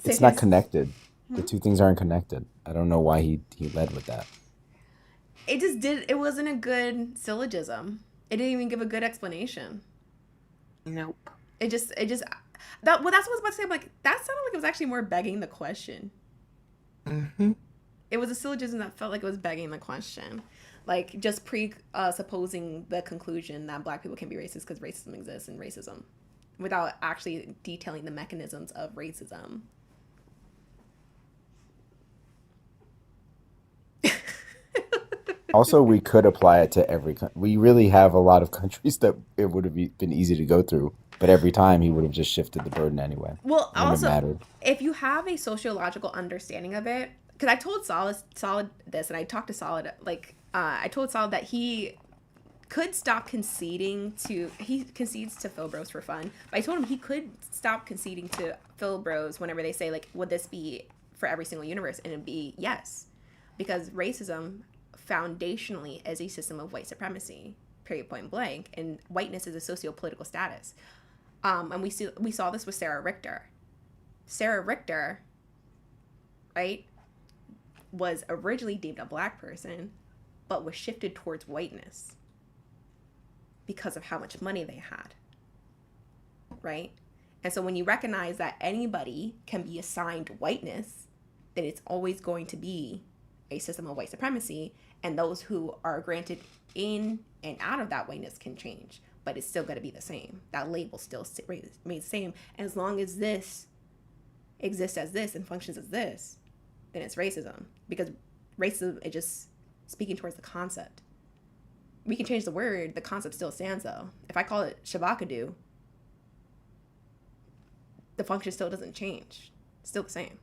It's not connected. The two things aren't connected. I don't know why he led with that. It wasn't a good syllogism. It didn't even give a good explanation. Nope. That's what I was about to say. I'm like, that sounded like it was actually more begging the question. Mm-hmm. It was a syllogism that felt like it was begging the question. Like, just supposing the conclusion that black people can be racist because racism exists in racism, without actually detailing the mechanisms of racism. Also, we could apply it to every country. We really have a lot of countries that it would have been easy to go through, but every time he would have just shifted the burden anyway. Well, when it also, mattered. if you have a sociological understanding of it, because I told Solid this, and I talked to Solid, I told Solid that he could stop conceding to, he concedes to Phil Bros for fun, but I told him he could stop conceding to Phil Bros whenever they say, like, would this be for every single universe? And it'd be yes, because racism foundationally is a system of white supremacy, period, point blank, and whiteness is a socio-political status. And we saw this with Sarah Richter. Sarah Richter, right, was originally deemed a black person, but was shifted towards whiteness because of how much money they had, right? And so when you recognize that anybody can be assigned whiteness, then it's always going to be a system of white supremacy, and those who are granted in and out of that whiteness can change, but it's still going to be the same. That label still remains the same. And as long as this exists as this and functions as this, then it's racism, because racism is just speaking towards the concept. We can change the word, the concept still stands though. If I call it Shabakadu, the function still doesn't change. It's still the same.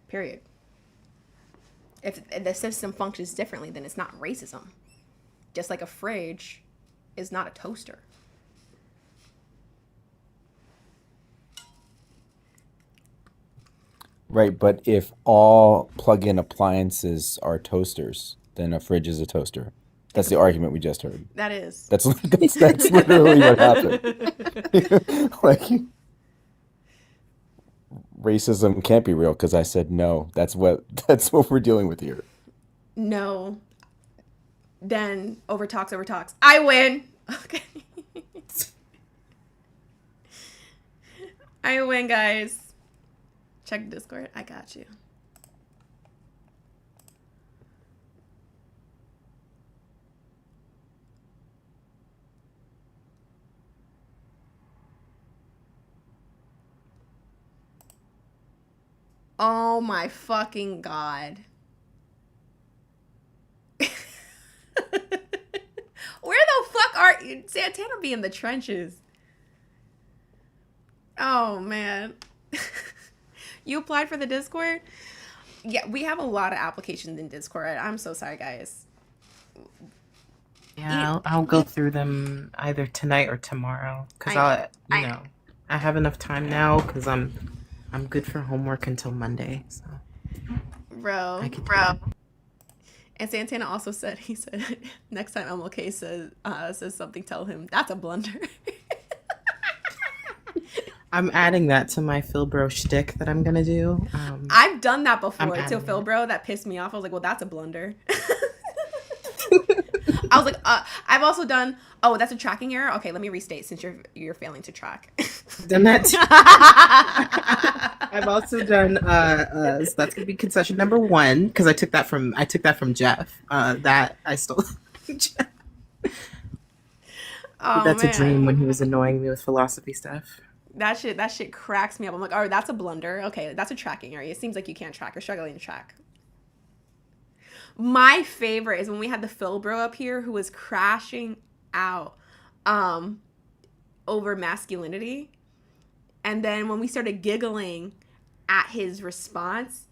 Period. If the system functions differently, then it's not racism. Just like a fridge is not a toaster. Right, but if all plug-in appliances are toasters, then a fridge is a toaster. That's the argument we just heard. That is. That's literally what happened. Like, racism can't be real because I said no. That's what we're dealing with here. No. Then overtalks. I win. Okay. I win, guys. Check Discord. I got you. Oh my fucking god. Where the fuck are you? Santana be in the trenches. Oh man. You applied for the Discord? Yeah, we have a lot of applications in Discord. I'm so sorry, guys. Yeah, I'll go through them either tonight or tomorrow because I have enough time now because I'm good for homework until Monday. So, bro. And Santana also said, he said, next time MLK says something, tell him that's a blunder. I'm adding that to my Philbro shtick that I'm gonna do. I've done that I'm before to adding Phil Bro. That pissed me off. I was like, well, that's a blunder. I was like, I've also done. Oh, that's a tracking error. Okay, let me restate since you're failing to track. done that. I've also done. So that's gonna be concession number 1 because I took that from Jeff. That I stole. Jeff. Oh, That's man. a dream when he was annoying me with philosophy stuff. That shit cracks me up. I'm like, oh, that's a blunder. Okay, that's a tracking error. It seems like you can't track. You're struggling to track. My favorite is when we had the Phil Bro up here who was crashing out over masculinity. And then when we started giggling at his response,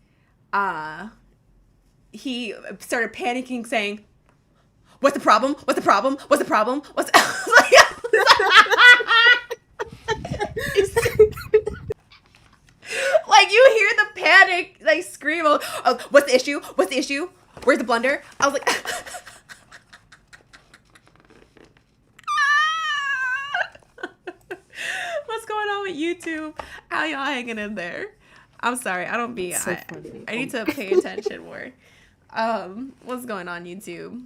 he started panicking saying, what's the problem? What's the problem? What's the problem? What's like you hear the panic, like scream, oh, what's the issue? What's the issue? Where's the blunder? I was like, what's going on with YouTube? How y'all hanging in there? I'm sorry, I don't be. So I need to pay attention more. What's going on, YouTube?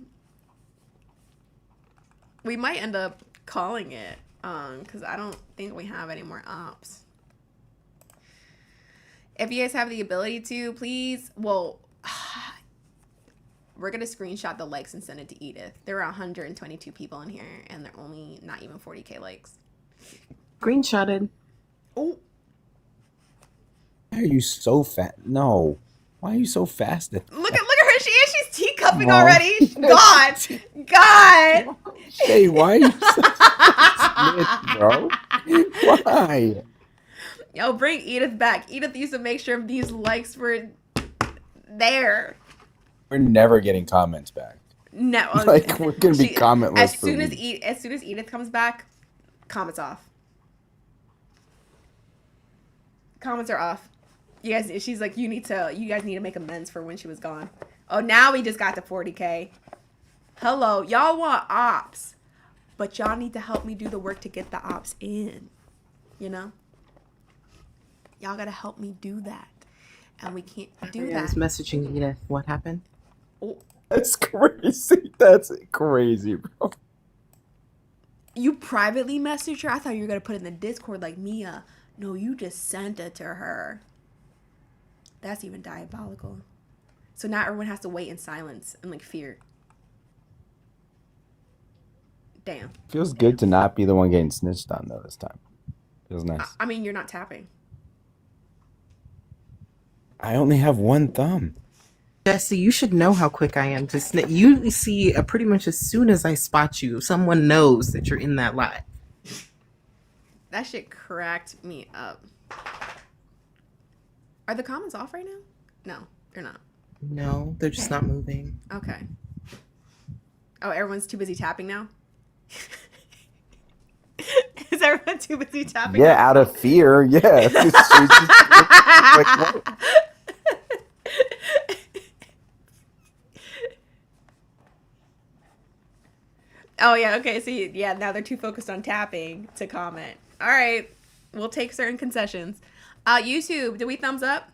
We might end up calling it, because I don't think we have any more ops. If you guys have the ability to, please, well, we're going to screenshot the likes and send it to Edith. There are 122 people in here, and they're only not even 40K likes. Screenshotted. Oh. Why are you so fast? No. Why are you so fast? Look at her. She's teacupping No. already. God. Hey, why are you so fast, bro? Why? Yo, bring Edith back. Edith used to make sure these likes were there. We're never getting comments back. No, Like, we're gonna be commentless As for soon as weeks. as soon as Edith comes back, comments off. Comments are off. You guys, she's like, you guys need to make amends for when she was gone. Oh, now we just got to 40K. Hello, y'all want ops, but y'all need to help me do the work to get the ops in. You know, y'all gotta help me do that, and we can't do I was that. messaging Edith. What happened? Oh, That's crazy. That's crazy, bro. you privately messaged her? I thought you were gonna put it in the Discord like Mia. No, you just sent it to her. That's even diabolical. So now everyone has to wait in silence and like fear. Damn. Feels good to not be the one getting snitched on though this time. Feels nice. I mean, you're not tapping. I only have one thumb. Jesse, you should know how quick I am to snitch. You see, pretty much as soon as I spot you, someone knows that you're in that live. That shit cracked me up. Are the comments off right now? No, they're not. No, they're just not moving. Okay. Oh, everyone's too busy tapping now? Is everyone too busy tapping? Yeah, out of fear. Yeah. Like, what? Oh, yeah, okay. So, yeah, now they're too focused on tapping to comment. All right. We'll take certain concessions. YouTube, did we thumbs up?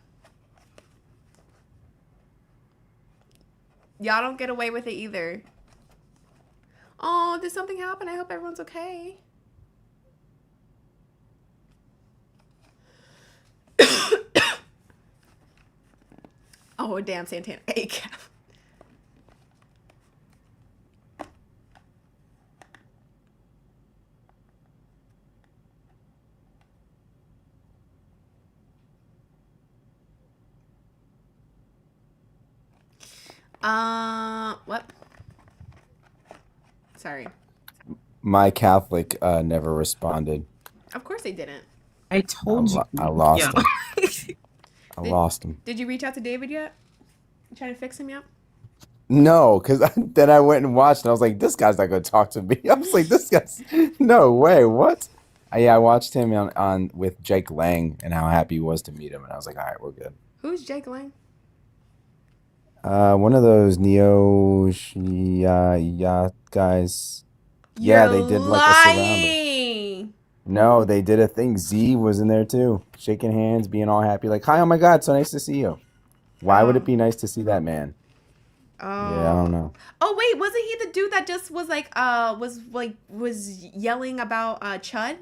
Y'all don't get away with it either. Oh, did something happen? I hope everyone's okay. Oh, damn, Santana. Hey, Cap. What? Sorry. My Catholic never responded. Of course they didn't. I told you. I lost him. Did- lost him. Did you reach out to David yet? You trying to fix him yet? No, because then I went and watched and I was like, this guy's not going to talk to me. I was like, this guy's... No way, what? Yeah, I watched him on with Jake Lang and how happy he was to meet him. And I was like, all right, we're good. Who's Jake Lang? One of those Neo guys. Yeah, they did like a surrounding. lying. No, they did a thing. Z was in there too, shaking hands, being all happy, like, "Hi, oh my God, so nice to see you." Why would it Oh. be nice to see that man? Yeah, I don't Oh. know. Oh wait, wasn't he the dude that just was was yelling about Chud?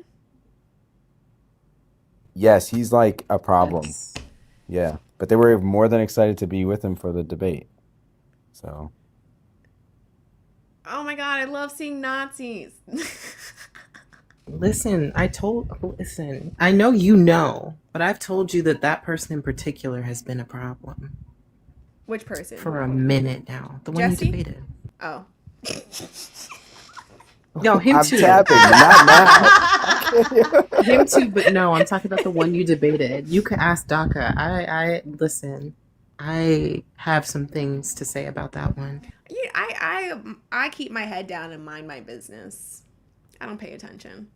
Yes, he's like a problem. Yes. Yeah, but they were more than excited to be with him for the debate. So Oh my god, I love seeing Nazis. Listen, I know you know, but I've told you that that person in particular has been a problem Which person? for a minute now. The one Jesse? you debated. Oh. No, him I'm too. tapping, not now. Him too, but no, I'm talking about the one you debated. You could ask DACA. I listen. I have some things to say about that one. Yeah, I keep my head down and mind my business. I don't pay attention.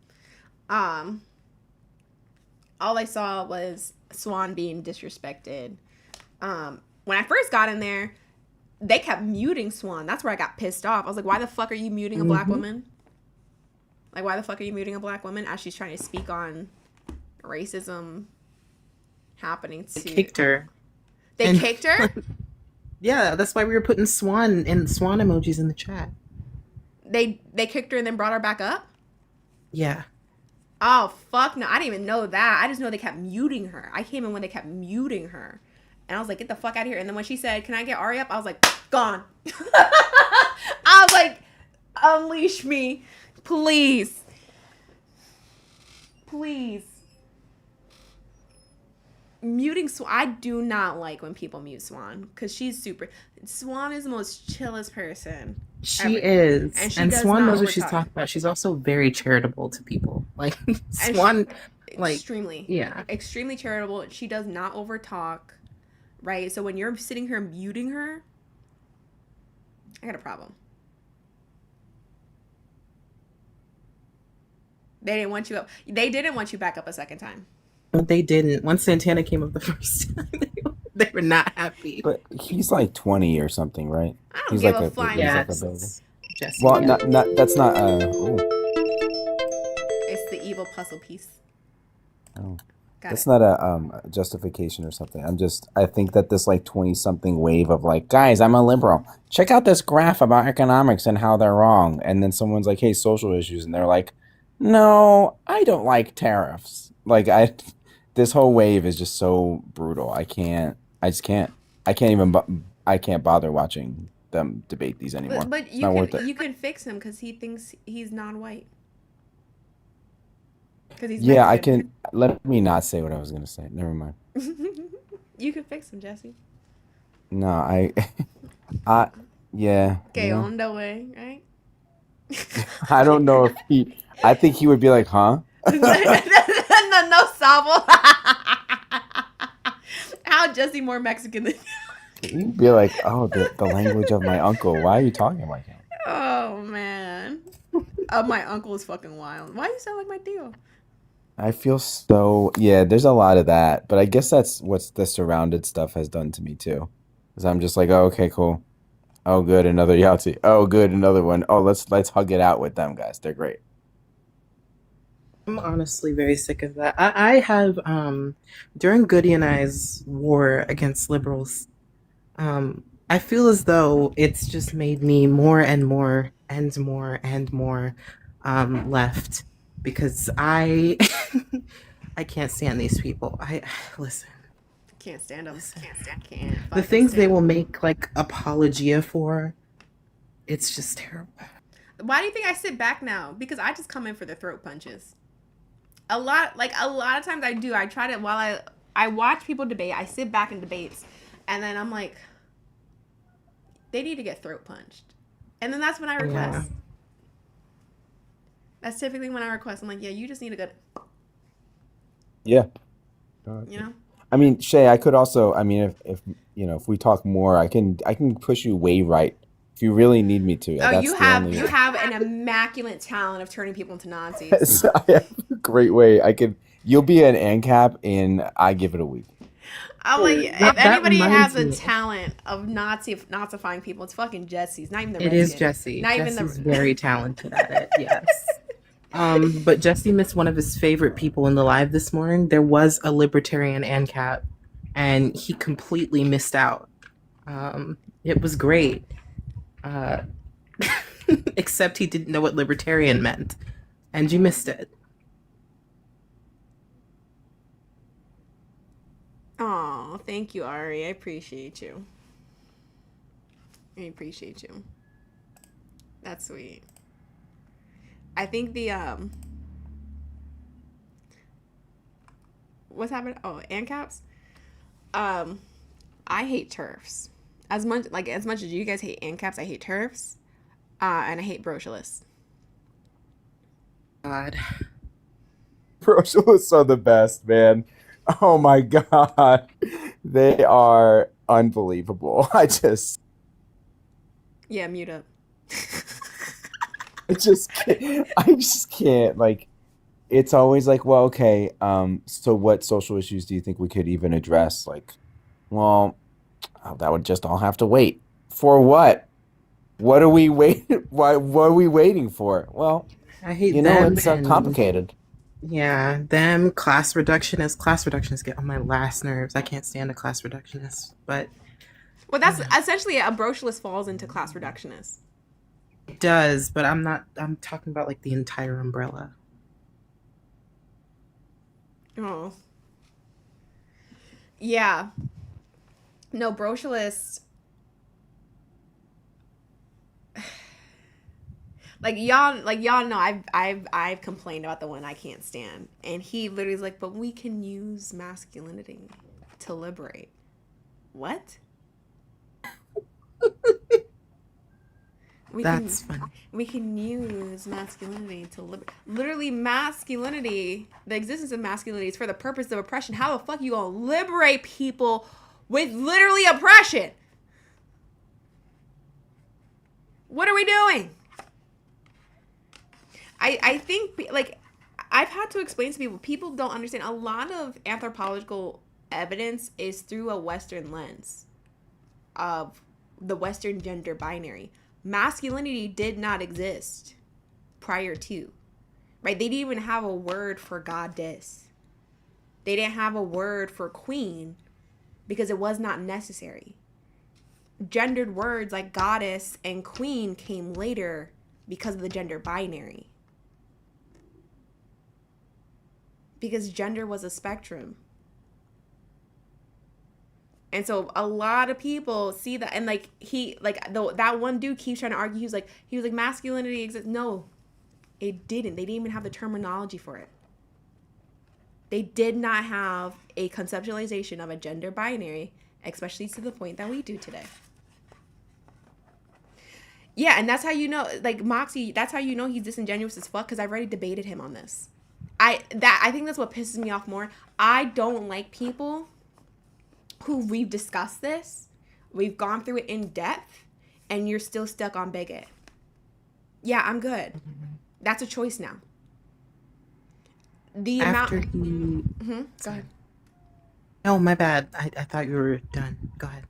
All I saw was Swan being disrespected. When I first got in there, they kept muting Swan. That's where I got pissed off. I was like, why the fuck are you muting a black woman? Like, why the fuck are you muting a black woman as she's trying to speak on racism happening to... They kicked her. They kicked her? Yeah, that's why we were putting swan emojis in the chat. They kicked her and then brought her back up? Yeah. Oh, fuck no. I didn't even know that. I just know they kept muting her. I came in when they kept muting her. And I was like, get the fuck out of here. And then when she said, can I get Ari up? I was like, gone. I was like, unleash me. Please. Please. Muting Swan. I do not like when people mute Swan. Because she's super. Swan is the most chillest person. She ever. is. And she And does Swan not knows what she's overtalk. talking about. She's also very charitable to people. Like, Swan, like, extremely. yeah. Extremely charitable. She does not overtalk. Right? So when you're sitting here muting her, I got a problem. They didn't want you up. They didn't want you back up a second time. They didn't. Once Santana came up the first time, they were not happy. But he's like 20 or something, right? I don't He's give like a flying he's Yes. like a baby. Jesse. Well, not that's not ooh, It's the evil puzzle piece. oh. Got That's it. not a justification or something. I think that this like 20 something wave of like, guys, I'm a liberal. Check out this graph about economics and how they're wrong. And then someone's like, hey, social issues, and they're like, no, I don't like tariffs. Like this whole wave is just so brutal. I can't bother watching them debate these anymore. But It's not worth it. you can fix him because he thinks he's non-white. Because he's Yeah, I Mexican. can. Let me not say what I was gonna say. Never mind. You can fix him, Jesse. No, yeah. Okay, you know, on the way, right? I don't know if I think he would be like, huh? no, Sabo. How Jesse more Mexican than He'd be like, oh, the language of my uncle. Why are you talking like him? Oh man. My uncle is fucking wild. Why you sound like my deal? I feel so, yeah, there's a lot of that, but I guess that's what the surrounded stuff has done to me too. Because I'm just like, oh, okay, cool. Oh, good, another Yahtzee. Oh, good, another one. Oh, let's hug it out with them guys. They're great. I'm honestly very sick of that. I have during Goody and I's war against liberals, I feel as though it's just made me more and more and more and more left because I I can't stand these people. Listen. Can't stand them. Can't. The things they will make like apologia for, it's just terrible. Why do you think I sit back now? Because I just come in for the throat punches. A lot of times I do. I try to while I watch people debate. I sit back in debates, and then I'm like, they need to get throat punched, and then that's when I request. Yeah. That's typically when I request. I'm like, yeah, you just need to go. Yeah. You know. I mean, Shay, I could also, I mean, if you know, if we talk more, I can push you way right if you really need me to. Oh, That's you the have only- you have an immaculate talent of turning people into Nazis. I have a great way. You'll be an ANCAP in I give it a week. I'm like, That if anybody has reminds a me. talent of Nazifying people, it's fucking Jesse's. Not even the It is Redskin. Jesse. Not even Jesse's the. very talented at it. Yes. But Jesse missed one of his favorite people in the live this morning. There was a libertarian ANCAP, and he completely missed out. It was great. Uh, except he didn't know what libertarian meant, and you missed it. Oh, thank you, Ari. I appreciate you. I appreciate you. That's sweet. I think the what's happening? Oh, ANCAPs. I hate turfs. As much as you guys hate ANCAPs, I hate turfs. And I hate brocialists. God. Brocialists are the best, man. Oh my god. They are unbelievable. I just Mute up. I just can't like it's always like, well, okay, so what social issues do you think we could even address? Like, well, that would just all have to wait. For what? What are we what are we waiting for? Well, I hate it's them. complicated. Yeah, them class reductionists. Class reductionists get on my last nerves. I can't stand a class reductionist. But Well, that's essentially a brocialist falls into class reductionist. it does. But I'm talking about like the entire umbrella. Oh. Yeah. No, brocialist. Y'all know I've complained about the one I can't stand, and he literally is like, but we can use masculinity to liberate. What? That's funny. We can use masculinity to liberate. Literally, masculinity, the existence of masculinity is for the purpose of oppression. How the fuck you gonna liberate people with literally oppression? What are we doing? I think, like, I've had to explain to people don't understand. A lot of anthropological evidence is through a Western lens of the Western gender binary. Masculinity did not exist prior to, right? They didn't even have a word for goddess. They didn't have a word for queen because it was not necessary. Gendered words like goddess and queen came later because of the gender binary. Because gender was a spectrum. And so a lot of people see that, and like that one dude keeps trying to argue. He was like masculinity exists. No, it didn't. They didn't even have the terminology for it. They did not have a conceptualization of a gender binary, especially to the point that we do today. Yeah, and that's how you know, like Moxie, that's how you know he's disingenuous as fuck, because I've already debated him on this. I think that's what pisses me off more. I don't like people who we've discussed this, we've gone through it in depth, and you're still stuck on bigot. Yeah, I'm good. That's a choice now. The After amount. he. Go ahead. Oh, my bad. I thought you were done. Go ahead.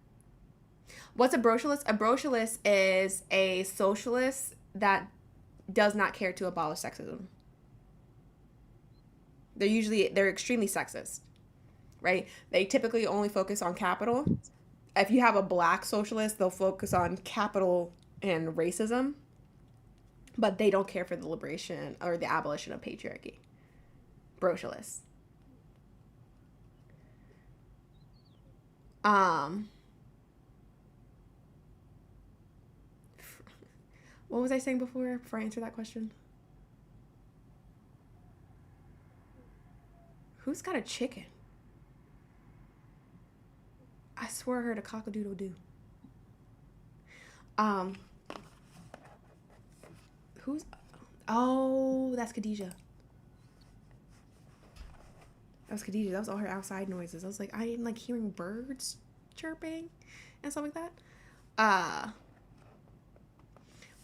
What's a brocialist? A brocialist is a socialist that does not care to abolish sexism. They're extremely sexist, right? They typically only focus on capital. If you have a black socialist, they'll focus on capital and racism, but they don't care for the liberation or the abolition of patriarchy. Brocialists. What was I saying before I answered that question? Who's got a chicken? I swear I heard a cock-a-doodle-doo. Who's... Oh, that's Khadijah. That was Khadijah. That was all her outside noises. I was like, I am like hearing birds chirping and stuff like that.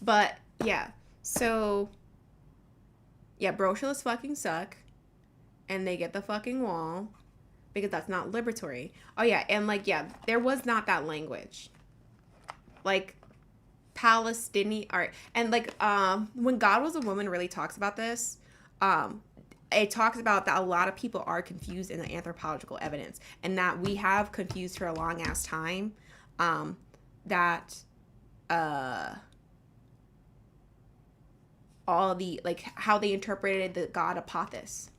But yeah, so yeah, brocialists fucking suck, and they get the fucking wall because that's not liberatory. Oh yeah, and like yeah, there was not that language. Like Palestinian art, and like when God Was a Woman really talks about this. it talks about that a lot of people are confused in the anthropological evidence, and that we have confused for a long ass time, that all the like how they interpreted the god Apophis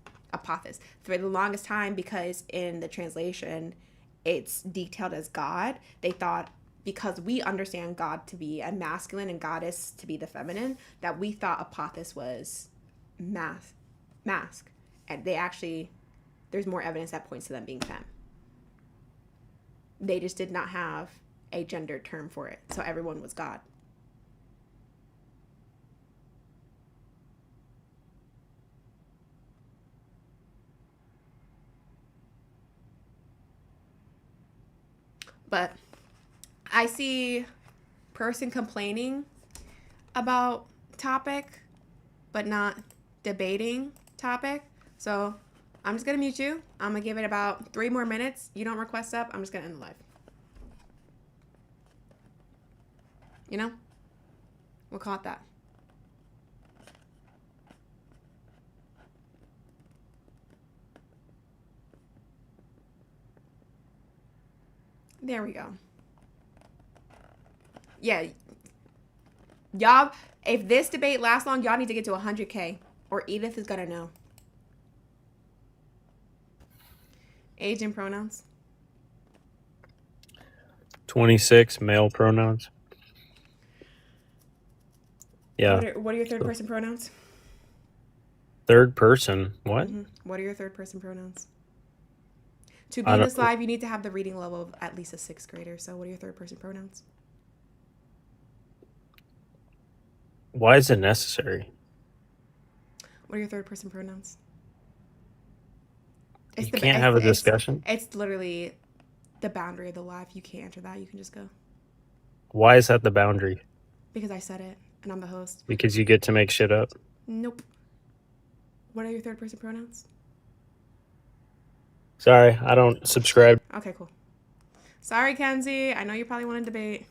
for the longest time, because in the translation it's detailed as God. They thought, because we understand God to be a masculine and goddess to be the feminine, that we thought Apophis was mask, and they actually, there's more evidence that points to them being femme. They just did not have a gendered term for it, so everyone was God. But I see person complaining about topic, but not debating topic. So I'm just going to mute you. I'm going to give it about 3 more minutes. You don't request up, I'm just going to end the live. You know? We'll call it that. There we go. Yeah. Y'all, if this debate lasts long, y'all need to get to 100K, or Edith is gonna know. Age and pronouns. 26, male pronouns. Yeah. What are your third person pronouns? Third person. What? What are your third person pronouns? To be in this live, you need to have the reading level of at least a 6th grader. So what are your third person pronouns? Why is it necessary? What are your third person pronouns? You can't have a discussion? It's literally the boundary of the live. You can't answer that. You can just go. Why is that the boundary? Because I said it, and I'm the host. Because you get to make shit up? Nope. What are your third person pronouns? Sorry, I don't subscribe. Okay, cool. Sorry, Kenzie. I know you probably want to debate.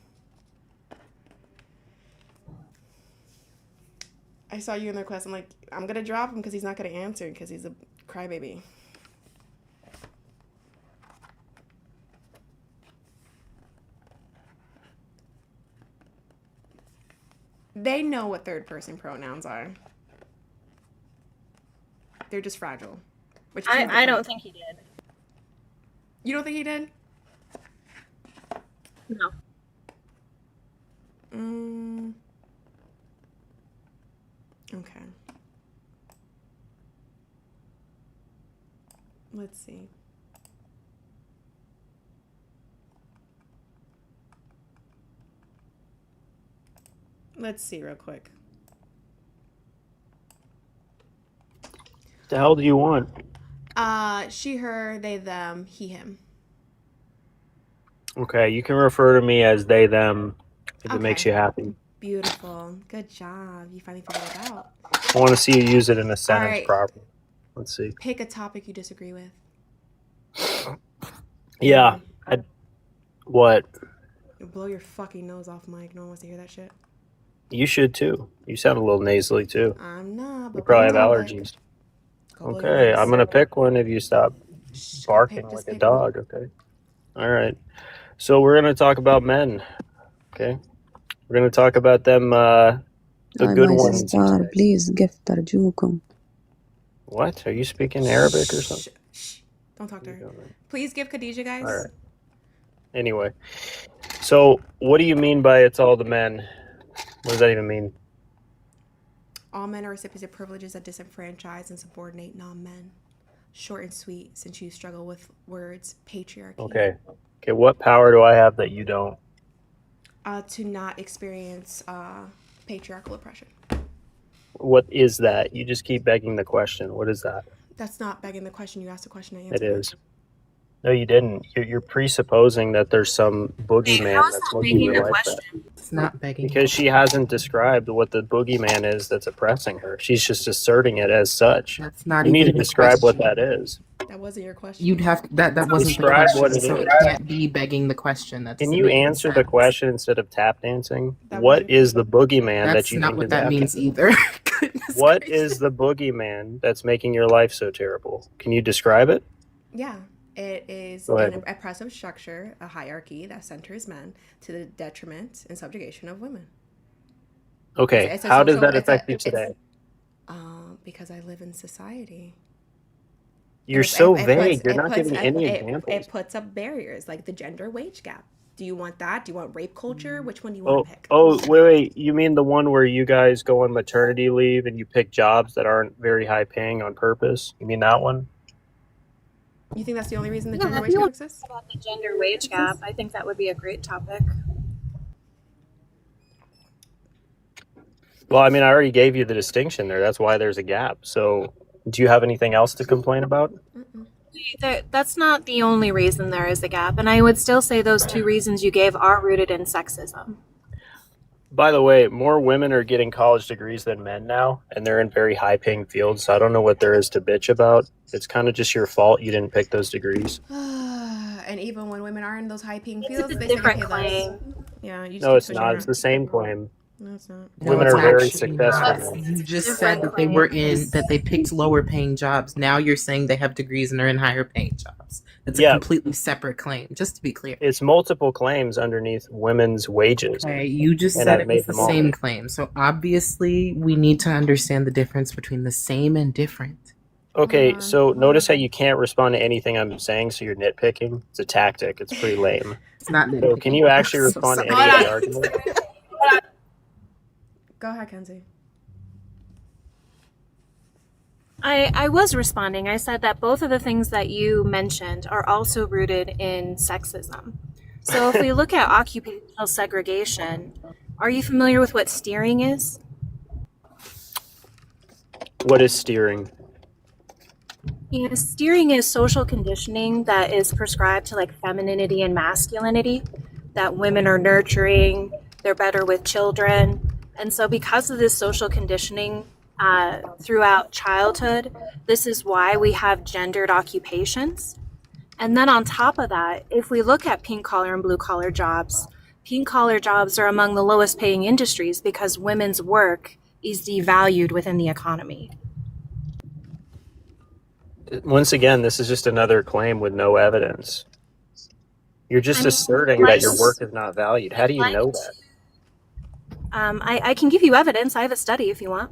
I saw you in the request. I'm like, I'm going to drop him because he's not going to answer because he's a crybaby. They know what third person pronouns are. They're just fragile. Which I don't think he did. You don't think he did? No. Okay. Let's see. Let's see real quick. The hell do you want? She, her, they, them, he, him. Okay, you can refer to me as they, them, if it makes you happy. Beautiful. Good job. You finally figured it out. I want to see you use it in a sentence right. properly. Let's see. Pick a topic you disagree with. Yeah. What? Blow your fucking nose off, Mike. No one wants to hear that shit. You should too. You sound a little nasally too. I'm not. You probably have allergies. Okay, I'm gonna pick one if you stop barking like a dog. Okay. All right. So we're gonna talk about men. Okay. We're gonna talk about them. The good ones. Sister, please gift أرجوكم. What? Are you speaking Arabic or something? Don't talk to her. Please give Khadijah, guys. All right. Anyway, so what do you mean by it's all the men? What does that even mean? All men are recipients of privileges that disenfranchise and subordinate non-men. Short and sweet, since you struggle with words. Patriarchy. Okay. Okay. What power do I have that you don't? To not experience patriarchal oppression. What is that? You just keep begging the question. What is that? That's not begging the question. You asked the question, I answered. It is. No, you didn't. You're presupposing that there's some boogeyman that's looking you like that. It's not begging. Because she hasn't described what the boogeyman is that's oppressing her. She's just asserting it as such. That's not You need to even the describe what question. that is. That wasn't your question. You'd have that wasn't the Describe question, what it so is. it can't be begging the question. That Can doesn't you make any answer the sense. question instead of tap dancing? What is the boogeyman That's that you not think what is that after? means either. What is the boogeyman that's making your life so terrible? Can you describe it? Yeah, it is Go an ahead. oppressive structure, a hierarchy that centers men to the detriment and subjugation of women. Okay, It's a how does social- that it's a- affect you it's- today? Because I live in society. You're It- so it vague. puts- You're it not puts- giving it- any it- examples. It puts up barriers like the gender wage gap. Do you want that? Do you want rape culture? Which one do you Oh, want to pick? wait. You mean the one where you guys go on maternity leave and you pick jobs that aren't very high paying on purpose? You mean that one? You think that's the only reason the Yeah, gender if wage you gap want exists? about the gender wage gap, I think that would be a great topic. Well, I mean, I already gave you the distinction there. That's why there's a gap. So, do you have anything else to complain about? That's not the only reason there is a gap, and I would still say those two reasons you gave are rooted in sexism. By the way, more women are getting college degrees than men now, and they're in very high paying fields. So I don't know what there is to bitch about. It's kind of just your fault you didn't pick those degrees. And even when women are in those high paying It's fields, a they still get different paid less. claim. Yeah, you just No, keep it's pushing not. it. It's the same claim. No, it's not. Women it's are very actually not. successful. You just said that they were that they picked lower paying jobs. Now you're saying they have degrees and are in higher paying jobs. It's a Yeah. completely separate claim, just to be clear. It's multiple claims underneath women's wages. Okay, you just And said I've it made was the them all. same claim. So obviously we need to understand the difference between the same and different. Okay, so notice how you can't respond to anything I'm saying, so you're nitpicking. It's a tactic. It's pretty lame. It's not So nitpicking. can you actually I'm so respond to sorry. any of the argument? Go ahead, Kenzie. I was responding. I said that both of the things that you mentioned are also rooted in sexism. So if we look at occupational segregation, are you familiar with what steering is? What is steering? Yeah, steering is social conditioning that is prescribed to like femininity and masculinity, that women are nurturing, they're better with children. And so because of this social conditioning throughout childhood, this is why we have gendered occupations. And then on top of that, if we look at pink collar and blue collar jobs are among the lowest paying industries because women's work is devalued within the economy. Once again, this is just another claim with no evidence. You're just I mean, asserting that your work is not valued. How do you know that? I can give you evidence. I have a study if you want.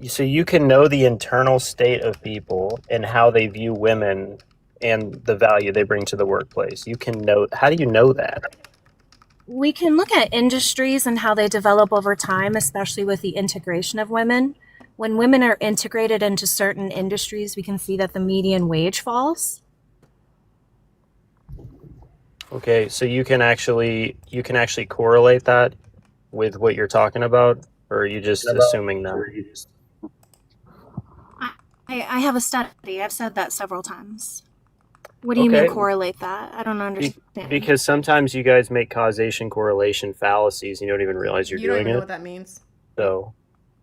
So you can know the internal state of people and how they view women and the value they bring to the workplace. You can know. How do you know that? We can look at industries and how they develop over time, especially with the integration of women. When women are integrated into certain industries, we can see that the median wage falls. Okay, so you can actually correlate that with what you're talking about, or are you just assuming that? I have a study. I've said that several times. What do you mean Okay. correlate that? I don't understand. Because sometimes you guys make causation correlation fallacies. You don't even realize you're You don't doing even know it. what that means. So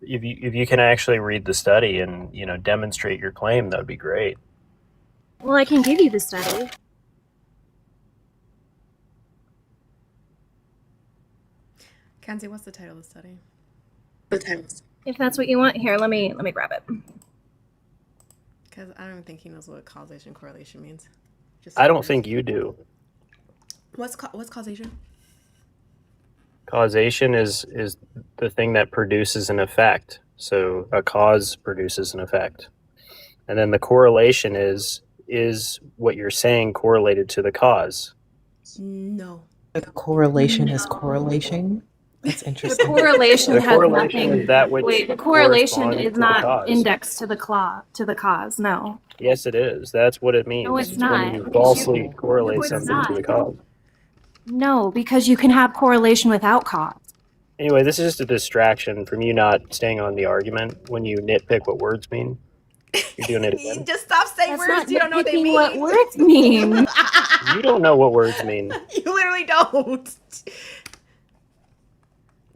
if you can actually read the study and demonstrate your claim, that would be great. Well, I can give you the study. Kenzie, what's the title of the study? If that's what you want, here, let me grab it. Because I don't even think he knows what causation correlation means. Just I don't think you do. What's causation? Causation is the thing that produces an effect. So a cause produces an effect. And then the correlation is what you're saying correlated to the cause. No. The correlation is correlation. That's The interesting. correlation The has correlation nothing. is that which Wait, the correlation corresponds is to the not cause. indexed to the cause. No. Yes, it is. That's what it means. No, it's When not. you Because falsely correlate No, it's something to not. the cause. No, because you can have correlation without cause. Anyway, this is just a distraction from you not staying on the argument when you nitpick what words mean. You're doing it again. Just stop saying That's words not you don't know what they nitpicking mean. what words mean. You don't know what words mean. You literally don't.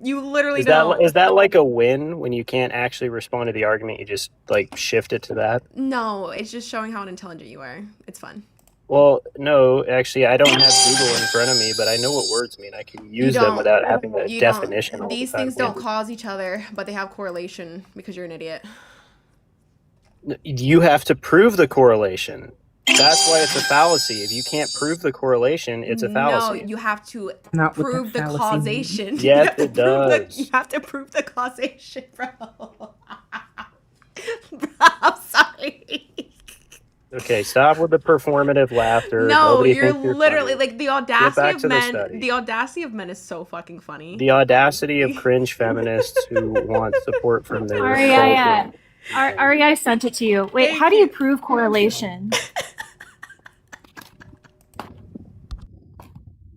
You literally Is don't. that like a win when you can't actually respond to the argument? You just like shift it to that. No, it's just showing how intelligent you are. It's fun. Well, no, actually, I don't have Google in front of me, but I know what words mean. I can use them without having a definition. All the These time. things don't cause each other, but they have correlation because you're an idiot. You have to prove the correlation. That's why it's a fallacy. If you can't prove the correlation, it's a fallacy. No, you have to Not what prove that the fallacy causation. Yes, You have to it prove does. you have to prove the causation, bro. Bro, I'm sorry. Okay, stop with the performative laughter. No, Nobody you're thinks you're literally funny. like the Get audacity back of to the men. study. The audacity of men is so fucking funny. The audacity of cringe feminists who want support from their Aria, I sent it to you. Wait, how do you prove correlation?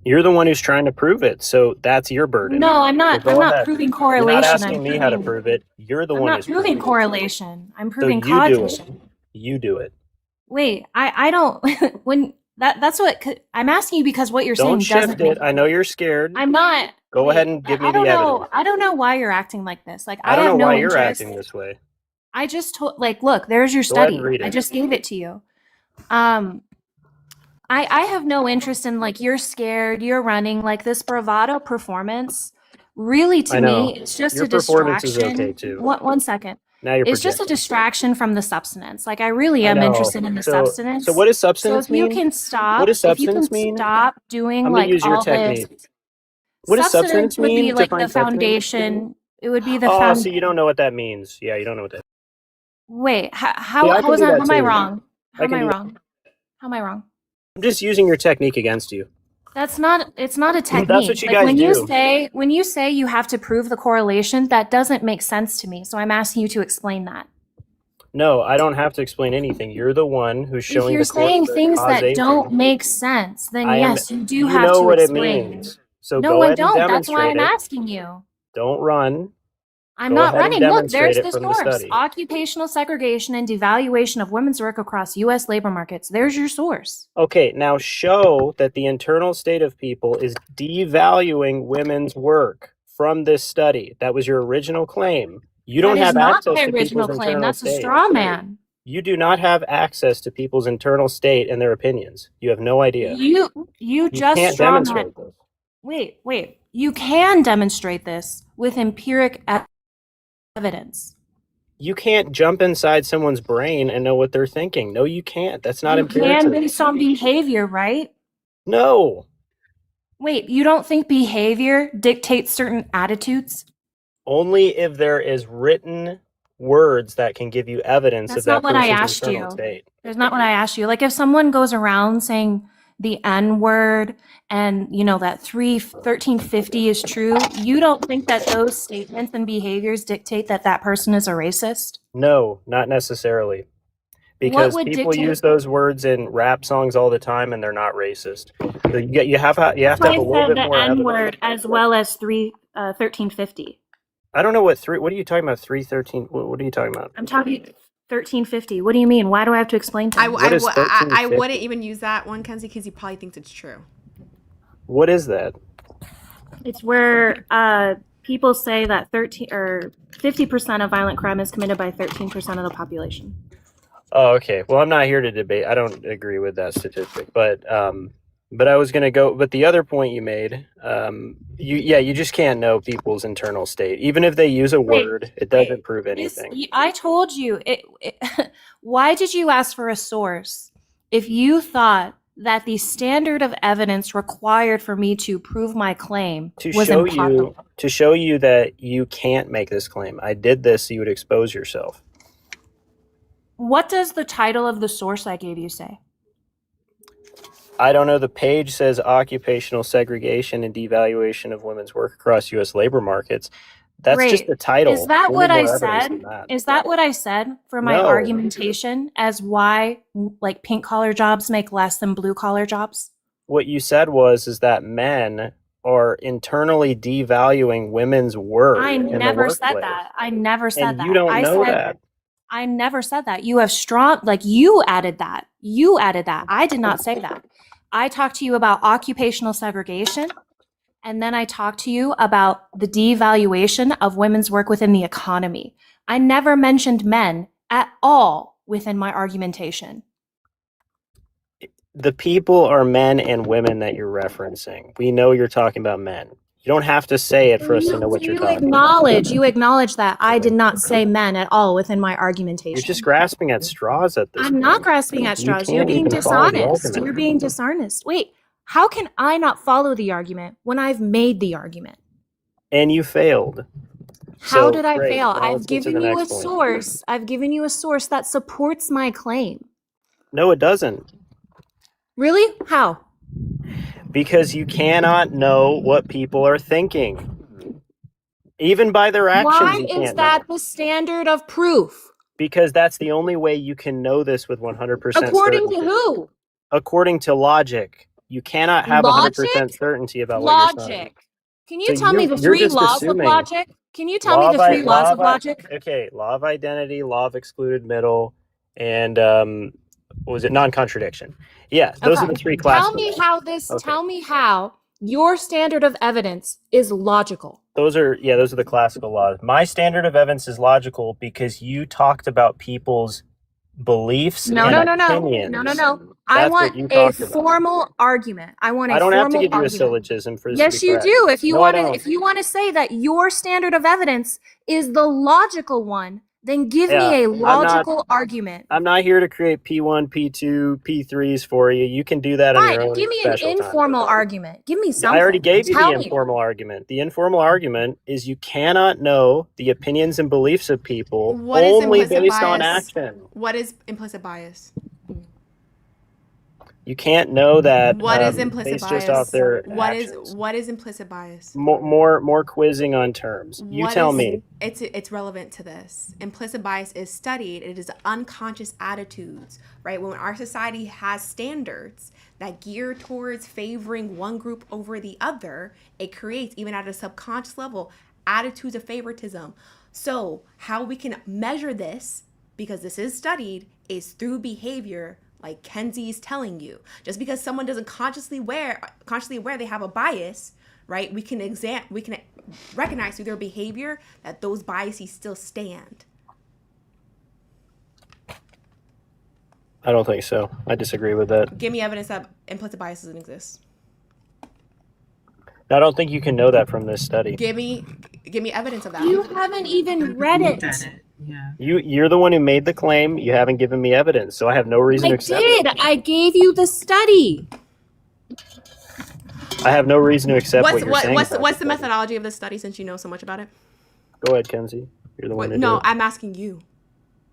You're the one who's trying to prove it, so that's your burden. No, I'm not. So I'm go not ahead. proving You're correlation. not asking me how to prove it. You're the I'm one not who's proving it. correlation. I'm So proving you do causation. it. You do it. Wait, I don't. When that's what I'm asking you because what you're Don't saying doesn't shift make it. I know you're scared. I'm not. Go ahead and give me I the don't know. evidence. I don't know why you're acting like this. Like I don't have know no why you're interest. acting this way. I just told look, there's your Go ahead study. and read I it. just gave it to you. I have no interest in like you're scared, you're running, like this bravado performance. Really, to I know. me, it's just Your a performance distraction. is okay, too. One second. Now you're It's just a projecting. distraction from the substance. Like I really I am know. interested in the So substance. what does So substance if you mean? can stop, What does if you can substance mean? stop doing I'm gonna like use your all this, technique. What does substance would be mean? like the Define substance. foundation. It would be the Oh, found. so you don't know what that means. Yeah, you don't know what that Wait, See, I how can was do that? that How am I too. wrong? How I am can I do wrong? How am I wrong? I'm just using your technique against you. That's not. It's not a technique. That's what you Like guys when do. you say you have to prove the correlation, that doesn't make sense to me. So I'm asking you to explain that. No, I don't have to explain anything. You're the one who's If showing you're the saying things that don't causation. make sense, then I am. yes, you do You have know to what it explain. means. So No, go I ahead and don't. That's why demonstrate I'm it. asking you. Don't run. I'm Go not ahead and running. Look, demonstrate there's it the from the source. study. Occupational segregation and devaluation of women's work across U.S. labor markets. There's your source. Okay, now show that the internal state of people is devaluing women's work from this study. That was your original claim. You don't That is have not access my to original people's claim. internal That's a state. straw man. You do not have access to people's internal state and their opinions. You have no idea. You You just can't straw man. demonstrate this. Wait. You can demonstrate this with empiric evidence. You can't jump inside someone's brain and know what they're thinking. No, you can't. That's not You can empiricism. based on behavior, right? No. Wait, you don't think behavior dictates certain attitudes? Only if there is written words that can give you evidence That's of that not what I person's asked internal you. state. There's not what I asked you. Like if someone goes around saying the N word and you know that 1350 is true, you don't think that those statements and behaviors dictate that that person is a racist? No, not necessarily. Because would people dictate- use those words in rap songs all the time and they're not racist. So you have to have That's a why I little said bit the more N evidence. word as well as 1350. I don't know what are you talking about? 313. What are you talking about? I'm talking 1350. What do you mean? Why do I have to explain to you? What is I 1350? wouldn't even use that one, Kenzie, because he probably thinks it's true. What is that? It's where people say that 50% of violent crime is committed by 13% of the population. Oh, okay. Well, I'm not here to debate. I don't agree with that statistic, but I was gonna go. But the other point you made, you just can't know people's internal state. Even if they use a word, it doesn't prove anything. I told you. Why did you ask for a source if you thought that the standard of evidence required for me to prove my claim was impossible? To show you that you can't make this claim. I did this so you would expose yourself. What does the title of the source I gave you say? I don't know. The page says occupational segregation and devaluation of women's work across U.S. labor markets. That's Great. just the title. Is that We what need I more evidence said? than that. Is that what I said for my No. argumentation as why like pink collar jobs make less than blue collar jobs? What you said is that men are internally devaluing women's work. I in the never said workplace. that. I never said And that. you don't I know said, that. I never said that. You have strong, like you added that. You added that. I did not say that. I talked to you about occupational segregation, and then I talked to you about the devaluation of women's work within the economy. I never mentioned men at all within my argumentation. the people are men and women that you're referencing. We know you're talking about men. You don't have to say it for us to know what you're talking about. You acknowledge that I did not say men at all within my argumentation. You're just grasping at straws at this I'm point. not grasping at You straws. You're can't being even follow the dishonest. argument. You're being dishonest. Wait, how can I not follow the argument when I've made the argument? And you failed. How So, did I great. fail? Now I've let's get to given the you a next point. source. I've given you a source that supports my claim. No, it doesn't. Really? How? Because you cannot know what people are thinking. Even by their actions, Why you is can't that know. the standard of proof? Because that's the only way you can know this with 100% According to certainty. who? According to logic. You cannot have Logic? 100% certainty about what you're saying. Logic. Can you So tell me the you're three just laws of assuming. logic? Can you tell me the three laws of logic? Okay, law of identity, law of excluded middle, and what was it? Non-contradiction. Yeah, those are the three classical. Tell me how this. Okay. Tell me how your standard of evidence is logical. Those are the classical laws. My standard of evidence is logical because you talked about people's beliefs No, and no, no, no, opinions. no, no, no. I That's what want you a talked about. formal argument. I want a I don't formal have to give you a argument. syllogism for this Yes, to be you correct. do. If you No, I want to, don't. if you want to say that your standard of evidence is the logical one, then give me a I'm not- logical argument. I'm not here to create P1, P2, P3s for you. You can do that on your Fine. own Give me an special time. informal argument. Give me something. I already gave you Tell the me. informal argument. The informal argument is you cannot know the opinions and beliefs of people What is only implicit based on bias? action. What is implicit bias? You can't know that What is implicit based bias? just off their What actions. is implicit bias? More quizzing on terms. You What tell is- me. It's relevant to this. Implicit bias is studied. It is unconscious attitudes, right? When our society has standards that gear towards favoring one group over the other, it creates, even at a subconscious level, attitudes of favoritism. So how we can measure this, because this is studied, is through behavior. Like Kenzie's telling you, just because someone doesn't consciously aware they have a bias, right? We can recognize through their behavior that those biases still stand. I don't think so. I disagree with that. Give me evidence that implicit bias doesn't exist. I don't think you can know that from this study. Give me evidence of that. You haven't even read it. You're the one who made the claim. You haven't given me evidence, so I have no reason to I accept did. it. I gave you the study. I have no reason to accept what you're saying. What's about the study. methodology of this study, since you know so much about it? Go ahead, Kenzie. You're the one who No, did it. I'm asking you.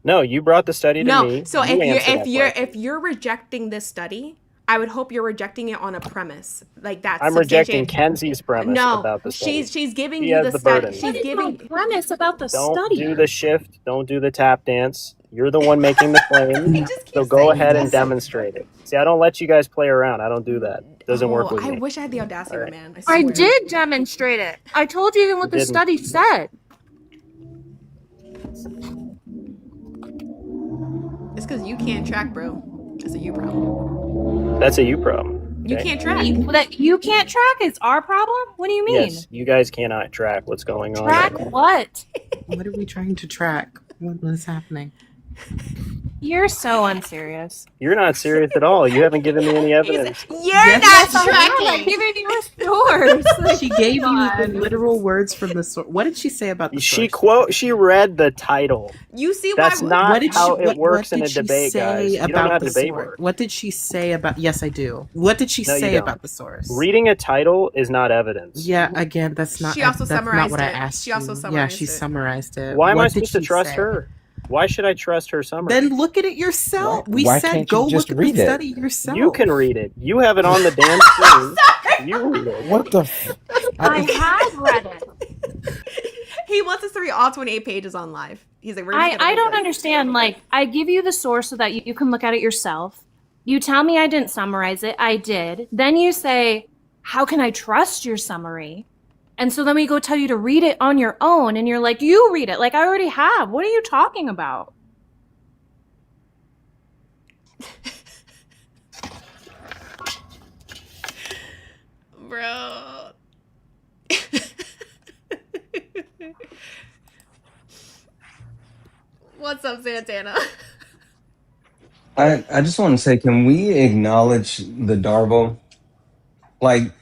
No, you brought the study to No, me. so You answer that question. if you're rejecting this study, I would hope you're rejecting it on a premise like that. I'm rejecting Kenzie's premise No, about the study. she's giving She you has the the study. burden. She's What is giving. my premise about the Don't study? do the shift. Don't do the tap dance. You're the one making the claim. So go saying ahead and this. demonstrate it. See, I don't let you guys play around. I don't do that. It doesn't work with I me. wish I had the audacity, All right. man. I swear. did demonstrate it. I told you even what You the didn't. study said. It's because you can't track, bro. It's a you problem. That's a you problem. You okay? can't track. That you can't track is our problem? What do you mean? Yes, you guys cannot track what's going on. Track what? What are we trying to track? What is happening? You're so unserious. You're not serious at all. You haven't given me any evidence. You're Yes, not I'm tracking. giving you a source. She gave you the literal words from the source. What did she say about the She source? She read the title. You see That's why? not What did how she, it works what in a did she debate, say guys. You don't know how about the debate source? works. What did she say about? Yes, I do. What did she No, you say don't. about the source? Reading a title is not evidence. Yeah, again, that's not. She also that's not summarized what I it. asked She also you. Yeah, summarized she it. summarized it. Why am What I did supposed to she trust say? her? Why should I trust her summary? Then look at it yourself. We Why said can't you go just look at read the it? study yourself. You can read it. You have it on the damn screen. You read it. What the? I have read it. He wants us to read all 28 pages on live. He's like, we're just gonna I read don't this. understand. Like, I give you the source so that you can look at it yourself. You tell me I didn't summarize it. I did. Then you say, how can I trust your summary? And so then we go tell you to read it on your own. And you're like, you read it. Like, I already have. What are you talking about? Bro. What's up, Santana? I just want to say, can we acknowledge the Darvo? Like,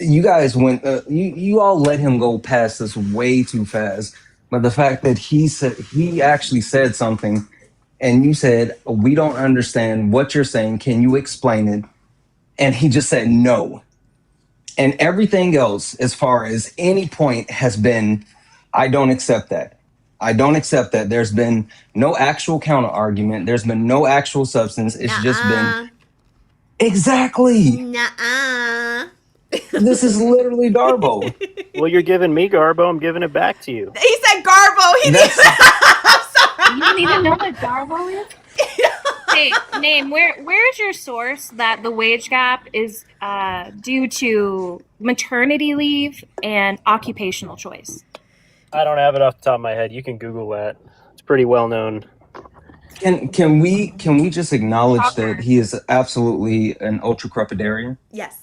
you guys went, you all let him go past this way too fast. But the fact that he actually said something, and you said, we don't understand what you're saying. Can you explain it? And he just said no. And everything else, as far as any point, has been, I don't accept that. I don't accept that. There's been no actual counter argument. There's been no actual substance. It's just been exactly. Nuh-uh. This is literally Darbo. Well, you're giving me Garbo. I'm giving it back to you. He said Garbo. He didn't. I'm sorry. You don't even know what Darbo is? Hey, Name, where's your source that the wage gap is due to maternity leave and occupational choice? I don't have it off the top of my head. You can Google that. It's pretty well known. Can we just acknowledge that he is absolutely an ultra crepidarian? Yes.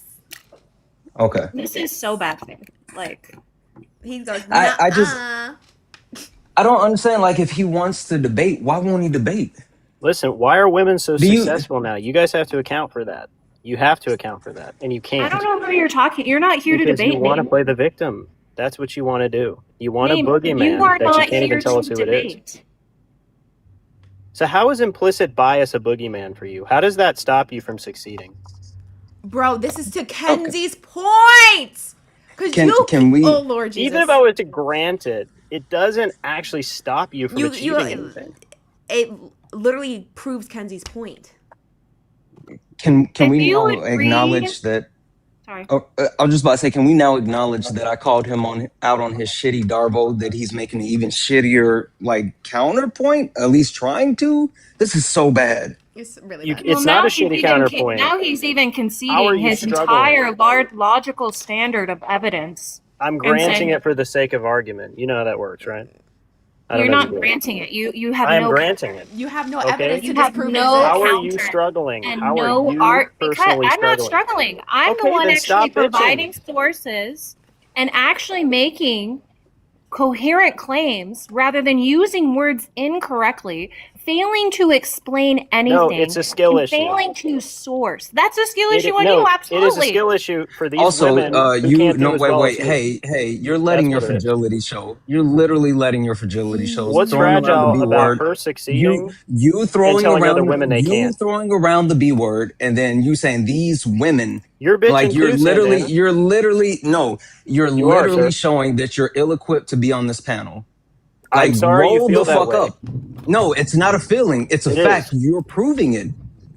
Okay. This is so bad thing. Like, he goes. I don't understand. Like, if he wants to debate, why won't he debate? Listen, why are women so successful now? You guys have to account for that. You have to account for that, and you can't. I don't know who you're talking. You're not here to because debate. you want to Name. play the victim. That's what you want to do. You want Name, a boogeyman you are that you not can't even here tell to us who it is. debate. So how is implicit bias a boogeyman for you? How does that stop you from succeeding? Bro, this is to Kenzie's point. Can we? Oh Lord Jesus. Even if I were to grant it, it doesn't actually stop you from achieving anything. It literally proves Kenzie's point. Can we you now agree- acknowledge that? Sorry. Oh, I was just about to say, can we now acknowledge that I called him out on his shitty Darvo, that he's making an even shittier like counterpoint, at least trying to? This is so bad. It's really bad. It's not a shitty counterpoint. Now he's even How are conceding you his struggling? entire large logical standard of evidence. I'm and granting saying- it for the sake of argument. You know how that works, right? I don't You're know not if you do. granting it. You have I am no. granting it. You have no Okay. evidence You to have disprove no it. How are you counter struggling? and How no are you art because personally I'm not struggling? struggling. I'm Okay, the one then actually stop bitching. providing sources and actually making coherent claims rather than using words incorrectly, failing to explain anything. No, it's a skill and issue. Failing to source. That's a skill It- issue on no, you, absolutely. It is a skill issue for these Also, women who you can't do no as wait well wait as you. hey you're letting your That's what it is. fragility show. You're literally letting your fragility show. What's Throwing around fragile the B about word. her succeeding You and throwing telling around other women they you can't? throwing around the B word, and then you saying these women. You're bitching Like too, Santana. you're literally You are, literally sir. showing that you're ill-equipped to be on this panel. I'm Like, sorry you roll feel the that fuck way. up. No, it's not a feeling. It's a It fact. is. You're proving it.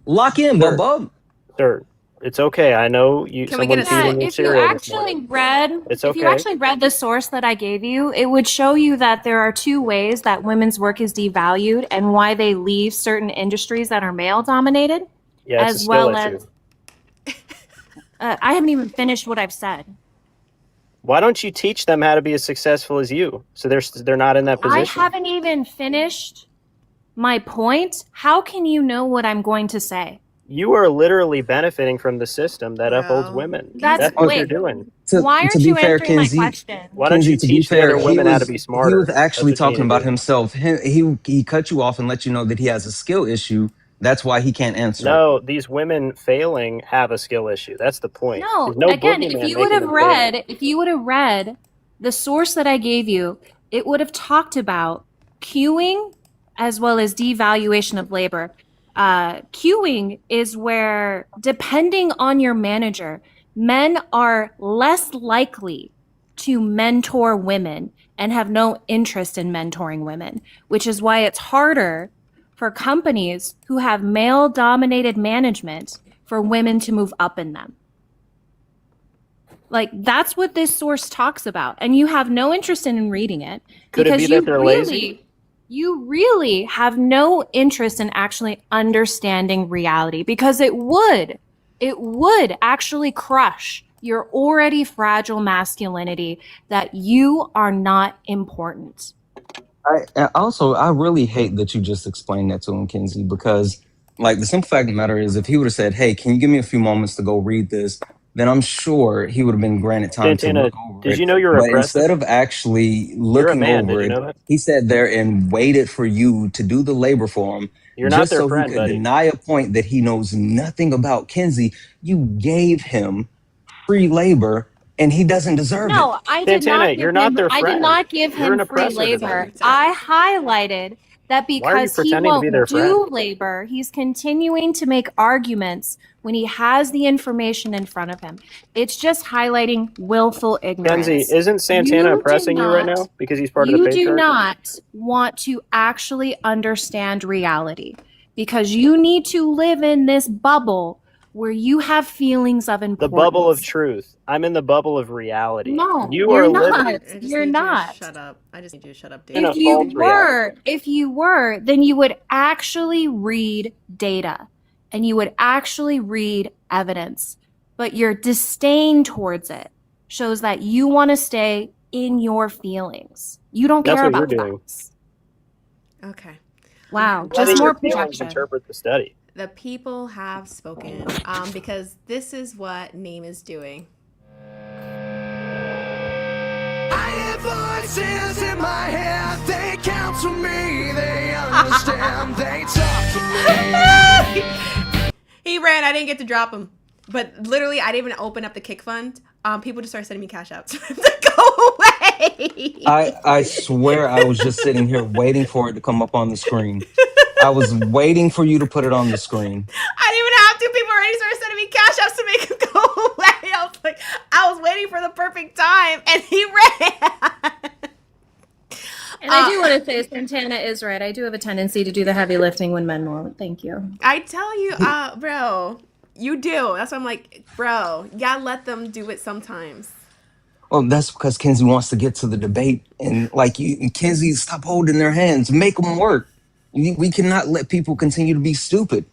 Lock in, Sir. Bubba. Sir, it's okay. I know you. Can we get Someone's a feeding you If you cereal this actually morning. read, It's if you okay. actually read the source that I gave you, it would show you that there are two ways that women's work is devalued and why they leave certain industries that are male dominated, Yeah, it's a as skill well issue. as I haven't even finished what I've said. Why don't you teach them how to be as successful as you, so they're not in that I position? haven't even finished my point. How can you know what I'm going to say? You are literally benefiting from the system that upholds Bro. women. That's- what wait. you're doing. Why aren't you answering my question? Why don't you Kenzie, to be teach the fair, other women how to be he smarter? was actually That's what you talking need to about do. himself. He cut you off and let you know that he has a skill issue. That's why he can't answer. No, these women failing have a skill issue. That's the point. No, There's no again, boogeyman if you making would have them fail. read the source that I gave you, it would have talked about queuing as well as devaluation of labor. Queuing is where, depending on your manager, men are less likely to mentor women and have no interest in mentoring women, which is why it's harder for companies who have male-dominated management for women to move up in them. Like, that's what this source talks about, and you have no interest in reading it Could it because be that they're lazy? you really have no interest in actually understanding reality, because it would actually crush your already fragile masculinity that you are not important. I really hate that you just explained that to him, Kenzie, because like the simple fact of the matter is, if he would have said, "Hey, can you give me a few moments to go read this?" then I'm sure he would have been granted time to Santana, look over did it. you know you're But oppressive? instead of actually You're a looking man. over Did you it, know that? he sat there and waited for you to do the labor for him You're not just their so he friend, could buddy. deny a point that he knows nothing about. Kenzie, you gave him free labor and he doesn't deserve it. No, I did Santana, not give you're not him. their I did friend. not give You're an him free oppressor to labor. them. I highlighted that Why are you because he pretending to be their won't friend? do labor, he's continuing to make arguments when he has the information in front of him. It's just highlighting willful ignorance. Kenzie, isn't Santana You do oppressing you right not- now because he's part of the You do patriarchy? not want to actually understand reality because you need to live in this bubble where you have feelings of The importance. bubble of truth. I'm in the bubble of reality. No, you you're are not. living. I just You're need you to not. shut up. I just need you to shut up, dude. In a If you false reality. were, then you would actually read data and you would actually read evidence. But your disdain towards it shows that you want to stay in your feelings. You don't That's care what you're about doing. facts. Okay. Wow, Letting just more your feelings projection. interpret the study. The people have spoken. Because this is what Name is doing. I hear voices in my head, they counsel me, they understand, they talk to me. He ran. I didn't get to drop him. But literally, I didn't even open up the Kick Fund. People just started sending me cash outs to go away. I swear I was just sitting here waiting for it to come up on the screen. I was waiting for you to put it on the screen. I didn't even have to. People already started sending me cash outs to make him go away. I was like, I was waiting for the perfect time, and he ran. And I do want to say Santana is right. I do have a tendency to do the heavy lifting when men won't. Thank you. I tell you, bro, you do. That's why I'm like, bro, you gotta let them do it sometimes. Well, that's because Kenzie wants to get to the debate, and like you, Kenzie, stop holding their hands, make them work. We cannot let people continue to be stupid.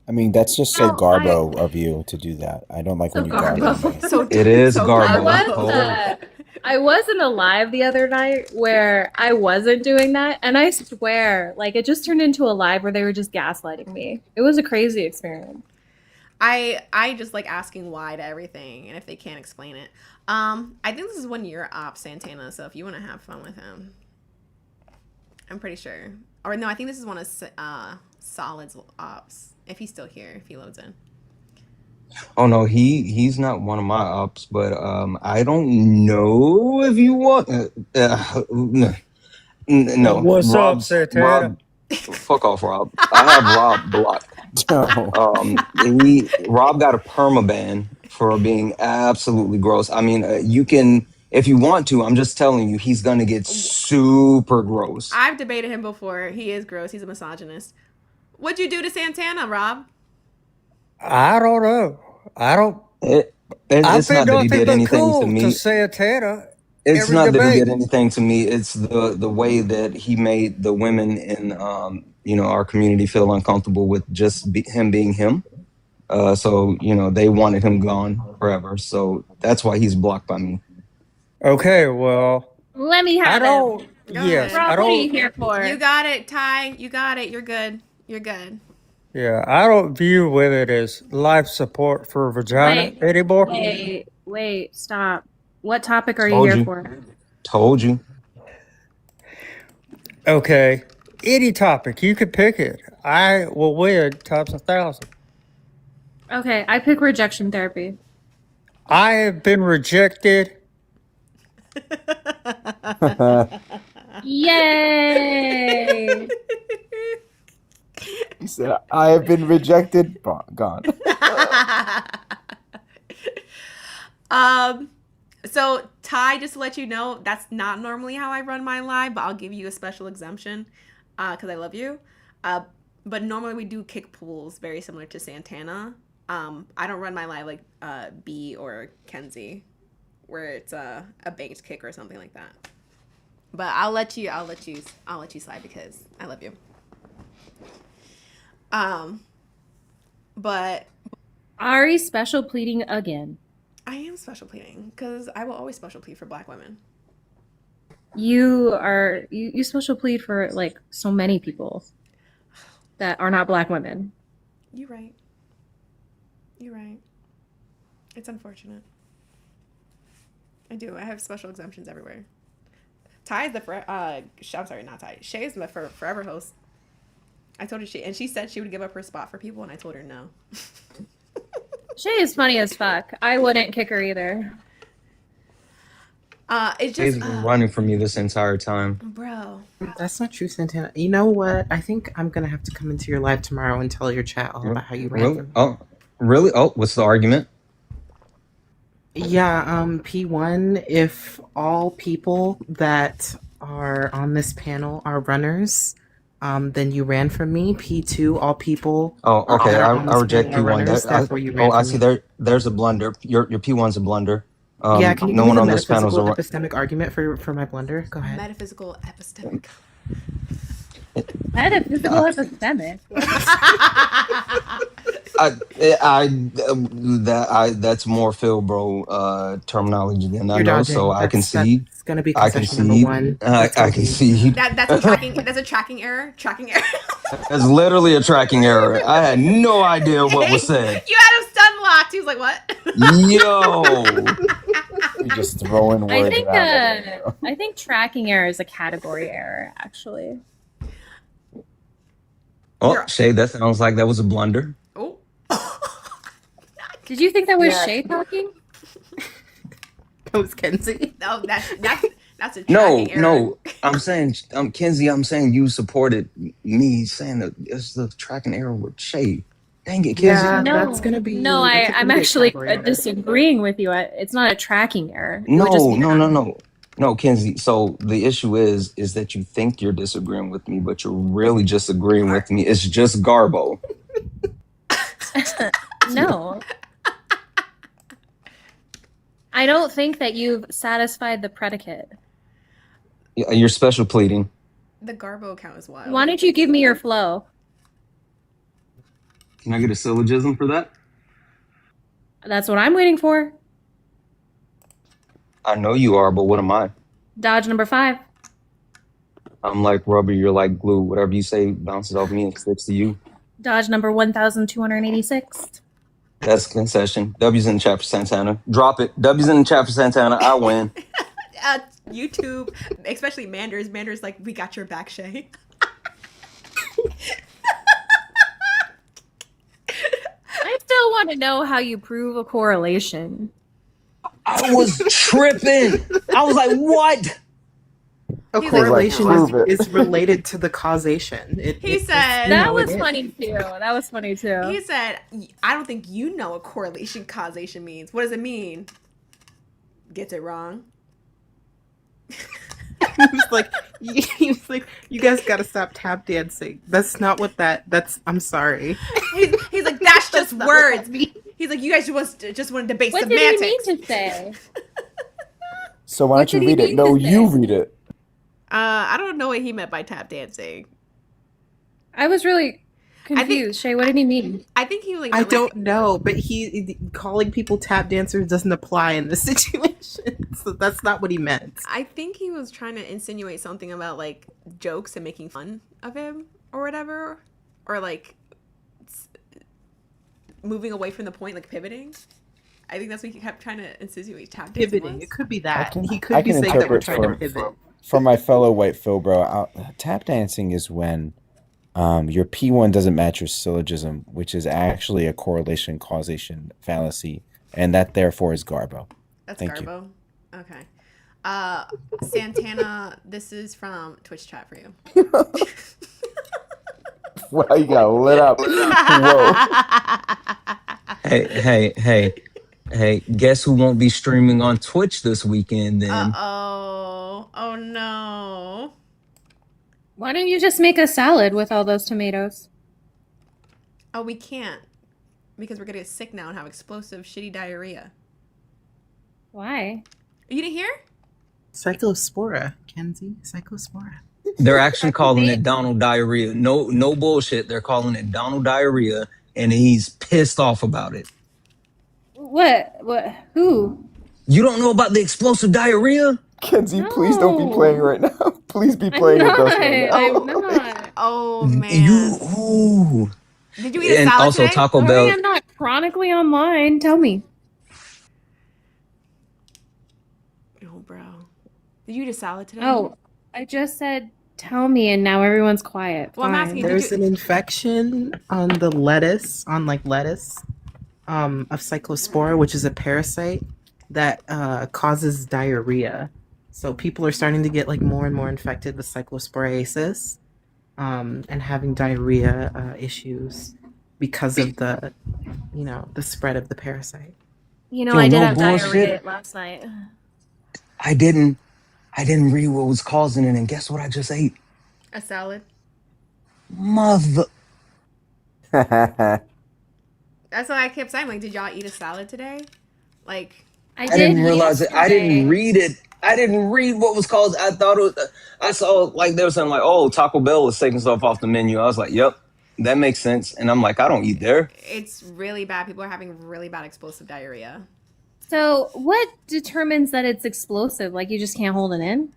I mean, that's just so No, Garbo of you to do that. I don't like when you garbo me. So It is so garbage. I wasn't alive the other night where I wasn't doing that, and I swear, like it just turned into a live where they were just gaslighting me. It was a crazy experience. I just like asking why to everything, and if they can't explain it. I think this is one year op Santana, so if you want to have fun with him, I'm pretty sure. Or no, I think this is one of Solid's ops. If he's still here, if he loads in. Oh no, he's not one of my ops, but I don't know if you want. No, What's Rob, up, Santana? Rob, fuck off, Rob. I have Rob blocked. Rob got a permaban for being absolutely gross. I mean, you can, if you want to. I'm just telling you, he's gonna get super gross. I've debated him before. He is gross. He's a misogynist. What'd you do to Santana, Rob? I don't know. I don't. It's I've been not that he nothing did but anything cool to me. to Santana. It's every not that he debate. did anything to me. It's the way that he made the women in our community feel uncomfortable with just him being him. So they wanted him gone forever. So that's why he's blocked by me. Okay, well, Let me I have don't. it. Yes, Rob, I what are you don't. here for? You got it, Ty. You got it. You're good. You're good. Yeah, I don't view women as life support for vagina anymore. Wait, stop. What topic are you Told here you. for? Told you. Okay, any topic you could pick it. I will win times 1,000. Okay, I pick rejection therapy. I have been rejected. Yay! He said, I have been rejected. Gone. So Ty, just to let you know, that's not normally how I run my live, but I'll give you a special exemption because I love you. But normally we do kick pools very similar to Santana. I don't run my live like B or Kenzie, where it's a banked kick or something like that. But I'll let you slide because I love you. But Ari special pleading again. I am special pleading because I will always special plead for Black women. You special plead for like so many people that are not Black women. You're right. You're right. It's unfortunate. I do. I have special exemptions everywhere. Ty is the I'm sorry, not Ty. Shay is the forever host. I told her she said she would give up her spot for people, and I told her no. Shay is funny as fuck. I wouldn't kick her either. It's She's just been running from you this entire time. bro. That's not true, Santana. You know what? I think I'm gonna have to come into your live tomorrow and tell your chat all about how you ran Really? from me. Oh, really? Oh, what's the argument? Yeah, P1, if all people that are on this panel are runners, then you ran from me. P2, all people Oh, okay. that are I, on I this reject panel are P1. runners, therefore you ran I from see. me. There's a blunder. Your P1's a blunder. Yeah, can you No give me one the on this panel is metaphysical a. epistemic argument for my blunder? Go ahead. Metaphysical epistemic. Metaphysical epistemic. That's more Phil bro terminology than I You're know, dodging. so I concede. That's gonna be I concession number one. concede. I concede. That's a tracking. That's a tracking error. Tracking error. That's literally a tracking error. I had no idea what was said. You had him stun locked. He was like, "What?" Yo. You're just throwing I words think around. I think tracking error is a category error, actually. Oh, Shay, that sounds like that was a blunder. Oh. Did you think that was Yeah. Shay talking? That was Kenzie. No, that's a No, tracking error. no. I'm saying, Kenzie, I'm saying you supported me saying that it's the tracking error with Shay. Dang it, Kenzie. Yeah, No, that's gonna be. no. that's I'm gonna be a actually category error. disagreeing with you. It's not a tracking error. It would just No, be no, no, no. No, Kenzie. So the issue is that you think you're disagreeing with me, but you're really just agreeing with me. It's just Garbo. No. I don't think that you've satisfied the predicate. You're special pleading. The Garbo account is wild. Why don't you give me your flow? Can I get a syllogism for that? That's what I'm waiting for. I know you are, but what am I? Dodge number 5. I'm like rubber, you're like glue. Whatever you say bounces off me and sticks to you. Dodge number 1286. That's concession. W's in the chat for Santana. Drop it. W's in the chat for Santana. I win. YouTube, especially Manders. Manders like, we got your back, Shay. I still want to know how you prove a correlation. I was tripping. I was like, what? A He's correlation like, prove it. is related to the causation. He said- That was funny too. That was funny too. He said, I don't think you know what correlation causation means. What does it mean? Gets it wrong. he was like, you guys gotta stop tap dancing. That's not what that's, I'm sorry. He's like, that's just words. He's like, you guys just want to debate What did semantics. he mean to say? So why What don't you did he read it? mean No, to you say? read it. I don't know what he meant by tap dancing. I was really confused. Shay, what did he mean? I think he like. I don't know, but he calling people tap dancers doesn't apply in this situation. So that's not what he meant. I think he was trying to insinuate something about like jokes and making fun of him or whatever, or like moving away from the point, like pivoting. I think that's what he kept trying to insinuate. Tap dancing Pivoting. was. It could be that. He I could be can saying that we're interpret trying to pivot. for my fellow white Phil bro. Tap dancing is when your P1 doesn't match your syllogism, which is actually a correlation causation fallacy, and that therefore is Garbo. That's Thank you. Garbo. Okay. Santana, this is from Twitch chat for you. Wow, you got lit up. Whoa. Hey, guess who won't be streaming on Twitch this weekend then? Oh no. Why don't you just make a salad with all those tomatoes? Oh, we can't. Because we're gonna get sick now and have explosive, shitty diarrhea. Why? You didn't hear? Cyclospora, Kenzie. Cyclospora. They're actually calling it Donald diarrhea. No bullshit. They're calling it Donald diarrhea, and he's pissed off about it. What? Who? You don't know about the explosive diarrhea? Kenzie, please don't be playing right now. Please be I'm playing with not. us right now. I'm not. Oh man. Ooh. Did you eat a And salad also today? Taco Sorry, Bell. I'm not chronically online. Tell me. Did you eat a salad today? Oh, I just said tell me, and now everyone's quiet. Well, I'm Fine. asking you, There's an infection on the lettuce, of Cyclospora, which is a parasite that causes diarrhea. So people are starting to get like more and more infected with cyclosporiasis, and having diarrhea issues because of the spread of the parasite. You know, Yo, I did no have bullshit. diarrhea last night. I didn't read what was causing it, and guess what I just ate? A salad. Mother. That's why I kept saying, like, did y'all eat a salad today? Like, I I did didn't realize it. I didn't yesterday. read it. I didn't read what was caused. I thought it was. I saw like there was something like, oh, Taco Bell was taking stuff off the menu. I was like, yep, that makes sense. And I'm like, I don't eat there. it's really bad. People are having really bad explosive diarrhea. So, what determines that it's explosive? Like, you just can't hold it in?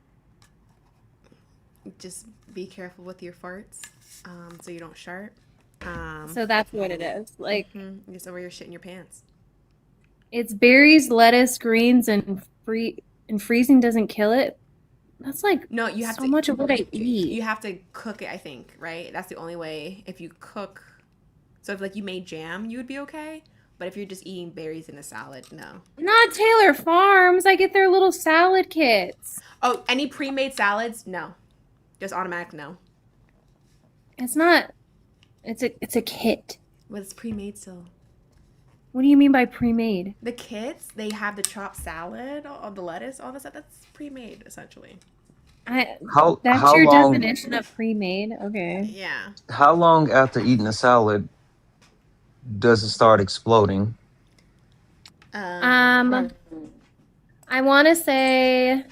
Just be careful with your farts, so you don't shart. So that's what it is. Like, Just over your shit in your pants. it's berries, lettuce, greens, and freezing doesn't kill it. That's like No, you have so to. much of what I eat. You have to cook it, I think, right? That's the only way. If you cook, so if like you made jam, you would be okay. But if you're just eating berries in a salad, no. Not Taylor Farms. I get their little salad kits. Oh, any pre-made salads? No, just automatic no. It's not. It's a kit. But it's pre-made still. What do you mean by pre-made? The kits, they have the chopped salad, all the lettuce, all the stuff. That's pre-made essentially. How That's how your long? definition of pre-made. Okay. Yeah. How long after eating a salad does it start exploding? I want to say,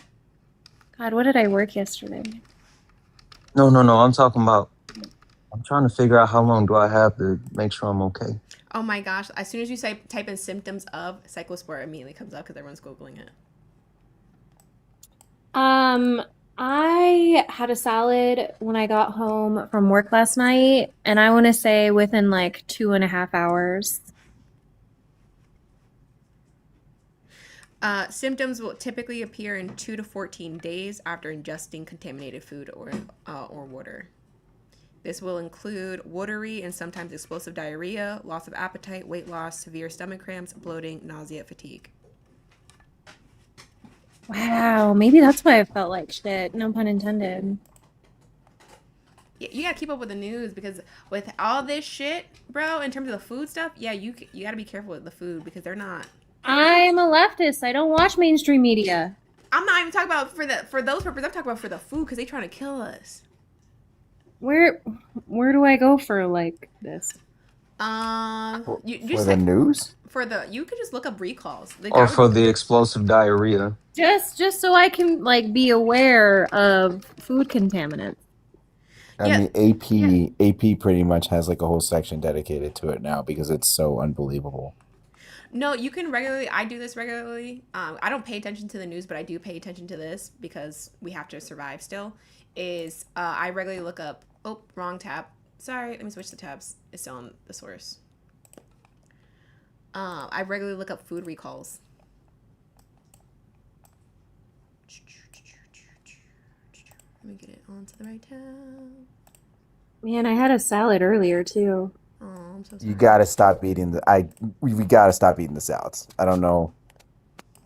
God, what did I work yesterday? No. I'm talking about. I'm trying to figure out how long do I have to make sure I'm okay. Oh my gosh! As soon as you type in symptoms of cyclospora, it immediately comes up because everyone's googling it. I had a salad when I got home from work last night, and I want to say within like 2.5 hours. Symptoms will typically appear in 2 to 14 days after ingesting contaminated food or water. This will include watery and sometimes explosive diarrhea, loss of appetite, weight loss, severe stomach cramps, bloating, nausea, fatigue. Wow, maybe that's why I felt like shit. No pun intended. You gotta keep up with the news because with all this shit, bro, in terms of the food stuff, yeah, you gotta be careful with the food because they're not. I'm a leftist. I don't watch mainstream media. I'm not even talking about for those purposes. I'm talking about for the food because they trying to kill us. Where do I go for like this? You For just the news? you could just look up recalls. Like, Or for the explosive diarrhea. Just so I can like be aware of food contaminants. I mean, AP pretty much has like a whole section dedicated to it now because it's so unbelievable. No, you can regularly. I do this regularly. I don't pay attention to the news, but I do pay attention to this because we have to survive still. I regularly look up. Oh, wrong tab. Sorry, let me switch the tabs. It's still on the source. I regularly look up food recalls. Let me get it onto the right tab. Man, I had a salad earlier too. Oh, I'm so sorry. You gotta stop eating we gotta stop eating the salads. I don't know.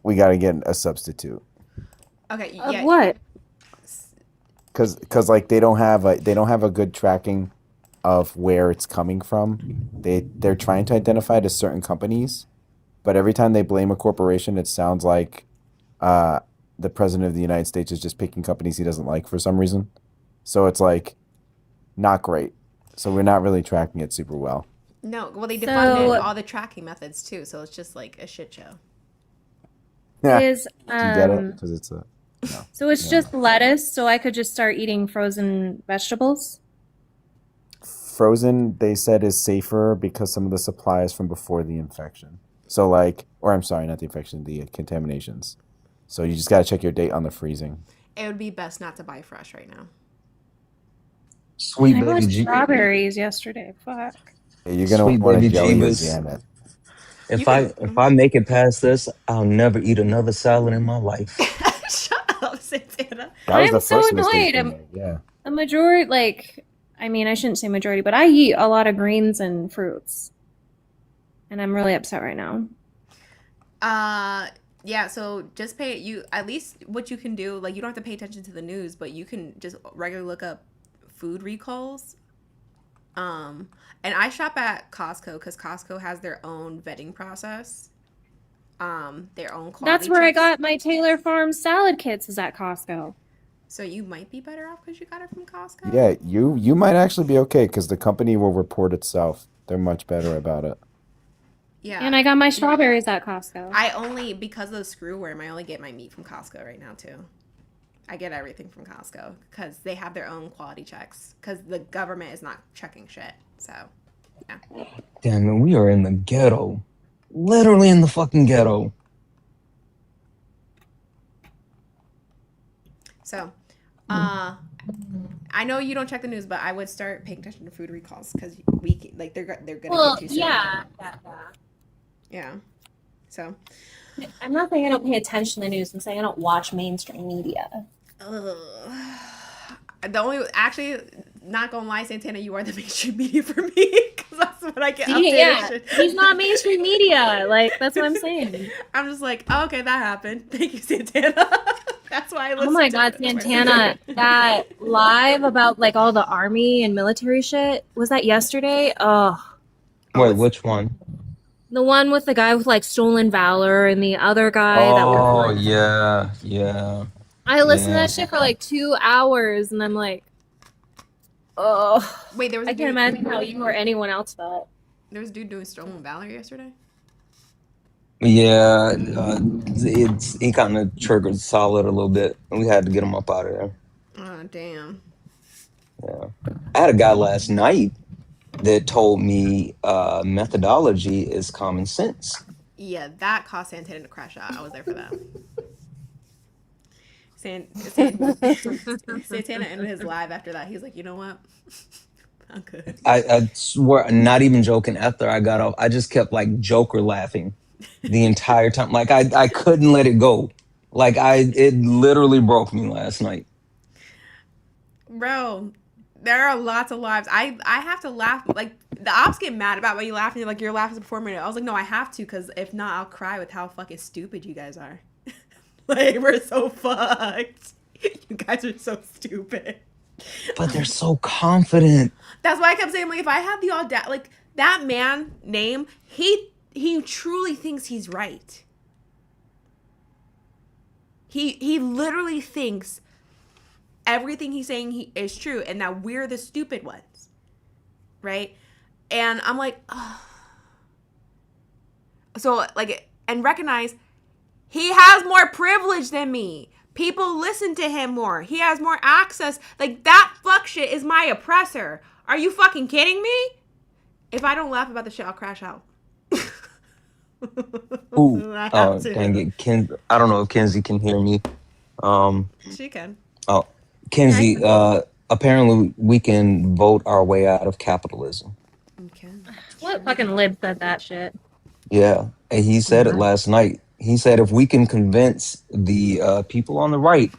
We gotta get a substitute. Okay, yeah. What? Cause like they don't have a good tracking of where it's coming from. They're trying to identify it as certain companies, but every time they blame a corporation, it sounds like the president of the United States is just picking companies he doesn't like for some reason. So it's like not great. So we're not really tracking it super well. No, well they defunded all the tracking methods too, so it's just like a shit show. Yeah. Is Do you get it? Because it's a So it's just lettuce, so I could just start eating frozen vegetables? frozen. They said is safer because some of the supply is from before the infection. So like, or I'm sorry, not the infection, the contaminations. So you just gotta check your date on the freezing. It would be best not to buy fresh right now. Sweet I baby bought G. strawberries yesterday. Fuck. Yeah, you're gonna Sweet want to baby jelly or Jeebus. jam it. If I make it past this, I'll never eat another salad in my life. Shut up. Santana. That was I'm the so first mistake. annoyed. they made, Yeah. A majority, like, I mean, I shouldn't say majority, but I eat a lot of greens and fruits. And I'm really upset right now. Yeah, so just pay you at least what you can do, like you don't have to pay attention to the news, but you can just regularly look up food recalls. And I shop at Costco because Costco has their own vetting process. Their own quality That's where I checks. got my Taylor Farms salad kits, is at Costco. So you might be better off because you got it from Costco. Yeah, you might actually be okay because the company will report itself. They're much better about it. Yeah. And I got my strawberries at Costco. I only, because of the screw worm, I only get my meat from Costco right now too. I get everything from Costco because they have their own quality checks because the government is not checking shit. So, yeah. Damn, man, we are in the ghetto. Literally in the fucking ghetto. So, I know you don't check the news, but I would start paying attention to food recalls because they're gonna Well, get you. yeah. Yeah. So, I'm not saying I don't pay attention to the news. I'm saying I don't watch mainstream media. the only actually not gonna lie, Santana, you are the mainstream media for me because that's what I get updated. Yeah, he's not mainstream media. Like, that's what I'm saying. I'm just like, oh, okay, that happened. Thank you, Santana. That's why I listen. Oh my to God, it. Santana, that live about like all the army and military shit, was that yesterday? Oh, Wait, which one? the one with the guy with like stolen valor and the other guy that Oh, was. yeah. I listened to Yeah. that shit for like 2 hours, and I'm like, oh. Wait, there was I a can't dude- imagine how you or anyone else felt. There was a dude doing stolen valor yesterday. Yeah, it kind of triggered Solid a little bit, and we had to get him up out of there. Oh damn. Yeah, I had a guy last night that told me methodology is common sense. Yeah, that caused Santana to crash out. I was there for that. Santana ended his live after that. He was like, you know what? I'm good. I swear, I'm not even joking. After I got off, I just kept like Joker laughing the entire time. Like I couldn't let it go. Like it literally broke me last night. Bro, there are lots of lives. I have to laugh. Like, the ops get mad about when you laughing. Like, you're laughing before me. I was like, no, I have to, because if not, I'll cry with how fucking stupid you guys are. Like, we're so fucked. You guys are so stupid. But they're so confident. That's why I kept saying, like, if I had the audacity, like, that man name, he truly thinks he's right. He literally thinks everything he's saying is true, and that we're the stupid ones, right? And I'm like, oh. So like, and recognize he has more privilege than me. People listen to him more. He has more access. Like, that fuck shit is my oppressor. Are you fucking kidding me? If I don't laugh about the shit, I'll crash out. Ooh, I oh have to. dang it, I don't know if Kenzie can hear me. She can. Oh, Kenzie. Apparently, we can vote our way out of capitalism. Okay. What fucking lib said that shit? Yeah, and he said it last night. He said if we can convince the people on the right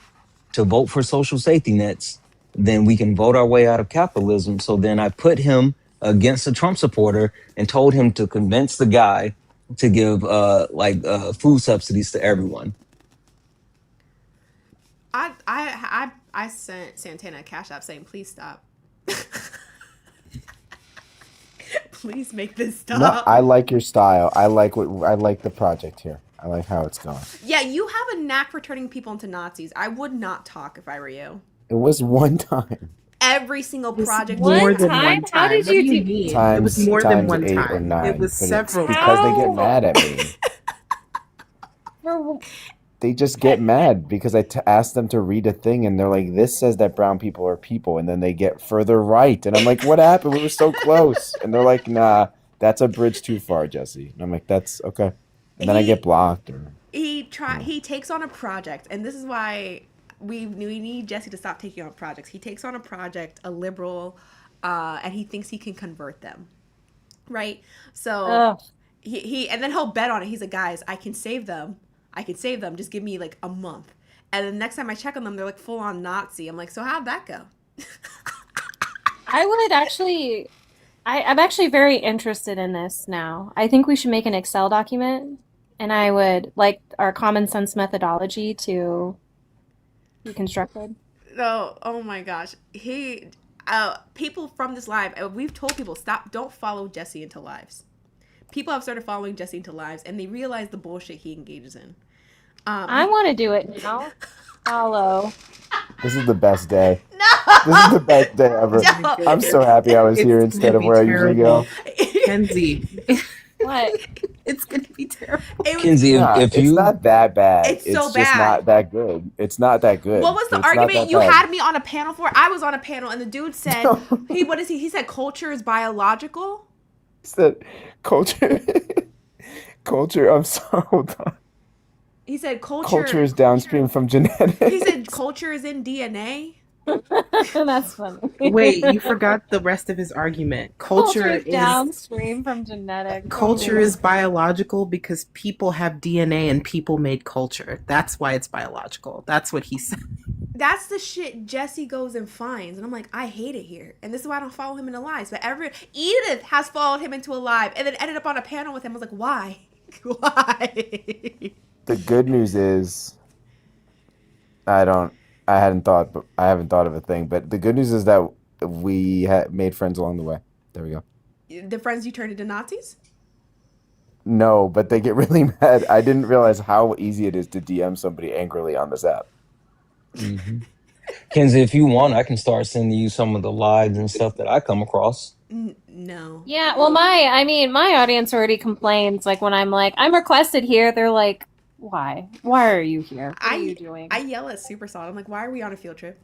to vote for social safety nets, then we can vote our way out of capitalism. So then I put him against a Trump supporter and told him to convince the guy to give food subsidies to everyone. I sent Santana a cash app saying, please stop. Please make this stop. No, I like your style. I like the project here. I like how it's going. Yeah, you have a knack for turning people into Nazis. I would not talk if I were you. It was one time. Every single project. More than one time. How did What do you you mean? It Times was more than times one 8 or time. 9. It was but it's several because they get times. mad at me. They just get mad because I asked them to read a thing and they're like, this says that brown people are people. And then they get further right. And I'm like, what happened? We were so close. And they're like, nah, that's a bridge too far, Jesse. And I'm like, that's okay. And then I get blocked. Or He takes on a project, and this is why we need Jesse to stop taking on projects. He takes on a project, a liberal, and he thinks he can convert them, right? So he and then he'll bet on it. He's like, guys, I can save them. Just give me like a month. And the next time I check on them, they're like full on Nazi. I'm like, so how'd that go? I would actually, I'm actually very interested in this now. I think we should make an Excel document, and I would like our common sense methodology to be constructed. No, oh my gosh. People from this live, we've told people, don't follow Jesse into lives. People have started following Jesse into lives, and they realize the bullshit he engages in. I want to do it now. Follow. This is the best day. No! This is the best day ever. No. I'm so happy I was here It's instead of gonna where I be usually go. terrible. Kenzie, What? it's gonna be terrible. Kenzie, if It's you not that bad. It's so just bad. not that good. It's not that good. What was the It's not argument that you bad. had me on a panel for? I was on a panel, and the dude said, what is he? He said culture is biological. He said culture. Culture. I'm sorry. Hold on. He said Culture is downstream from genetics. He said culture is in DNA. That's funny. Wait, you forgot the rest of his argument. Culture is is downstream from genetics. culture is biological because people have DNA and people made culture. That's why it's biological. That's what he said. That's the shit Jesse goes and finds, and I'm like, I hate it here, and this is why I don't follow him into lives. But Edith has followed him into a live, and then ended up on a panel with him. I was like, why? Why? The good news is, I haven't thought of a thing. But the good news is that we made friends along the way. There we go. The friends you turned into Nazis? No, but they get really mad. I didn't realize how easy it is to DM somebody angrily on this app. Mhm. Kenzie, if you want, I can start sending you some of the lives and stuff that I come across. No. Yeah, well, my audience already complains. Like when I'm like, I'm requested here, they're like, why? Why are you here? What are you doing? I yell at Super Solid. I'm like, why are we on a field trip?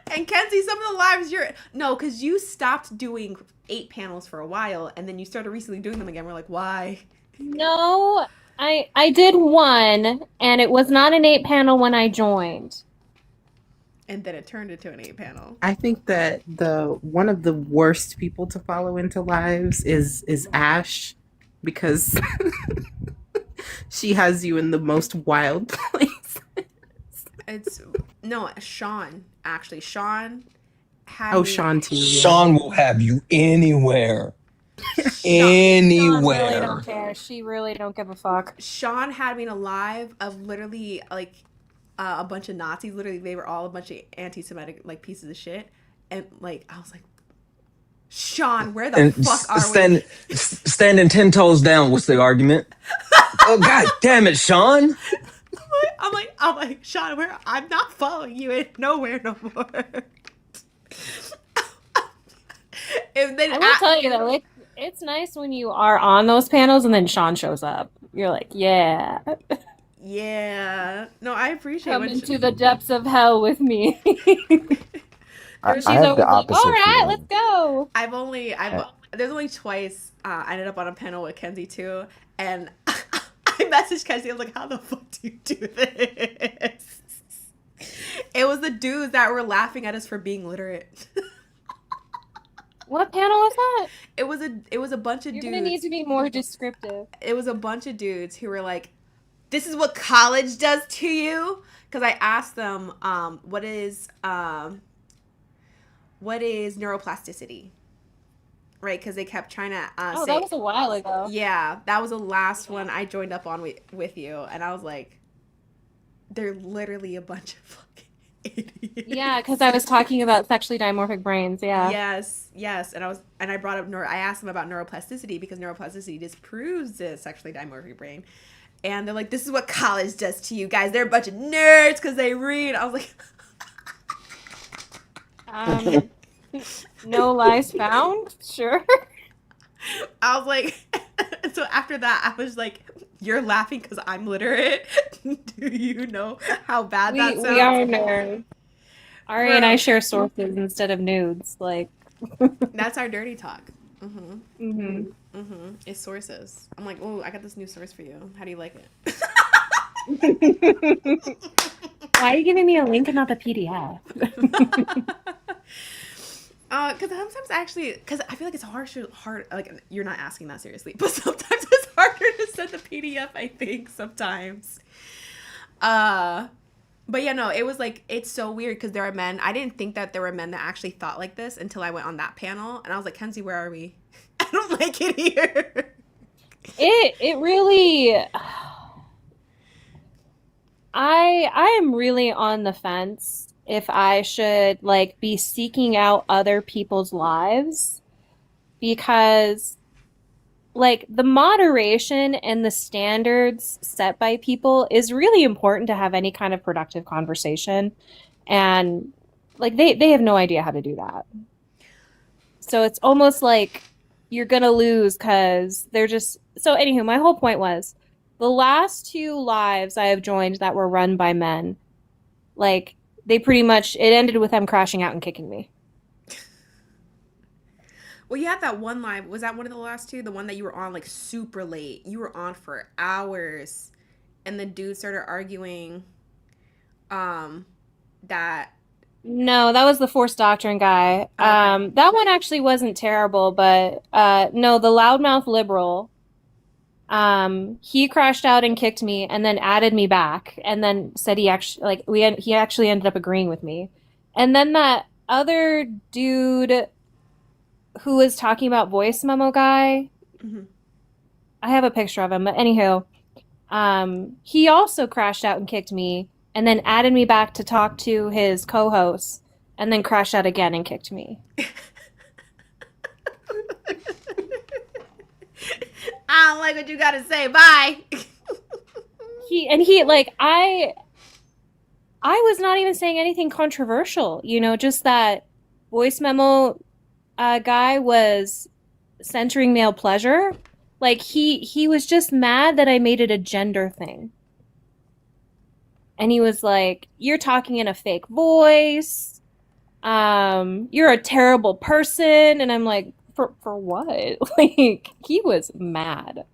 And Kenzie, some of the lives because you stopped doing 8 panels for a while, and then you started recently doing them again. We're like, why? No, I did one, and it was not an 8 panel when I joined. And then it turned into an 8 panel. I think that one of the worst people to follow into lives is Ash, because she has you in the most wild place. It's Sean. Actually, Sean had Oh, me- Sean too. Yeah. Sean will have you anywhere. Sean really Anywhere. don't care. She really don't give a fuck. Sean had me in a live of literally like a bunch of Nazis. Literally, they were all a bunch of anti-Semitic like pieces of shit. And like, I was like, Sean, where the fuck are we? Standing 10 toes down. What's the argument? Oh, God damn it, Sean. I'm like, Sean, I'm not following you in nowhere no more. And then I will tell you though, it's nice when you are on those panels and then Sean shows up. You're like, yeah, yeah. No, I appreciate come when into the depths of hell with me. I She's have always the like, opposite. all right, feeling. let's go. There's only twice I ended up on a panel with Kenzie too, and I messaged Kenzie. I was like, "How the fuck do you do this?" It was the dudes that were laughing at us for being literate. What panel was that? It was a bunch of You're dudes. gonna need to be more descriptive. It was a bunch of dudes who were like, "This is what college does to you." Because I asked them, what is neuroplasticity? Right? Because they kept trying to say. That was a while ago. Yeah, that was the last one I joined up on with you, and I was like, they're literally a bunch of fucking idiots. Yeah, because I was talking about sexually dimorphic brains. Yeah. Yes, and I brought up I asked them about neuroplasticity because neuroplasticity disproves the sexually dimorphic brain, and they're like, "This is what college does to you guys. They're a bunch of nerds because they read." I was like, No lies found. Sure. I was like, so after that, I was like, "You're laughing because I'm literate. Do you know how bad that sounds?" We are nerds. Ari and I share sources instead of nudes. Like, that's our dirty talk. Mm-hmm. It's sources. I'm like, "Oh, I got this new source for you. How do you like it?" Why are you giving me a link and not the PDF? Because sometimes because I feel like it's hard, like, you're not asking that seriously, but sometimes it's harder to send the PDF, I think, sometimes. But yeah, no, it was like, it's so weird because there are men. I didn't think that there were men that actually thought like this until I went on that panel. And I was like, Kenzie, where are we? I don't like it here. It really, I am really on the fence if I should like be seeking out other people's lives, because like the moderation and the standards set by people is really important to have any kind of productive conversation. And like they have no idea how to do that. So it's almost like you're gonna lose because they're just so anywho, my whole point was the last 2 lives I have joined that were run by men, like they pretty much it ended with them crashing out and kicking me. Well, you had that one live. Was that one of the last 2? The one that you were on like super late. You were on for hours. And the dude started arguing that No, that was the Forced Doctrine guy. That one actually wasn't terrible, but no, the loudmouth liberal, he crashed out and kicked me and then added me back and then said he actually he actually ended up agreeing with me. And then that other dude who was talking about voice memo guy, I have a picture of him, but anywho, he also crashed out and kicked me and then added me back to talk to his co-host and then crashed out again and kicked me. I don't like what you gotta say. Bye. I was not even saying anything controversial, you know, just that voice memo guy was centering male pleasure. Like he was just mad that I made it a gender thing. And he was like, "You're talking in a fake voice. You're a terrible person." And I'm like, for what? Like he was mad.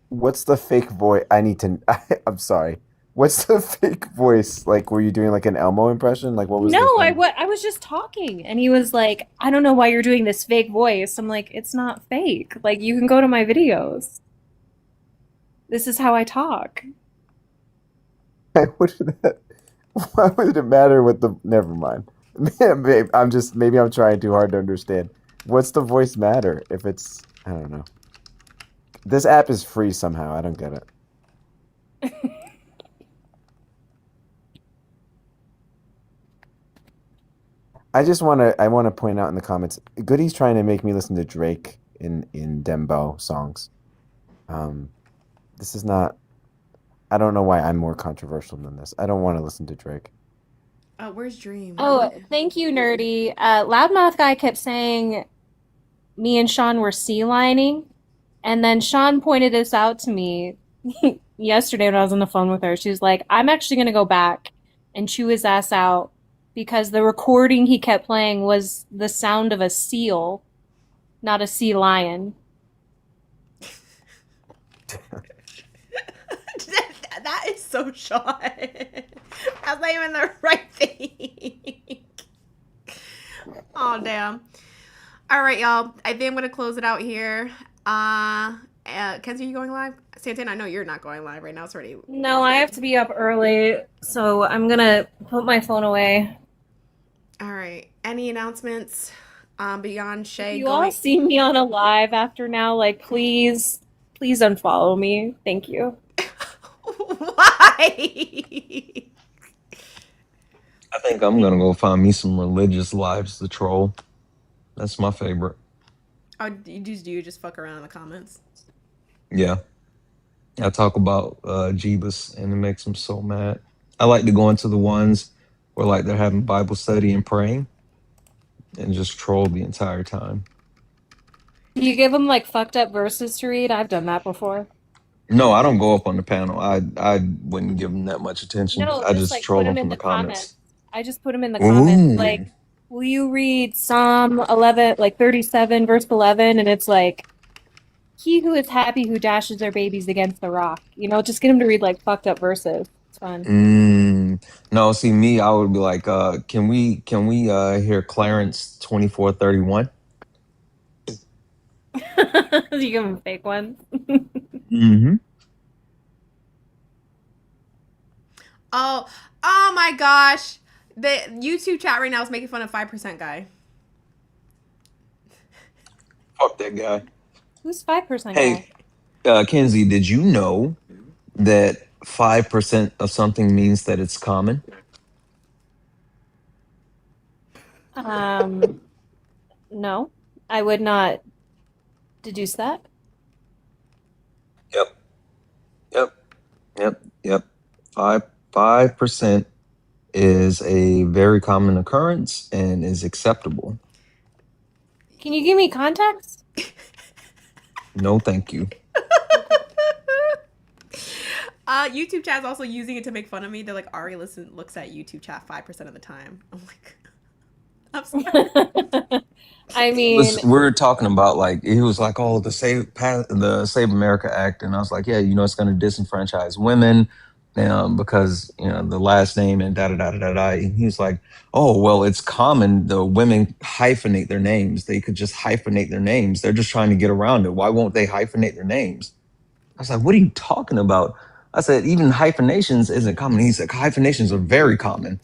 What's the fake voice? I'm sorry. What's the fake voice? Like, were you doing like an Elmo impression? Like, what was? No, the thing? I was just talking, and he was like, "I don't know why you're doing this fake voice." I'm like, "It's not fake. Like, you can go to my videos. This is how I talk." What did that? Why would it matter what the? Never mind. Maybe I'm trying too hard to understand. What's the voice matter if it's? I don't know. This app is free somehow. I don't get it. I want to point out in the comments, Goody's trying to make me listen to Drake in Dembo songs. This is not. I don't know why I'm more controversial than this. I don't want to listen to Drake. Where's Dream? Oh, thank you, Nerdy. Loudmouth guy kept saying me and Sean were sea lining, and then Sean pointed this out to me yesterday when I was on the phone with her. She was like, "I'm actually gonna go back and chew his ass out because the recording he kept playing was the sound of a seal, not a sea lion." That is so Sean. That's not even the right thing. Oh, damn. All right, y'all. I think I'm going to close it out here. Kenzie, are you going live? Santana, I know you're not going live right now. It's already... No, I have to be up early, so I'm going to put my phone away. All right. Any announcements beyond Shay? You all see me on a live after now, like, please unfollow me. Thank you. Why? I think I'm gonna go find me some religious lives to troll. That's my favorite. Oh, do you just fuck around in the comments? Yeah. I talk about Jeebus and it makes them so mad. I like to go into the ones where like they're having Bible study and praying and just troll the entire time. Do you give them like fucked up verses to read? I've done that before. No, I don't go up on the panel. I wouldn't give them that much attention. No, I just just like troll put them them from in the the comments. I just put them in the comments. Ooh. Like, will you read Psalm 11, like 37, verse 11? And it's like, he who is happy who dashes their babies against the rock. You know, just get them to read like fucked up verses. It's fun. No, see me, I would be like, can we hear Clarence 24:31? You give him fake ones. Mm-hmm. Oh my gosh. The YouTube chat right now is making fun of 5% guy. Fuck that guy. Who's 5% Hey, guy? Kenzie, did you know that 5% of something means that it's common? No, I would not deduce that. Yep. Yep. Yep. Yep. 5% is a very common occurrence and is acceptable. Can you give me context? No, thank you. YouTube chat's also using it to make fun of me. They're like, Ari looks at YouTube chat 5% of the time. I'm like, I'm sorry. I mean, We're talking about like he was like, oh, the Save America Act, and I was like, yeah, it's going to disenfranchise women, because the last name and da da da da da. And he was like, oh, well, it's common. The women hyphenate their names. They could just hyphenate their names. They're just trying to get around it. Why won't they hyphenate their names? I was like, what are you talking about? I said, even hyphenations isn't common. He said, hyphenations are very common.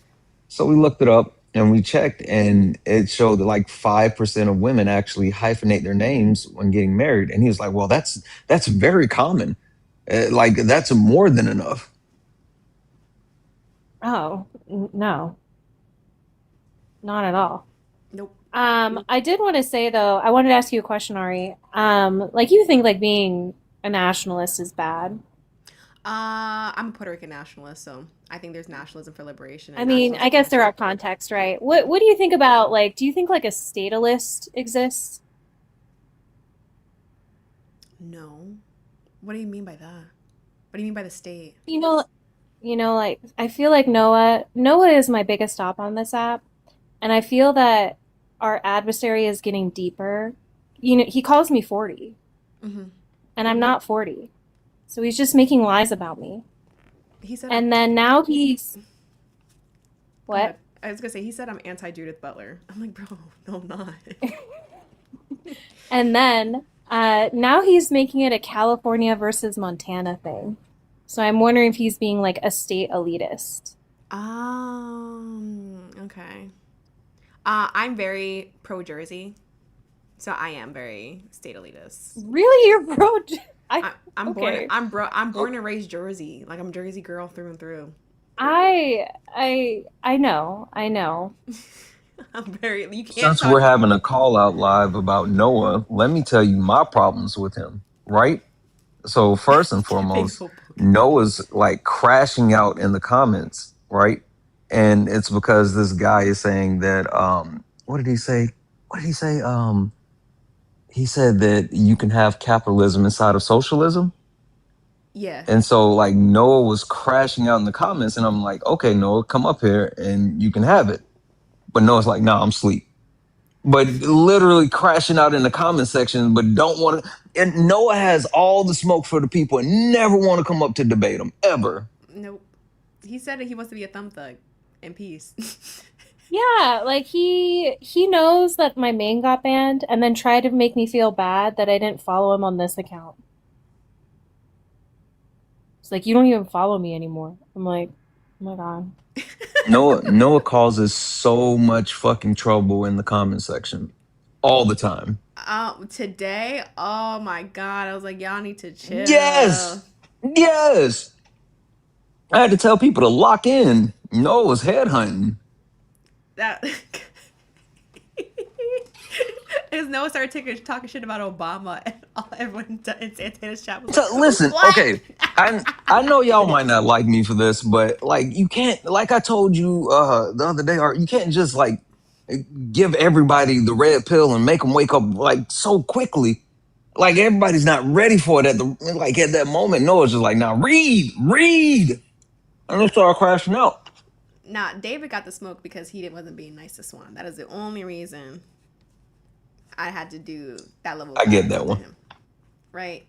So we looked it up and we checked, and it showed that like 5% of women actually hyphenate their names when getting married. And he was like, well, that's very common. Like, that's more than enough. oh, no. Not at all. Nope. I did want to say though, I wanted to ask you a question, Ari. Like you think like being a nationalist is bad? I'm a Puerto Rican nationalist, so I think there's nationalism for liberation. I mean, I guess there are contexts, right? What do you think about like, do you think like a statalist exists? No. What do you mean by that? What do you mean by the state? Like I feel like Noah is my biggest stop on this app, and I feel that our adversary is getting deeper. He calls me 40, and I'm not 40, so he's just making lies about me. He said, and then now he's what? I was gonna say he said I'm anti-Judith Butler. I'm like, bro, no, I'm not. And then now he's making it a California versus Montana thing. So I'm wondering if he's being like a state elitist. Okay. I'm very pro Jersey, so I am very state elitist. Really, you're pro? I'm okay. born and raised Jersey. Like I'm a Jersey girl through and through. I know. I'm very. You can't. Since we're having a call out live about Noah, let me tell you my problems with him, right? So first and foremost, Noah's like crashing out in the comments, right? And it's because this guy is saying that what did he say? He said that you can have capitalism inside of socialism. Yeah. And so like Noah was crashing out in the comments, and I'm like, okay, Noah, come up here and you can have it. But Noah's like, nah, I'm asleep. But literally crashing out in the comment section, but don't want to. And Noah has all the smoke for the people and never want to come up to debate him, ever. Nope. He said that he wants to be a thumb thug in peace. Yeah, like he knows that my main got banned and then tried to make me feel bad that I didn't follow him on this account. It's like, you don't even follow me anymore. I'm like, oh my God. Noah causes so much fucking trouble in the comment section all the time. Today, oh my God, I was like, y'all need to chill. Yes. I had to tell people to lock in. Noah's headhunting. That as Noah started talking shit about Obama, and everyone in Santana's chat was like, listen, what? okay, I know y'all might not like me for this, but like you can't, like I told you the other day, you can't just like give everybody the red pill and make them wake up like so quickly. Like everybody's not ready for it at that moment. Noah's just like, now read, and they start crashing out. Nah, David got the smoke because he wasn't being nice to Swan. That is the only reason I had to do that level of I get that one. him. Right?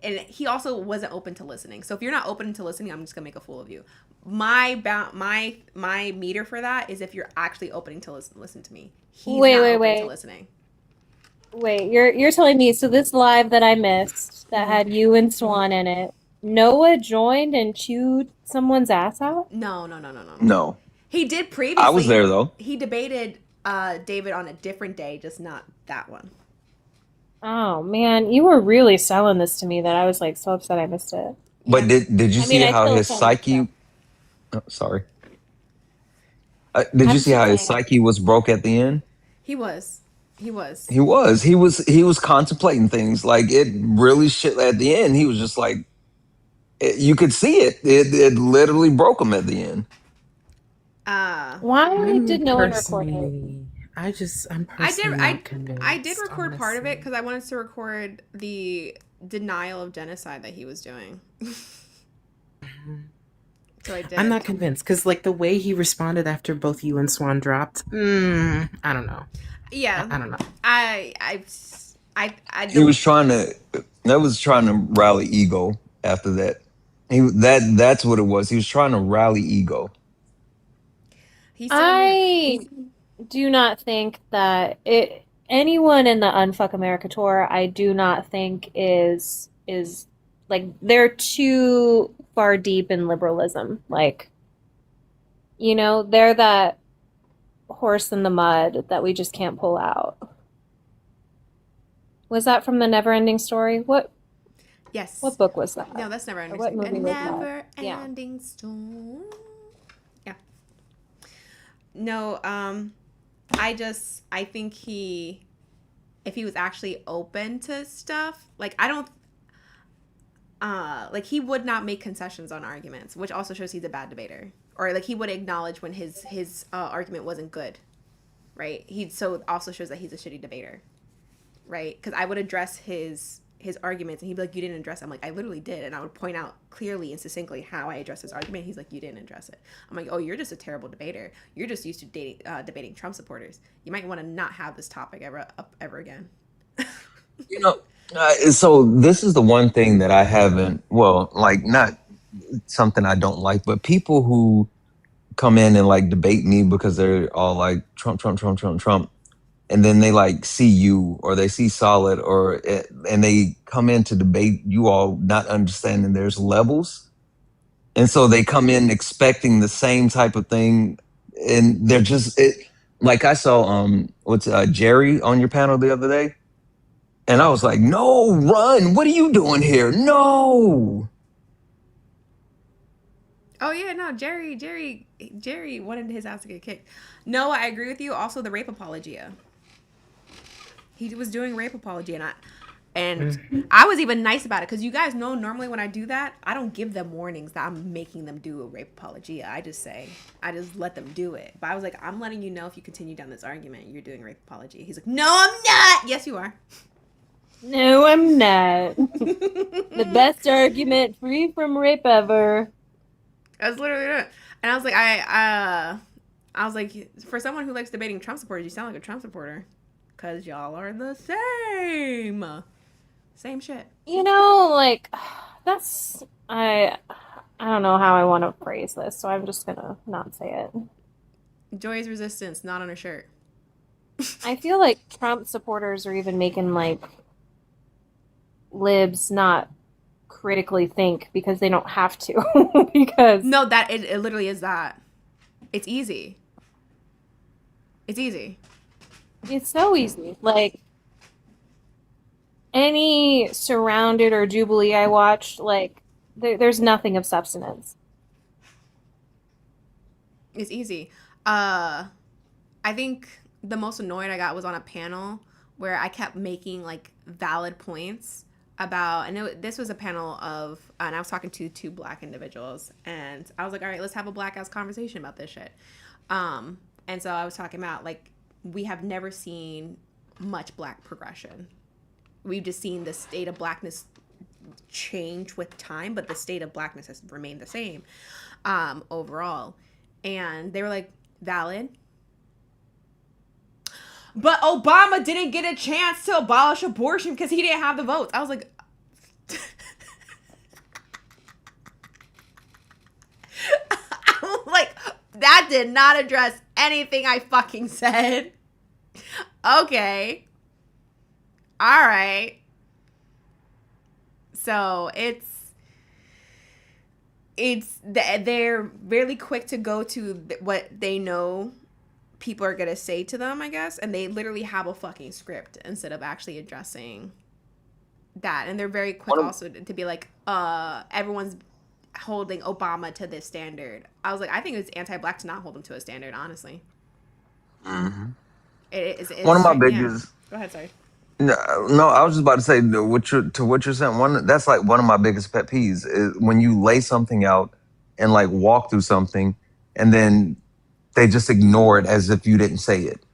And he also wasn't open to listening. So if you're not open to listening, I'm just gonna make a fool of you. My meter for that is if you're actually opening to listen to me. He's not open to listening. Wait, you're telling me so this live that I missed that had you and Swan in it, Noah joined and chewed someone's ass out? No. No, He did previously. I was there though. He debated David on a different day, just not that one. Oh man, you were really selling this to me that I was like so upset I missed it. But did you I see mean, I how still his felt psyche? Oh, sorry. Did I'm you see just how his saying. psyche was broke at the end? He was. He was. He was contemplating things. Like it really shit at the end. He was just like, you could see it. It literally broke him at the end. Why did no one record it? Personally, I'm personally not convinced. I did record part of it honestly. because I wanted to record the denial of genocide that he was doing. So I did. I'm not convinced because like the way he responded after both you and Swan dropped, I don't know. Yeah. I don't know. I He was trying to. That was trying to rally ego. After that, that's what it was. He was trying to rally ego. I do not think that anyone in the Unfuck America tour, I do not think is like they're too far deep in liberalism. Like, you know, they're that horse in the mud that we just can't pull out. Was that from the Neverending Story? Yes. What book was that? No, that's never ending. What movie A was that? never Yeah. ending storm. Yeah. No, I think if he was actually open to stuff, like I don't like he would not make concessions on arguments, which also shows he's a bad debater. Or like he would acknowledge when his argument wasn't good. Right? So also shows that he's a shitty debater. Right? Because I would address his arguments and he'd be like, you didn't address it. I'm like, I literally did. And I would point out clearly and succinctly how I addressed his argument. He's like, you didn't address it. I'm like, oh, you're just a terrible debater. You're just used to debating Trump supporters. You might want to not have this topic ever again. You know, so this is the one thing that I haven't. Well, like not something I don't like, but people who come in and like debate me because they're all like Trump, Trump, Trump, Trump, Trump. And then they like see you or they see Solid and they come in to debate you all not understanding there's levels. And so they come in expecting the same type of thing. And they're just like I saw Jerry on your panel the other day. And I was like, no, run. What are you doing here? No. Oh yeah, no, Jerry wanted his ass to get kicked. No, I agree with you. Also, the rape apologia. He was doing rape apology, and I was even nice about it because you guys know normally when I do that, I don't give them warnings that I'm making them do a rape apologia. I just let them do it. But I was like, I'm letting you know if you continue down this argument, you're doing rape apology. He's like, no, I'm not. Yes, you are. No, I'm not. The best argument free from rape ever. That's literally it. And I was like, I was like, for someone who likes debating Trump supporters, you sound like a Trump supporter. Because y'all are the same shit. You know, like, that's, I don't know how I want to phrase this, so I'm just gonna not say it. Joy's resistance, not on her shirt. I feel like Trump supporters are even making, like, libs not critically think because they don't have to. Because no, that it literally is that. It's easy. It's easy. It's so easy. Like, any Surrounded or Jubilee I watched, like, there's nothing of substance. It's easy. I think the most annoyed I got was on a panel where I kept making, like, valid points about, this was a panel of, and I was talking to two black individuals, and I was like, all right, let's have a black ass conversation about this shit. And so I was talking about, like, we have never seen much black progression. We've just seen the state of blackness change with time, but the state of blackness has remained the same overall. And they were like, valid. But Obama didn't get a chance to abolish abortion because he didn't have the votes. I was like, that did not address anything I fucking said. Okay. All right. So they're really quick to go to what they know people are gonna say to them, I guess, and they literally have a fucking script instead of actually addressing that. And they're very quick also to be like, everyone's holding Obama to this standard. I was like, I think it's anti-black to not hold him to a standard, honestly. Mhm. It's One of my yeah. biggest. Go ahead, sorry. No, I was just about to say what you're saying. That's like one of my biggest pet peeves is when you lay something out and like walk through something, and then they just ignore it as if you didn't say it.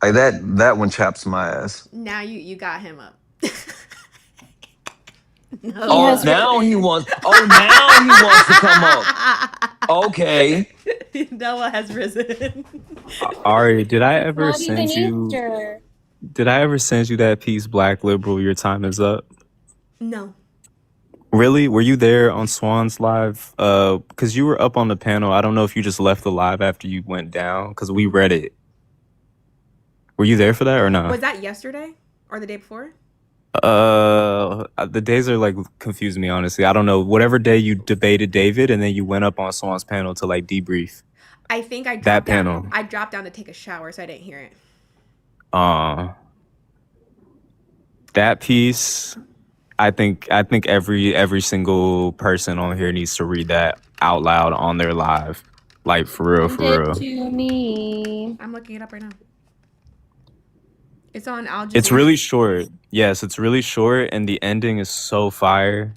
Like that one chaps my ass. Now you got him up. No. Oh, now he wants. Oh, now he wants to come up. Okay. Noah has risen. Ari, did I ever Not even send you? Easter. Did I ever send you that piece, Black Liberal? Your time is up. No. Really? Were you there on Swan's live? Because you were up on the panel. I don't know if you just left the live after you went down. Because we read it. Were you there for that or not? Was that yesterday or the day before? The days are like confusing me, honestly. I don't know. Whatever day you debated David, and then you went up on Swan's panel to like debrief I think I dropped that down. panel. I dropped down to take a shower, so I didn't hear it. That piece, I think every single person on here needs to read that out loud on their live, like for real, for real. To me. I'm looking it up right now. It's on Al Jazeera. It's really short. Yes, it's really short, and the ending is so fire.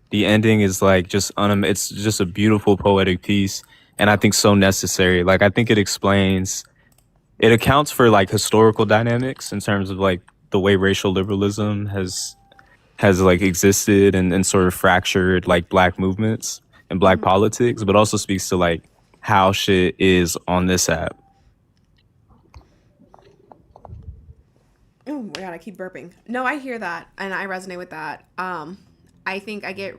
The ending is like just it's just a beautiful poetic piece, and I think so necessary. Like I think it accounts for like historical dynamics in terms of like the way racial liberalism has like existed and sort of fractured like black movements and black politics, but also speaks to like how shit is on this app. Oh my god, I keep burping. No, I hear that and I resonate with that. I think I get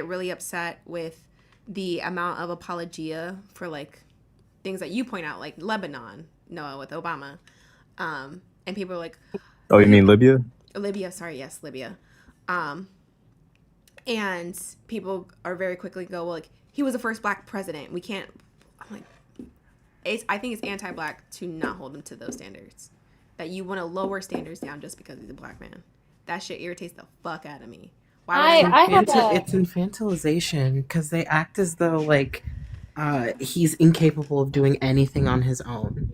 really upset with the amount of apologia for like things that you point out, like Lebanon, Noah, with Obama. And people are like, Oh, you mean Libya? Libya, sorry, yes, Libya. And people are very quickly go, well, like, he was the first black president. We can't, I'm like, I think it's anti-black to not hold him to those standards. That you want to lower standards down just because he's a black man. That shit irritates the fuck out of me. It's infantilization because they act as though like he's incapable of doing anything on his own.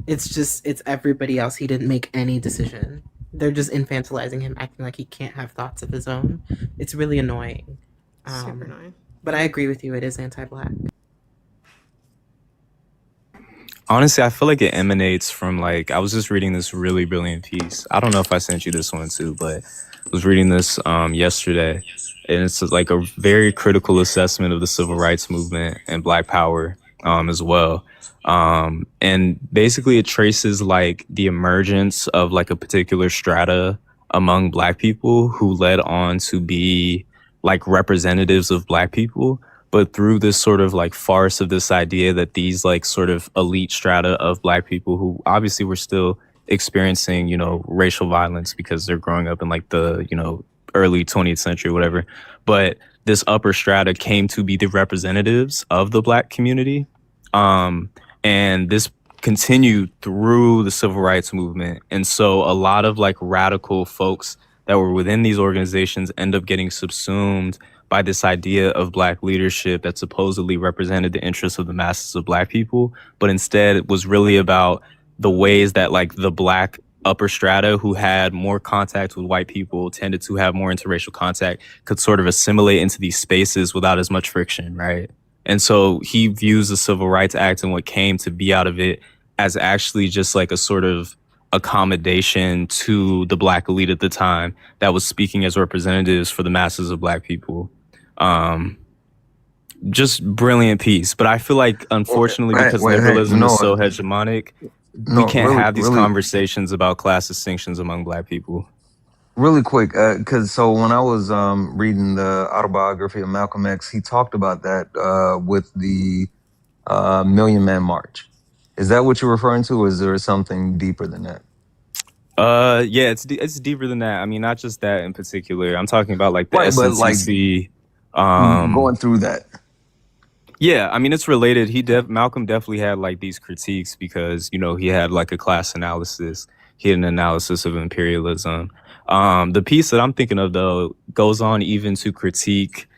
It's everybody else. He didn't make any decision. They're just infantilizing him, acting like he can't have thoughts of his own. It's really annoying. Super annoying. But I agree with you. It is anti-black. Honestly, I feel like it emanates from like, I was just reading this really brilliant piece. I don't know if I sent you this one too, but I was reading this yesterday, and it's like a very critical assessment of the civil rights movement and Black Power as well. And basically it traces like the emergence of like a particular strata among Black people who led on to be like representatives of Black people, but through this sort of like farce of this idea that these like sort of elite strata of Black people who obviously were still experiencing, you know, racial violence because they're growing up in like the, you know, early 20th century or whatever. But this upper strata came to be the representatives of the Black community. And this continued through the civil rights movement. And so a lot of like radical folks that were within these organizations end up getting subsumed by this idea of Black leadership that supposedly represented the interests of the masses of Black people, but instead it was really about the ways that like the Black upper strata who had more contact with white people, tended to have more interracial contact, could sort of assimilate into these spaces without as much friction, right? And so he views the Civil Rights Act and what came to be out of it as actually just like a sort of accommodation to the Black elite at the time that was speaking as representatives for the masses of Black people. Just brilliant piece. But I feel like, unfortunately, because liberalism is so hegemonic, we can't have these conversations about class distinctions among Black people. Really quick, because so when I was reading the autobiography of Malcolm X, he talked about that with the Million Man March. Is that what you're referring to, or is there something deeper than that? Yeah, it's deeper than that. I mean, not just that in particular. I'm talking about like the Right, but like SNCC. going through that. Yeah, I mean it's related. Malcolm definitely had like these critiques because he had like a class analysis. He had an analysis of imperialism. The piece that I'm thinking of though goes on even to critique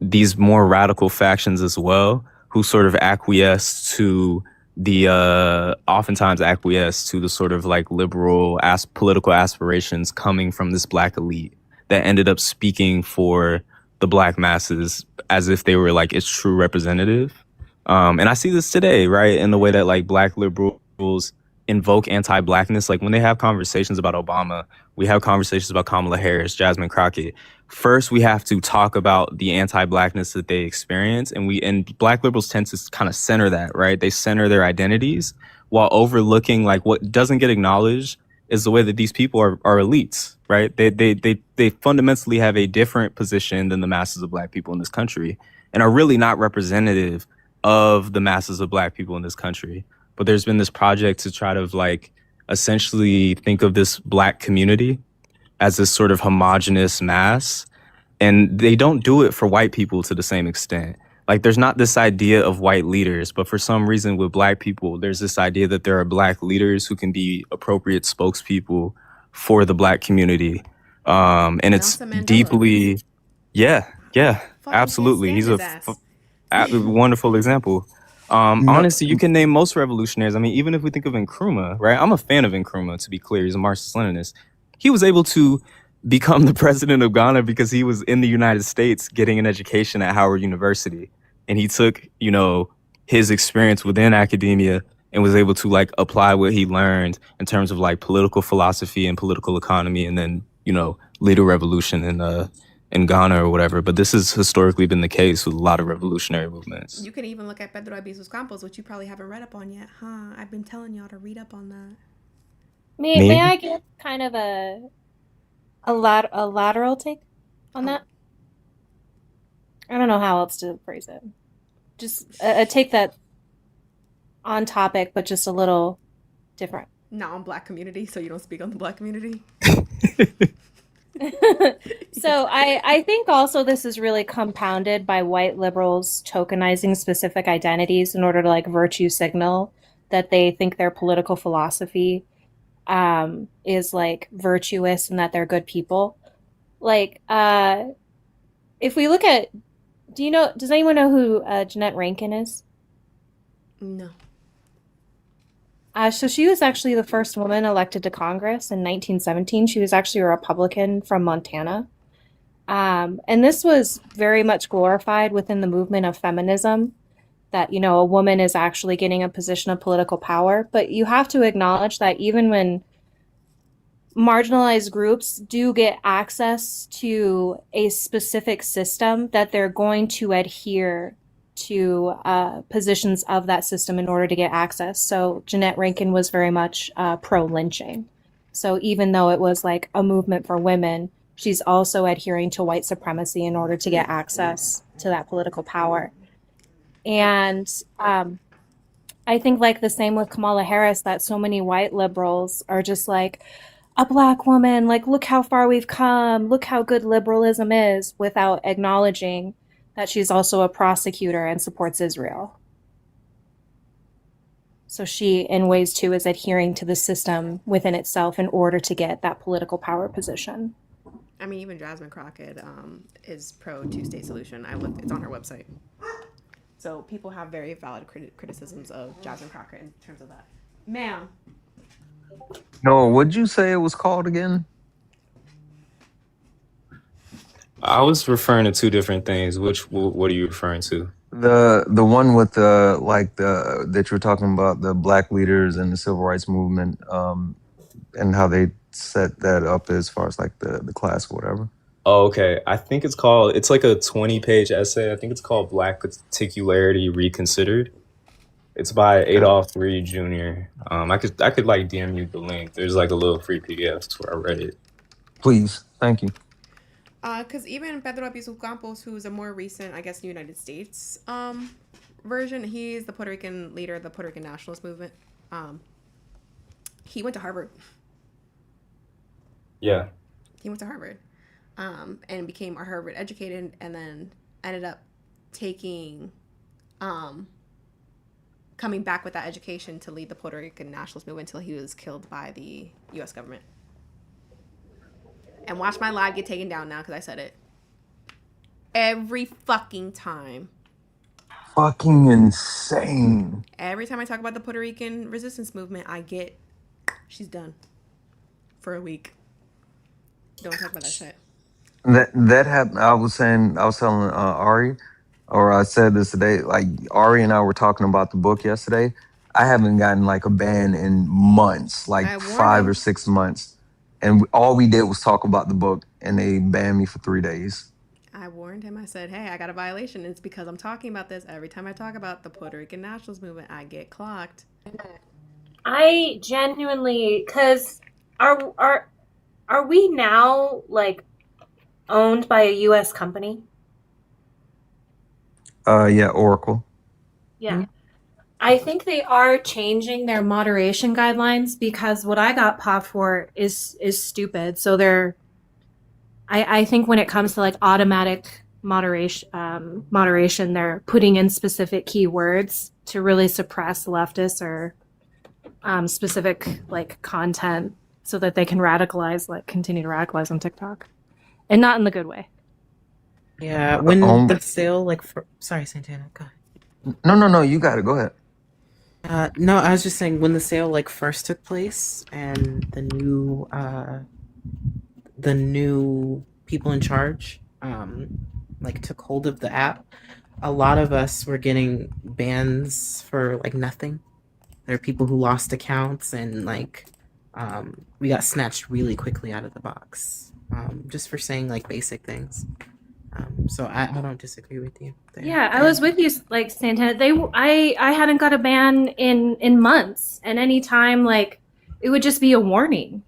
these more radical factions as well, who sort of acquiesce to the oftentimes acquiesce to the sort of like liberal political aspirations coming from this black elite that ended up speaking for the black masses as if they were like its true representative. And I see this today, right, in the way that like black liberals invoke anti-blackness. Like when they have conversations about Obama, we have conversations about Kamala Harris, Jasmine Crockett. First, we have to talk about the anti-blackness that they experience, and black liberals tend to kind of center that, right? They center their identities while overlooking like what doesn't get acknowledged is the way that these people are elites, right? They fundamentally have a different position than the masses of black people in this country, and are really not representative of the masses of black people in this country. But there's been this project to try to like essentially think of this black community as this sort of homogenous mass. And they don't do it for white people to the same extent. Like there's not this idea of white leaders, but for some reason with black people, there's this idea that there are black leaders who can be appropriate spokespeople for the black community. And it's deeply, yeah, absolutely. He's a wonderful example. Honestly, you can name most revolutionaries. I mean, even if we think of Nkrumah, right? I'm a fan of Nkrumah, to be clear. He's a Marxist-Leninist. He was able to become the president of Ghana because he was in the United States getting an education at Howard University. And he took, his experience within academia and was able to like apply what he learned in terms of like political philosophy and political economy, and then, lead a revolution in Ghana or whatever. But this has historically been the case with a lot of revolutionary movements. You can even look at Pedro Albizu Campos, which you probably haven't read up on yet, huh? I've been telling y'all to read up on that. May I give kind of a lateral take on that? I don't know how else to phrase it. Just a take that on topic, but just a little different. Not on black community, so you don't speak on the black community. So I think also this is really compounded by white liberals tokenizing specific identities in order to like virtue signal that they think their political philosophy is like virtuous and that they're good people. Like if we look at, does anyone know who Jeanette Rankin is? No. So she was actually the first woman elected to Congress in 1917. She was actually a Republican from Montana. And this was very much glorified within the movement of feminism, that, a woman is actually getting a position of political power. But you have to acknowledge that even when marginalized groups do get access to a specific system, that they're going to adhere to positions of that system in order to get access. So Jeanette Rankin was very much pro-lynching. So even though it was like a movement for women, she's also adhering to white supremacy in order to get access to that political power. And I think like the same with Kamala Harris, that so many white liberals are just like, a black woman, like, look how far we've come, look how good liberalism is, without acknowledging that she's also a prosecutor and supports Israel. So she, in ways too, is adhering to the system within itself in order to get that political power position. I mean, even Jasmine Crockett is pro two-state solution. I looked; it's on her website. So people have very valid criticisms of Jasmine Crockett in terms of that. Ma'am. No, what'd you say it was called again? I was referring to two different things. What are you referring to? The one with that you're talking about, the black leaders and the civil rights movement, and how they set that up as far as like the class or whatever. Oh, okay. I think it's like a 20-page essay. I think it's called Black Particularity Reconsidered. It's by Adolph Reed Jr. I could like DM you the link. There's like a little free PDF where I read it. Please, thank you. Because even Pedro Albizu Campos, who's a more recent, I guess, United States version, he's the Puerto Rican leader of the Puerto Rican nationalist movement. He went to Harvard. Yeah. He went to Harvard, and became a Harvard educated, and then ended up taking, coming back with that education to lead the Puerto Rican nationalist movement until he was killed by the U.S. government. And watch my live get taken down now because I said it. Every fucking time. Fucking insane. Every time I talk about the Puerto Rican resistance movement, she's done for a week. Don't talk about that shit. That happened. I was telling Ari, or I said this today. Like Ari and I were talking about the book yesterday. I haven't gotten like a ban in months, like I warned 5 him. or 6 months, and all we did was talk about the book, and they banned me for 3 days. I warned him. I said, hey, I got a violation. It's because I'm talking about this. Every time I talk about the Puerto Rican nationalist movement, I get clocked. I genuinely, because are we now like owned by a U.S. company? Yeah, Oracle. Yeah. I think they are changing their moderation guidelines because what I got popped for is stupid. So I think when it comes to like automatic moderation, they're putting in specific keywords to really suppress leftists or specific like content so that they can continue to radicalize on TikTok, and not in the good way. Yeah, when the sale, sorry, Santana, go ahead. No, you got it. Go ahead. No, I was just saying when the sale first took place and the new people in charge took hold of the app, a lot of us were getting bans for nothing. There are people who lost accounts and we got snatched really quickly out of the box just for saying basic things. So I don't disagree with you there. Yeah, I was with you, Santana. I hadn't got a ban in months, and anytime it would just be a warning,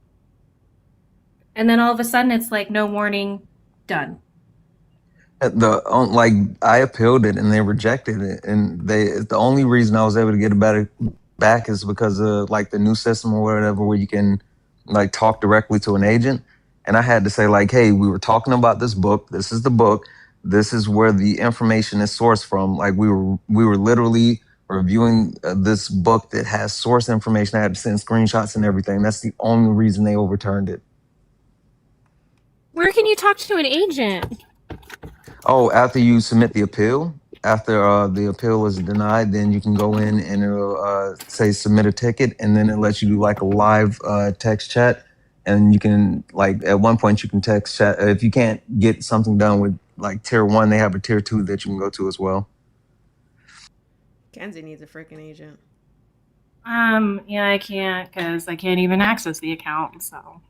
and then all of a sudden it's no warning, done. I appealed it and they rejected it, and the only reason I was able to get it back is because of the new system or whatever where you can talk directly to an agent. And I had to say hey, we were talking about this book. This is the book. This is where the information is sourced from. We were literally reviewing this book that has source information. I had to send screenshots and everything. That's the only reason they overturned it. Where can you talk to an agent? Oh, after you submit the appeal, after the appeal is denied, then you can go in and it'll say submit a ticket, and then it lets you do a live text chat. And you can at one point you can text chat. If you can't get something done with tier 1, they have a tier 2 that you can go to as well. Kenzie needs a freaking agent. Yeah, I can't because I can't even access the account. So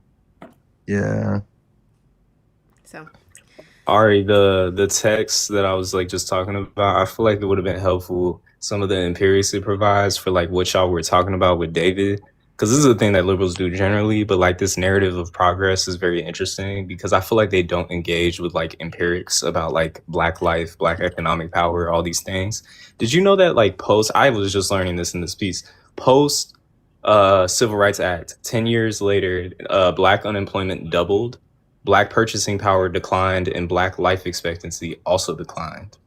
yeah. So Ari, the text that I was just talking about, I feel like it would have been helpful, some of the empirics it provides for what y'all were talking about with David. Because this is a thing that liberals do generally, but this narrative of progress is very interesting because I feel like they don't engage with empirics about Black life, Black economic power, all these things. Did you know that post, I was just learning this in this piece, post Civil Rights Act, 10 years later, Black unemployment doubled, Black purchasing power declined, and Black life expectancy also declined,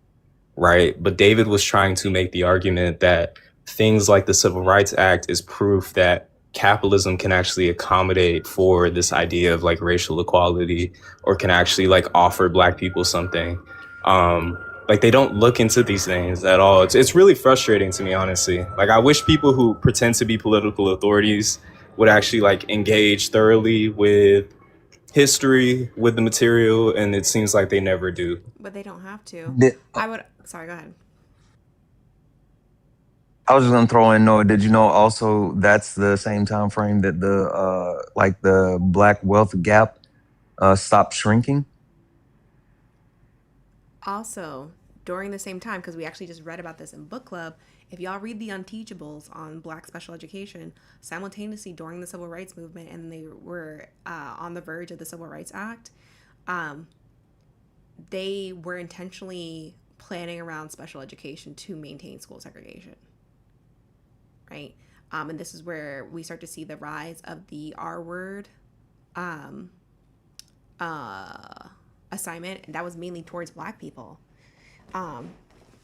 right? But David was trying to make the argument that things like the Civil Rights Act is proof that capitalism can actually accommodate for this idea of racial equality, or can actually offer Black people something. They don't look into these things at all. It's really frustrating to me, honestly. I wish people who pretend to be political authorities would actually engage thoroughly with history, with the material, and it seems like they never do. But they don't have to. Sorry, go ahead. I was just gonna throw in, Noah, did you know also that's the same time frame that the Black wealth gap stopped shrinking? Also, during the same time, because we actually just read about this in book club, if y'all read The Unteachables on Black special education, simultaneously during the Civil Rights Movement, and they were on the verge of the Civil Rights Act, they were intentionally planning around special education to maintain school segregation. And this is where we start to see the rise of the R word assignment, and that was mainly towards Black people.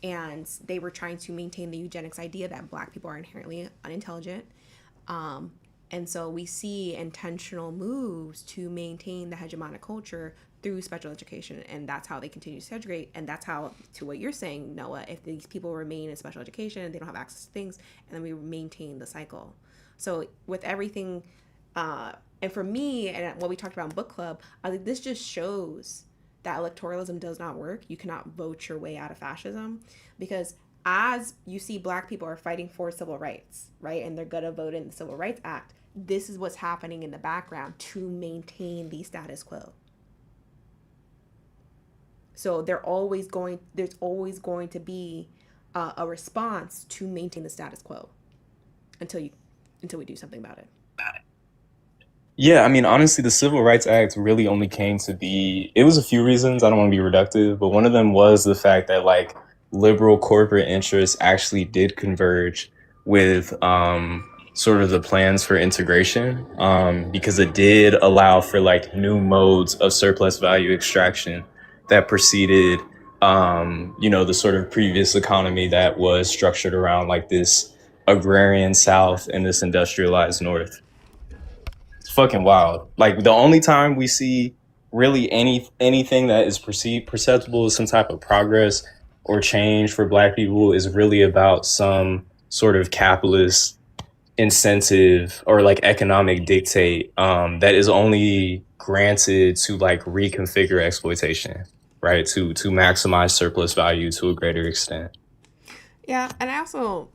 And they were trying to maintain the eugenics idea that Black people are inherently unintelligent. And so we see intentional moves to maintain the hegemonic culture through special education, and that's how they continue to segregate. And that's how, to what you're saying, Noah, if these people remain in special education, they don't have access to things, and then we maintain the cycle. So with everything, and for me, and what we talked about in book club, I think this just shows that electoralism does not work. You cannot vote your way out of fascism, because as you see Black people are fighting for civil rights, right? And they're going to vote in the Civil Rights Act. This is what's happening in the background to maintain the status quo. So there's always going to be a response to maintain the status quo until we do something about it. Yeah, I mean, honestly, the Civil Rights Act really only came to be, it was a few reasons, I don't want to be reductive, but one of them was the fact that like liberal corporate interests actually did converge with sort of the plans for integration, because it did allow for like new modes of surplus value extraction that preceded, the sort of previous economy that was structured around like this agrarian South and this industrialized North. It's fucking wild. Like the only time we see really anything that is perceptible as some type of progress or change for Black people is really about some sort of capitalist incentive or like economic dictate that is only granted to like reconfigure exploitation, right? To maximize surplus value to a greater extent. Yeah, and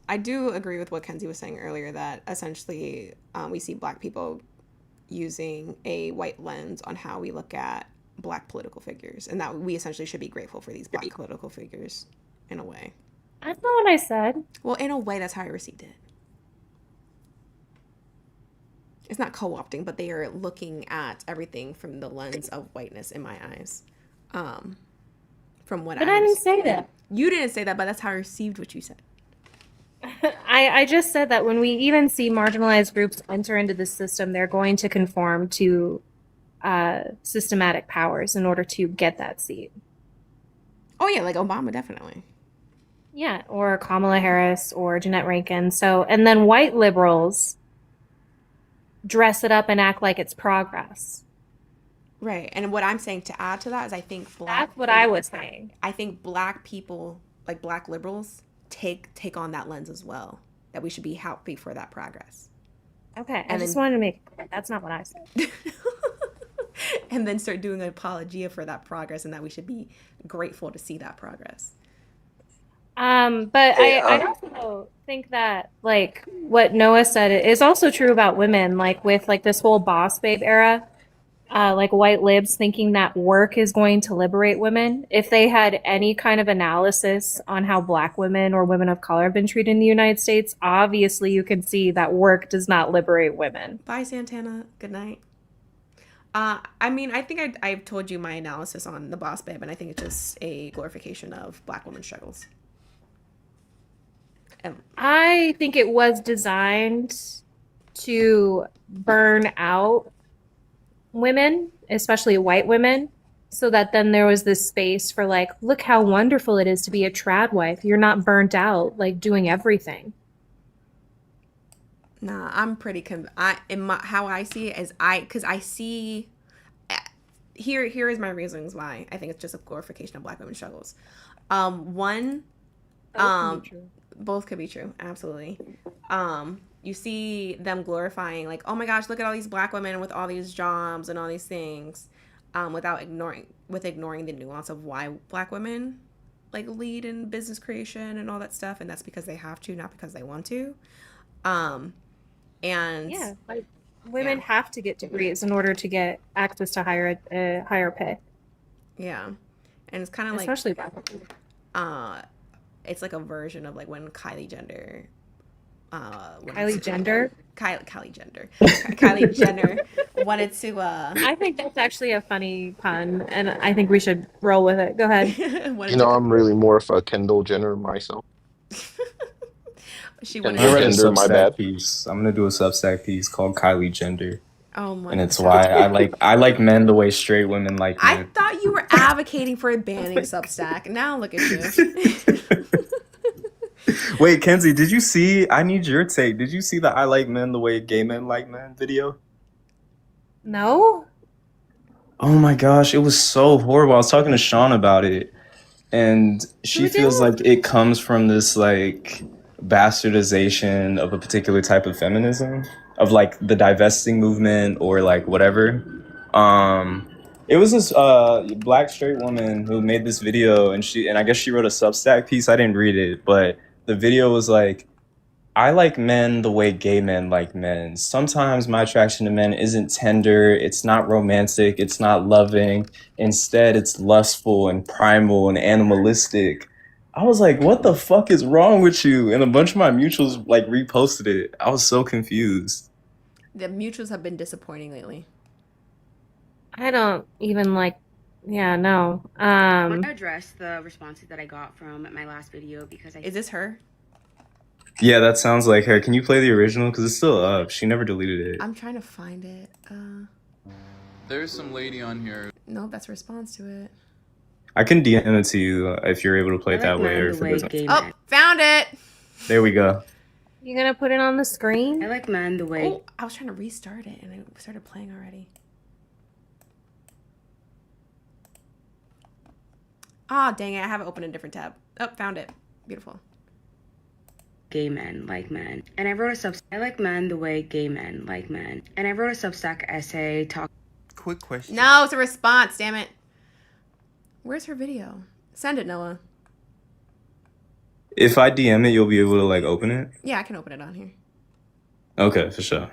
I do agree with what Kenzie was saying earlier, that essentially we see Black people using a white lens on how we look at Black political figures, and that we essentially should be grateful for these Black political figures in a way. That's not what I said. Well, in a way, that's how I received it. It's not co-opting, but they are looking at everything from the lens of whiteness in my eyes. From what But I didn't say that. You didn't say that, but that's how I received what you said. I just said that when we even see marginalized groups enter into the system, they're going to conform to systematic powers in order to get that seat. Oh yeah, like Obama, definitely. Yeah, or Kamala Harris or Jeanette Rankin. So, and then white liberals dress it up and act like it's progress. Right, and what I'm saying to add to that is I think That's what I was saying. I think Black people, like Black liberals, take on that lens as well, that we should be happy for that progress. Okay, And I just then- wanted to make it clear. That's not what I said. And then start doing an apologia for that progress, and that we should be grateful to see that progress. But I also think that like what Noah said is also true about women, like with like this whole boss babe era, like white libs thinking that work is going to liberate women. If they had any kind of analysis on how Black women or women of color have been treated in the United States, obviously you can see that work does not liberate women. Bye, Santana. Good night. I mean, I think I've told you my analysis on the boss babe, and I think it's just a glorification of Black women's struggles. I think it was designed to burn out women, especially white women, so that then there was this space for like, look how wonderful it is to be a trad wife. You're not burnt out, like doing everything. Nah, I'm pretty how I see it is because I see here is my reasons why I think it's just a glorification of Black women's struggles. One, both could be true, absolutely. You see them glorifying like, oh my gosh, look at all these Black women with all these jobs and all these things, without ignoring the nuance of why Black women like lead in business creation and all that stuff, and that's because they have to, not because they want to. And Yeah, like women have to get degrees in order to get access to higher pay. Yeah, and it's kind of like, Especially Black women. it's like a version of like when Kylie Jenner, Kylie Jenner? Kylie Jenner wanted to. I think that's actually a funny pun, and I think we should roll with it. Go ahead. You know, I'm really more of a Kendall Jenner myself. She I wanted read a Gender, my Substack bad. piece. I'm gonna do a Substack piece called Kylie Gender. Oh my and it's God. why I like men the way straight women like I men. thought you were advocating for banning Substack. Now look at you. Wait, Kenzie, did you see? I need your take. Did you see the "I like men the way gay men like men" video? No? Oh my gosh, it was so horrible. I was talking to Sean about it, and she Who feels did? like it comes from this like bastardization of a particular type of feminism, of like the divesting movement or like whatever. It was this black straight woman who made this video, and I guess she wrote a Substack piece. I didn't read it, but the video was like, I like men the way gay men like men. Sometimes my attraction to men isn't tender, it's not romantic, it's not loving. Instead, it's lustful and primal and animalistic. I was like, what the fuck is wrong with you? And a bunch of my mutuals like reposted it. I was so confused. The mutuals have been disappointing lately. I don't even like. Yeah, no. I want to address the responses that I got from my last video because Is this her? Yeah, that sounds like her. Can you play the original? Because it's still up. She never deleted it. I'm trying to find it. There's some lady on here. No, that's a response to it. I can DM it to you if you're able to play it that way. Or if it doesn't. Oh, found it. There we go. You gonna put it on the screen? I like men the way. Oh, I was trying to restart it and it started playing already. Ah, dang it. I have it open in a different tab. Oh, found it. Beautiful. Gay men like men. And I wrote a Substack. I like men the way gay men like men. And I wrote a Substack essay talking. Quick question. No, it's a response. Damn it. Where's her video? Send it, Noah. If I DM it, you'll be able to like open it. Yeah, I can open it on here. Okay, for sure.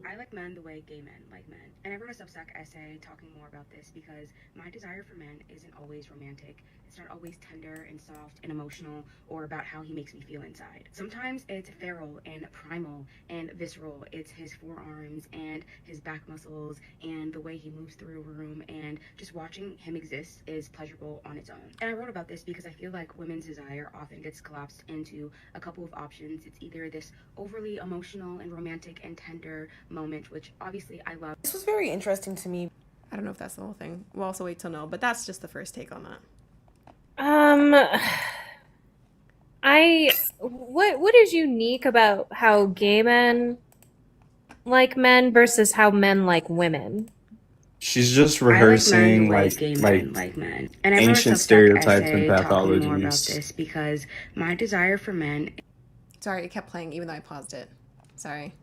I like men the way gay men like men. And I wrote a Substack essay talking more about this because my desire for men isn't always romantic. It's not always tender and soft and emotional or about how he makes me feel inside. Sometimes it's feral and primal and visceral. It's his forearms and his back muscles and the way he moves through a room, and just watching him exist is pleasurable on its own. And I wrote about this because I feel like women's desire often gets collapsed into a couple of options. It's either this overly emotional and romantic and tender moment, which obviously I love. This was very interesting to me. I don't know if that's the whole thing. We'll also wait till no, but that's just the first take on that. What is unique about how gay men like men versus how men like women? She's just rehearsing like men. And I wrote a ancient Substack stereotypes essay and talking more about pathologies. this because my desire for men. Sorry, it kept playing even though I paused it. Sorry.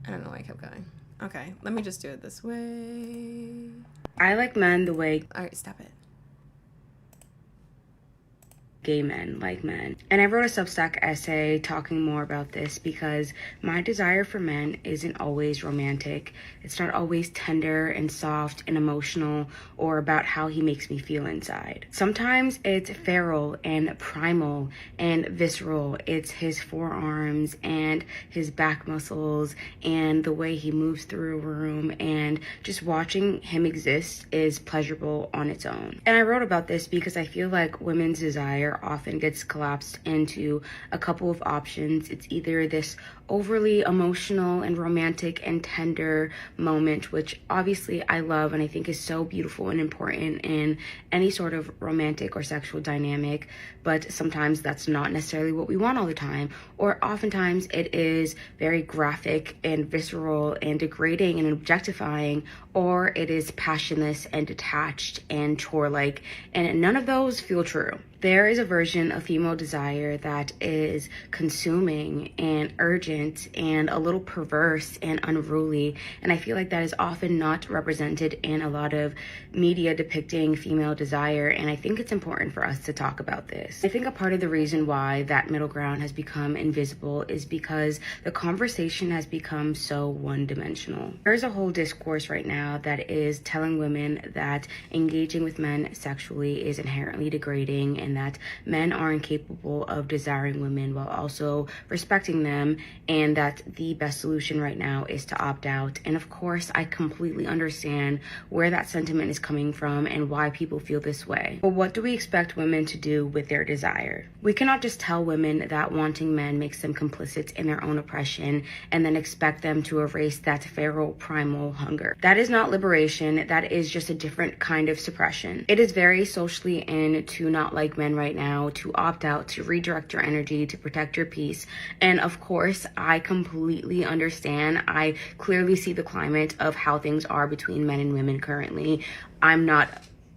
I don't know why I kept going. Okay, let me just do it this way. I like men the way. All right, stop it. Gay men like men. And I wrote a Substack essay talking more about this because my desire for men isn't always romantic. It's not always tender and soft and emotional or about how he makes me feel inside. Sometimes it's feral and primal and visceral. It's his forearms and his back muscles and the way he moves through a room, and just watching him exist is pleasurable on its own. And I wrote about this because I feel like women's desire often gets collapsed into a couple of options. It's either this overly emotional and romantic and tender moment, which obviously I love and I think is so beautiful and important in any sort of romantic or sexual dynamic, but sometimes that's not necessarily what we want all the time, or oftentimes it is very graphic and visceral and degrading and objectifying, or it is passionless and detached and chore-like, and none of those feel true. There is a version of female desire that is consuming and urgent and a little perverse and unruly, and I feel like that is often not represented in a lot of media depicting female desire, and I think it's important for us to talk about this. I think a part of the reason why that middle ground has become invisible is because the conversation has become so one-dimensional. There's a whole discourse right now now that is telling women that engaging with men sexually is inherently degrading and that men are incapable of desiring women while also respecting them, and that the best solution right now is to opt out. And of course, I completely understand where that sentiment is coming from and why people feel this way. But what do we expect women to do with their desire? We cannot just tell women that wanting men makes them complicit in their own oppression and then expect them to erase that feral primal hunger. That is not liberation. That is just a different kind of suppression. It is very socially in to not like men right now, to opt out, to redirect your energy, to protect your peace. And of course, I completely understand. I clearly see the climate of how things are between men and women currently. I'm not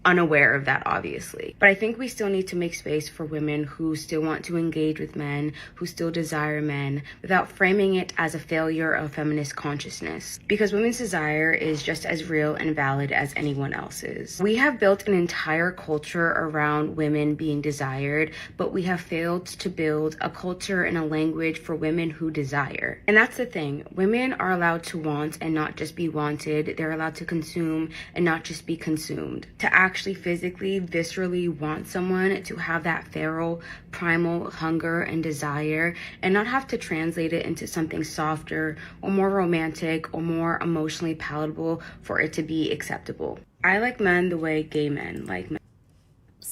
unaware of that, obviously. But I think we still need to make space for women who still want to engage with men, who still desire men, without framing it as a failure of feminist consciousness. Because women's desire is just as real and valid as anyone else's. We have built an entire culture around women being desired, but we have failed to build a culture and a language for women who desire. And that's the thing. Women are allowed to want and not just be wanted. They're allowed to consume and not just be consumed. To actually physically, viscerally want someone, to have that feral, primal hunger and desire, and not have to translate it into something softer or more romantic or more emotionally palatable for it to be acceptable. I like men the way gay men like men.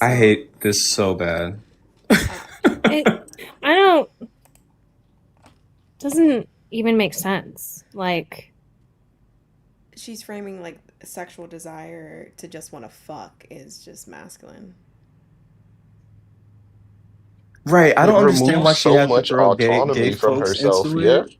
I hate this so bad. Doesn't even make sense. Like, She's framing like sexual desire to just want to fuck is just masculine. Right. I It don't understand why removes she so had to much throw gay autonomy from folks herself. into Yeah. it.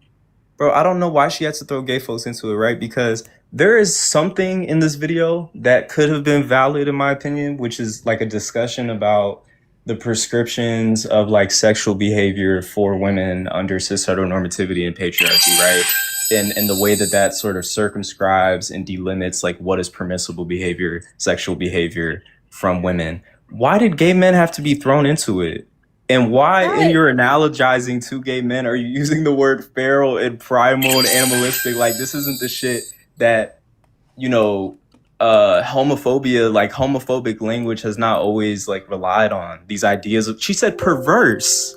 Bro, I don't know why she had to throw gay folks into it, right? Because there is something in this video that could have been valid, in my opinion, which is like a discussion about the prescriptions of like sexual behavior for women under cis heteronormativity and patriarchy, right? And the way that that sort of circumscribes and delimits like what is permissible behavior, sexual behavior from women. Why did gay men have to be thrown into it? And why, in your analogizing to gay men, are you using the word feral and primal and animalistic? Like, this isn't the shit that, you know, homophobia, like homophobic language has not always like relied on. These ideas of, she said perverse.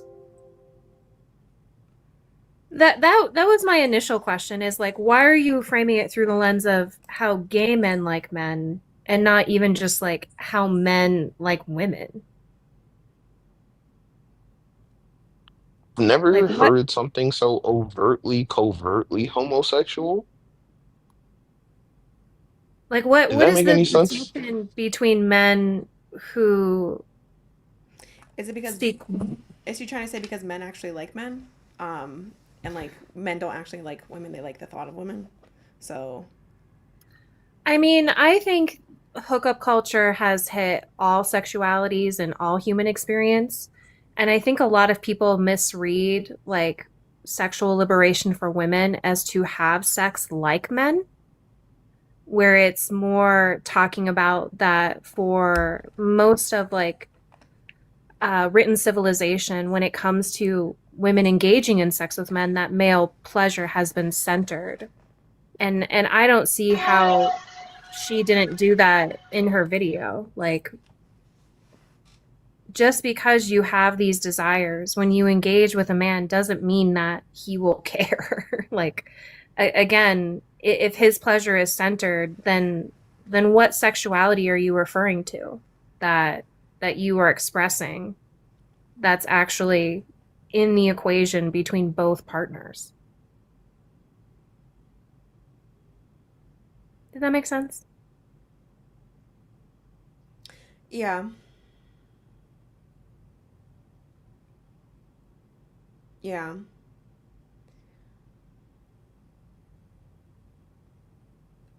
that was my initial question, is like, why are you framing it through the lens of how gay men like men and not even just like how men like women? Never Like, what? heard something so overtly, covertly homosexual. Like, what Does what that is make the any sense? distinction between men who Is it because speak? is she trying to say because men actually like men? And like men don't actually like women, they like the thought of women. So I mean, I think hookup culture has hit all sexualities and all human experience. And I think a lot of people misread like sexual liberation for women as to have sex like men, where it's more talking about that for most of like written civilization, when it comes to women engaging in sex with men, that male pleasure has been centered. And I don't see how she didn't do that in her video. Like, just because you have these desires when you engage with a man doesn't mean that he will care. Like, again, if his pleasure is centered, then what sexuality are you referring to that you are expressing that's actually in the equation between both partners? Did that make sense? yeah. Yeah.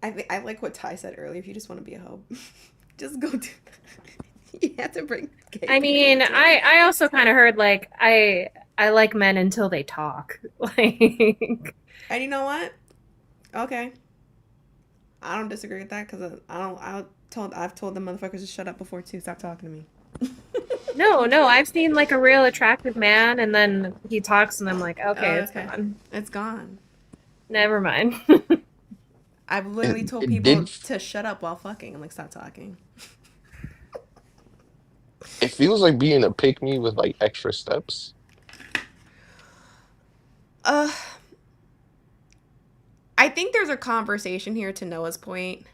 I like what Ty said earlier. If you just want to be a hoe, just go do that. You have to bring gay I mean, people into it. I also kind of heard like I like men until they talk. Like, And you know what? Okay. I don't disagree with that because I've told the motherfuckers to shut up before too. Stop talking to me. no, I've seen like a real attractive man and then he talks and I'm like, okay, it's Okay. gone. It's gone. Never mind. I've literally told it people did. to shut up while fucking. I'm like, stop talking. It feels like being a pick me with like extra steps. Uh, I think there's a conversation here to Noah's point.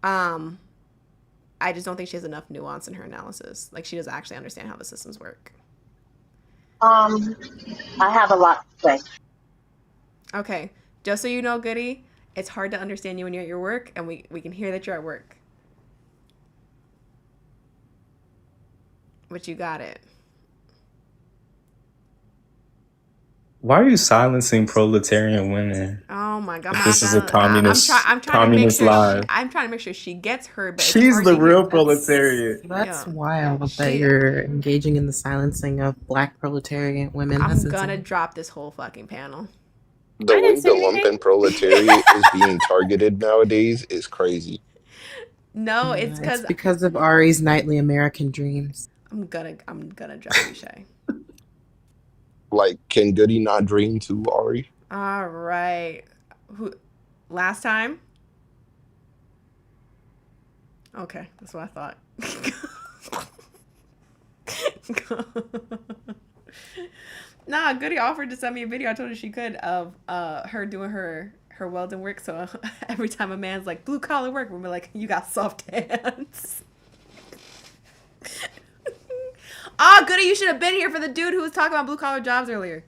I just don't think she has enough nuance in her analysis. Like, she doesn't actually understand how the systems work. I have a lot to say. Okay, just so you know, Goody, it's hard to understand you when you're at your work, and we can hear that you're at work. But you got it. Why are you silencing proletarian women? Oh my god! This is a communist, I'm trying communist to make sure lie. I'm trying to make sure she gets heard. But it's She's hard the to hear. real proletariat. That's Yeah. wild that you're engaging in the silencing of black proletarian women. I'm That's gonna insane. drop this whole fucking panel. The way the lumpen proletariat is being targeted nowadays is crazy. No, it's It's because of Ari's nightly American dreams. I'm gonna drop you, Shay. Like, can Goody not dream too, Ari? All right. Who? Last time? Okay, that's what I thought. Nah, Goody offered to send me a video. I told her she could of her doing her welding work. So every time a man's like blue collar work, we'll be like, you got soft hands. Ah, Goody, you should have been here for the dude who was talking about blue collar jobs earlier.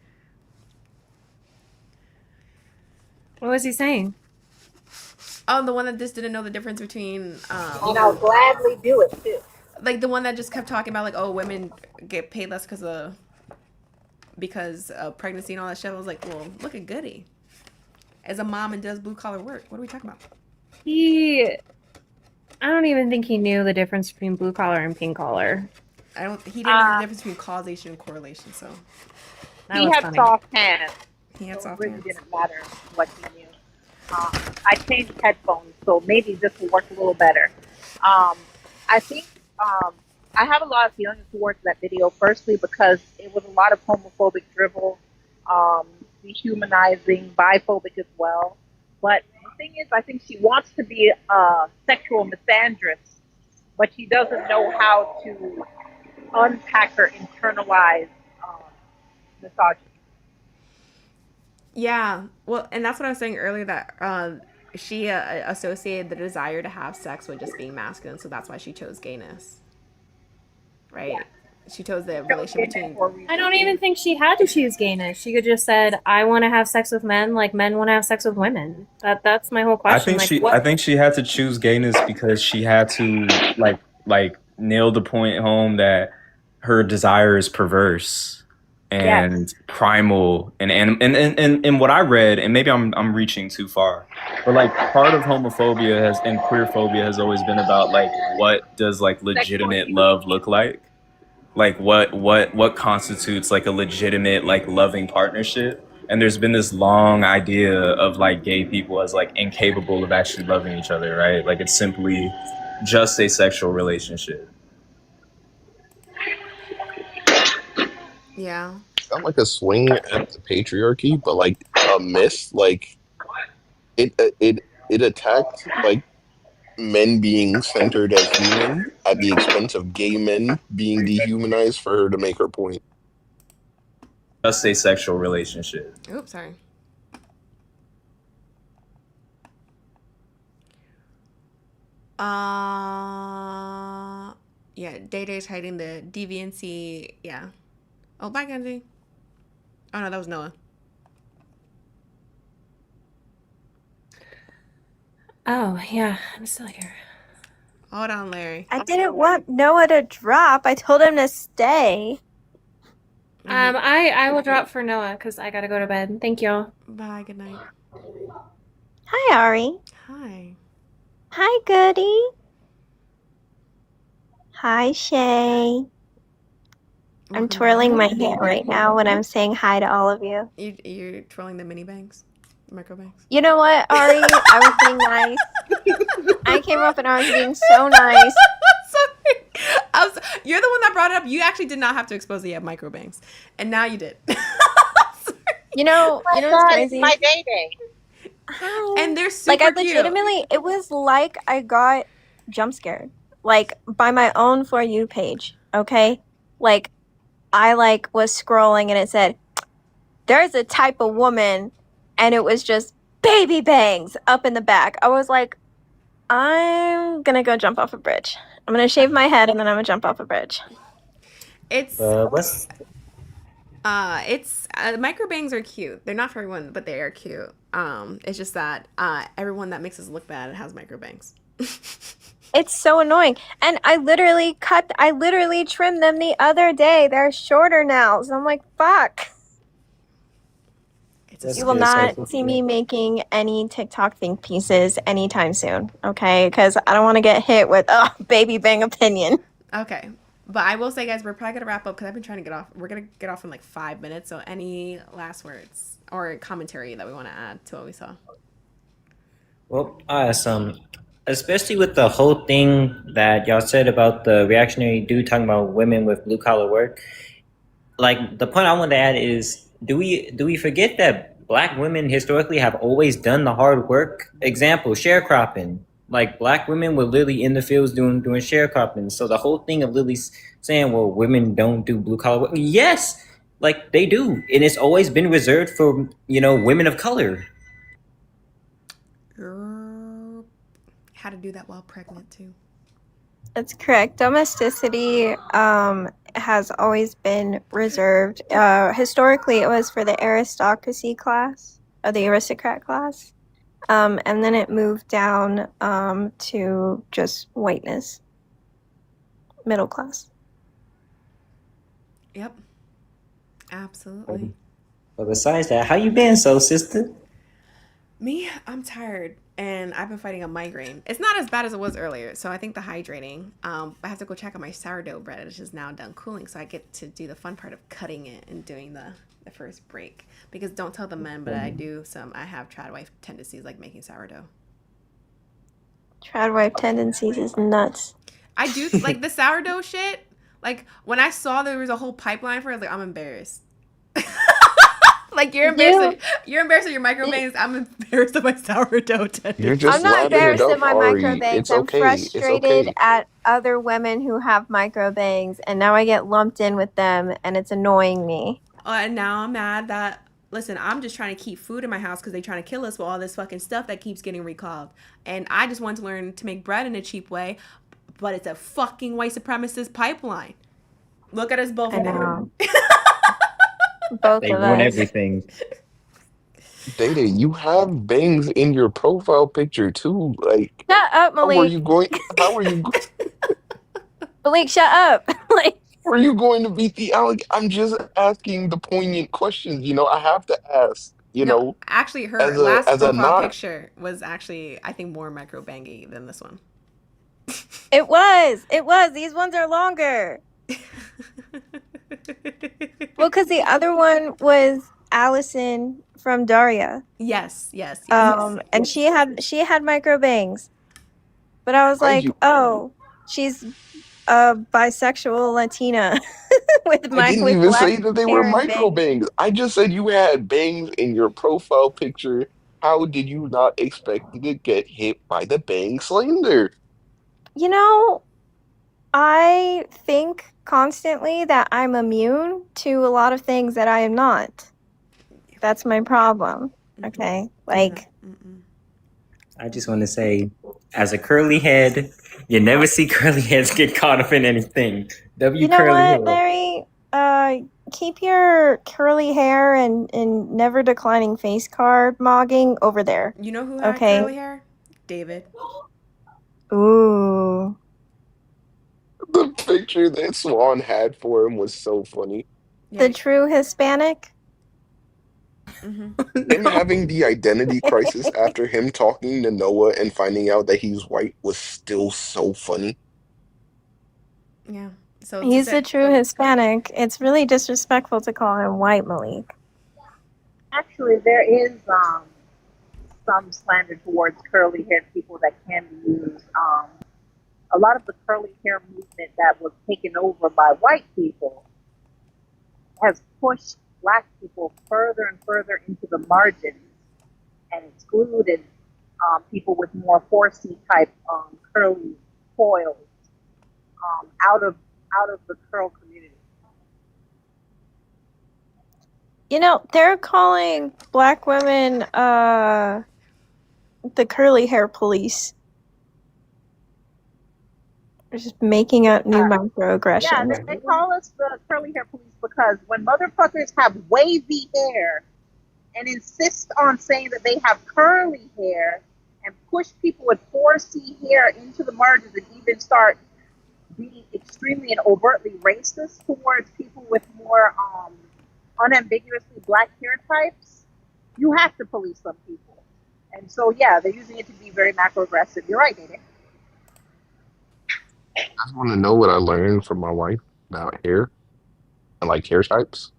What was he saying? Oh, the one that just didn't know the difference between And I'll gladly do it too. like the one that just kept talking about like, oh, women get paid less because of pregnancy and all that shit. I was like, well, look at Goody as a mom and does blue collar work. What are we talking about? I don't even think he knew the difference between blue collar and pink collar. He didn't know the difference between causation and correlation. So That He was had funny. soft hands. he had So soft it really hands. didn't matter what he knew. I changed headphones, so maybe this will work a little better. I think I have a lot of feelings towards that video. Firstly, because it was a lot of homophobic drivel, dehumanizing, biphobic as well. But the thing is, I think she wants to be a sexual misandrist, but she doesn't know how to unpack her internalized misogyny. Yeah, well, and that's what I was saying earlier, that she associated the desire to have sex with just being masculine, so that's why she chose gayness, right? Yeah. She chose the relation between. I don't even think she had to choose gayness. She could just said, "I want to have sex with men like men want to have sex with women." That's my whole question. I think she had to choose gayness because she had to like nail the point home that her desire is perverse and primal and what I read, and maybe I'm reaching too far, but like part of homophobia and queerphobia has always been about like, what does like legitimate love look like? Like what constitutes like a legitimate like loving partnership? And there's been this long idea of like gay people as like incapable of actually loving each other, right? Like it's simply just a sexual relationship. Yeah. It's not like a swing at the patriarchy, but like a myth. Like it attacked like men being centered as human at the expense of gay men being dehumanized for her to make her point. Just a sexual relationship. Oops, sorry. Yeah, Day Day's hiding the deviancy. Yeah. Oh, bye, Kenzie. Oh no, that was Noah. Oh yeah, I'm still here. Hold on, Larry. I didn't want Noah to drop. I told him to stay. I will drop for Noah because I gotta go to bed. Thank you. Bye. Good night. Hi, Ari. Hi. Hi, Goody. Hi, Shay. I'm twirling my hair right now when I'm saying hi to all of you. You're twirling the mini bangs, the micro bangs. You know what, Ari? I was being nice. I came up and I was being so nice. Sorry. You're the one that brought it up. You actually did not have to expose that you have micro bangs, and now you did. You know what's crazy? My Day Day. And they're super Like I cute. legitimately, it was like I got jump scared, like by my own For You page. Okay, like I like was scrolling and it said, "There's a type of woman," and it was just baby bangs up in the back. I was like, I'm gonna go jump off a bridge. I'm gonna shave my head and then I'm gonna jump off a bridge. It's What's microbangs are cute. They're not for everyone, but they are cute. It's just that everyone that makes us look bad has microbangs. It's so annoying. And I literally trimmed them the other day. They're shorter now. So I'm like, fuck. You will not see me making any TikTok think pieces anytime soon, okay? Because I don't want to get hit with baby bang opinion. Okay. But I will say, guys, we're probably going to wrap up because I've been trying to get off. We're going to get off in like 5 minutes. So any last words or commentary that we want to add to what we saw? Well, especially with the whole thing that y'all said about the reactionary dude talking about women with blue collar work. Like the point I want to add is, do we forget that Black women historically have always done the hard work? Example, sharecropping. Like Black women were literally in the fields doing sharecropping. So the whole thing of Lily saying, well, women don't do blue collar work. Yes, like they do. And it's always been reserved for, women of color. How to do that while pregnant too. That's correct. Domesticity has always been reserved. Historically, it was for the aristocracy class, or the aristocrat class. And then it moved down to just whiteness, middle class. Yep. Absolutely. But besides that, how you been, so sister? Me, I'm tired and I've been fighting a migraine. It's not as bad as it was earlier, so I think the hydrating. I have to go check on my sourdough bread, which is now done cooling, so I get to do the fun part of cutting it and doing the first break. Because don't tell the men, but I have trad wife tendencies like making sourdough. Trad wife tendencies is nuts. I do like the sourdough shit. Like when I saw there was a whole pipeline for it, I was like, I'm embarrassed. Like you're embarrassed. You're embarrassed of your microbangs. I'm embarrassed of my sourdough tendencies. You're just I'm not lapping it embarrassed up, at my Ari. microbangs. It's I'm okay. It's frustrated okay. at other women who have microbangs, and now I get lumped in with them, and it's annoying me. And now I'm mad that, listen, I'm just trying to keep food in my house because they're trying to kill us with all this fucking stuff that keeps getting recalled. And I just want to learn to make bread in a cheap way, but it's a fucking white supremacist pipeline. Look at us both. I know. Both They of ruin us. everything. Data, you have bangs in your profile picture too. Like, Shut up, how are Malik. you going? How are you? Malik, shut up. Like, Are you going to beat the Alec? I'm just asking the poignant questions. I have to ask. No, actually, her as last a profile not. picture was actually, I think, more microbangy than this one. it was. These ones are longer. Well, because the other one was Allison from Daria. Yes. And she had micro bangs, but I was like, oh, she's a bisexual Latina with I didn't even say that they were hair and micro bangs. bangs. I just said you had bangs in your profile picture. How did you not expect to get hit by the bang slander? I think constantly that I'm immune to a lot of things that I am not. That's my problem. Okay? Like, I just want to say, as a curly head, you never see curly heads get caught up in anything. you know Curly what, head. Larry? Keep your curly hair and never declining face card mogging over there. You know who had Okay? curly hair? David. Ooh. The picture that Swan had for him was so funny. The true Hispanic? Him having the identity crisis after him talking to Noah and finding out that he's white was still so funny. Yeah. So He's the true Hispanic. It's really disrespectful to call him white, Malik. Actually, there is some slander towards curly haired people that can be used. A lot of the curly hair movement that was taken over by white people has pushed Black people further and further into the margins. and excluded people with more 4C type curly coils out of the curl community. You know, they're calling black women the curly hair police. They're just making up new Yeah, microaggressions. they call us the curly hair police because when motherfuckers have wavy hair and insist on saying that they have curly hair and push people with 4C hair into the margins and even start being extremely and overtly racist towards people with more unambiguously black hair types, you have to police some people. And so, yeah, they're using it to be very macro-aggressive. You're right, Nate. I just want to know what I learned from my wife about hair and like hair types.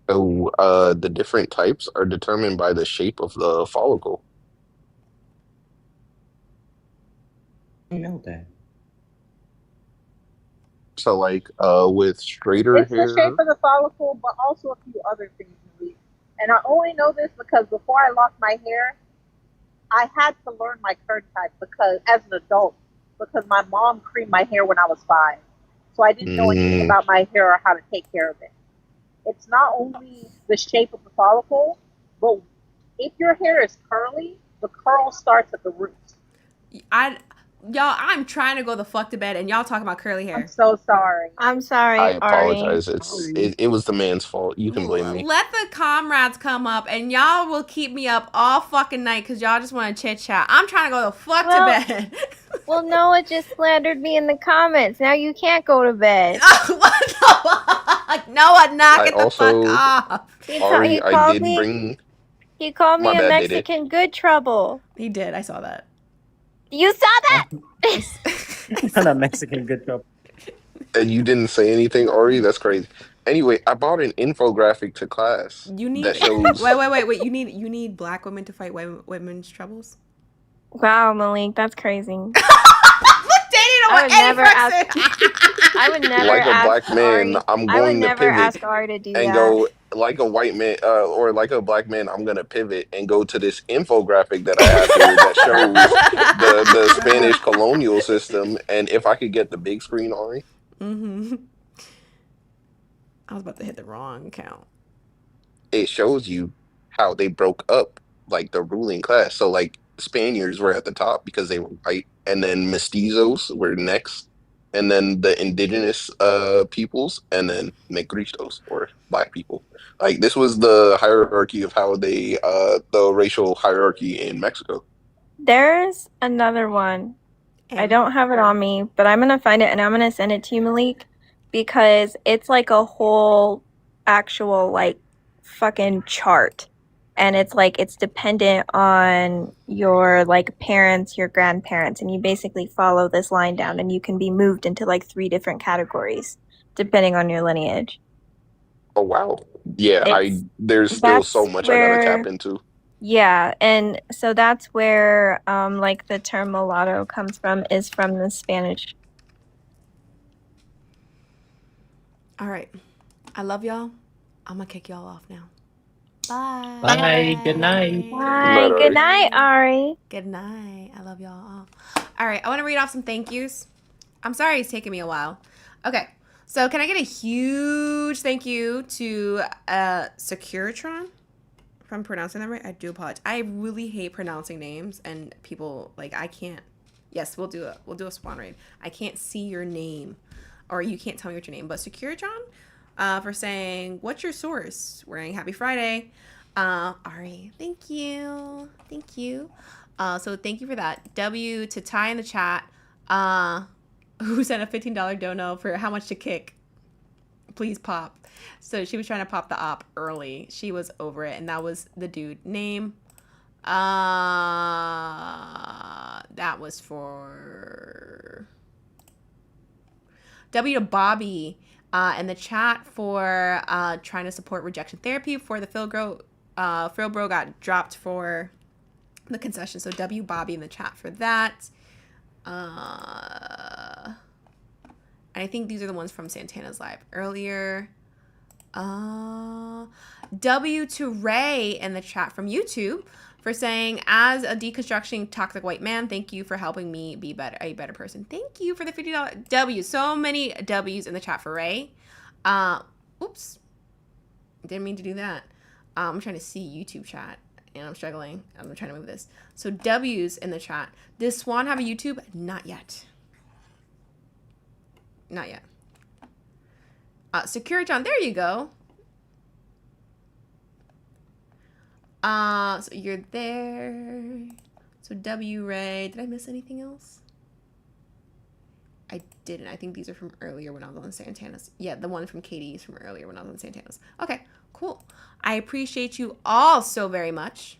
So, the different types are determined by the shape of the follicle. You know that. So, like, with straighter It's the shape hair, of the follicle, but also a few other things. Malik. And I only know this because before I lost my hair, I had to learn my curl type because, as an adult, because my mom creamed my hair when I was 5. So I didn't know anything about my hair or how to take care of it. It's not only the shape of the follicle, but if your hair is curly, the curl starts at the roots. I'm trying to go the fuck to bed, and y'all talking about curly hair. I'm so sorry. I'm sorry, I Ari. apologize. It was the man's fault. You can blame me. Let the comrades come up, and y'all will keep me up all fucking night because y'all just want to chit chat. I'm trying to go the fuck to bed. Well, Noah just slandered me in the comments. Now you can't go to bed. Noah, knock I it the also, fuck off. Ari, I called did me- bring. He called me My a bad, Dede. Mexican good trouble. He did. I saw that. You saw that? Not a Mexican good trouble. And you didn't say anything, Ari? That's crazy. Anyway, I bought an infographic to class You need that shows. wait. You need black women to fight women's troubles. Wow, Malik, that's crazy. I would never ask. I would never Like a ask black man, Ari. I'm I would going to never pivot ask Ari to do and that. go like a white man, or like a black man. I'm gonna pivot and go to this infographic that I have here that shows the Spanish colonial system. And if I could get the big screen, Ari, Mm-hmm. I was about to hit the wrong account. it shows you how they broke up like the ruling class. So like Spaniards were at the top because they were white, and then mestizos were next, and then the indigenous peoples, and then negritos or black people. Like this was the hierarchy of how they the racial hierarchy in Mexico. There's another one. I don't have it on me, but I'm gonna find it and I'm gonna send it to you, Malik, because it's like a whole actual like fucking chart. And it's like it's dependent on your like parents, your grandparents, and you basically follow this line down and you can be moved into like 3 different categories depending on your lineage. Oh wow. Yeah, there's still so much I gotta tap into. Yeah, and so that's where like the term mulatto comes from, is from the Spanish. All right. I love y'all. I'm gonna kick y'all off now. Bye. Bye. Good night. Bye. Good night, Ari. Good night. I love y'all. All right. I want to read off some thank yous. I'm sorry it's taking me a while. Okay. So can I get a huge thank you to Securitron? If I'm pronouncing that right, I do apologize. I really hate pronouncing names and people like I can't. Yes, we'll do a spawn raid. I can't see your name, or you can't tell me what's your name. But Securitron, for saying what's your source? Wearing Happy Friday, Ari. Thank you. So thank you for that. W to Ty in the chat, who sent a $15 dono for how much to kick. Please pop. So she was trying to pop the op early. She was over it, and that was the dude name. That was for W to Bobby in the chat for trying to support rejection therapy for the Phil Bro got dropped for the concession. So W Bobby in the chat for that. And I think these are the ones from Santana's live earlier. W to Ray in the chat from YouTube for saying, as a deconstructing toxic white man, thank you for helping me be a better person. Thank you for the $50 W. So many W's in the chat for Ray. Oops. Didn't mean to do that. I'm trying to see YouTube chat and I'm struggling. I'm trying to move this. So W's in the chat. Does Swan have a YouTube? Not yet. Not yet. Securiton, there you go. So you're there. So W Ray. Did I miss anything else? I didn't. I think these are from earlier when I was on Santana's. Yeah, the one from Katie is from earlier when I was on Santana's. Okay, cool. I appreciate you all so very much.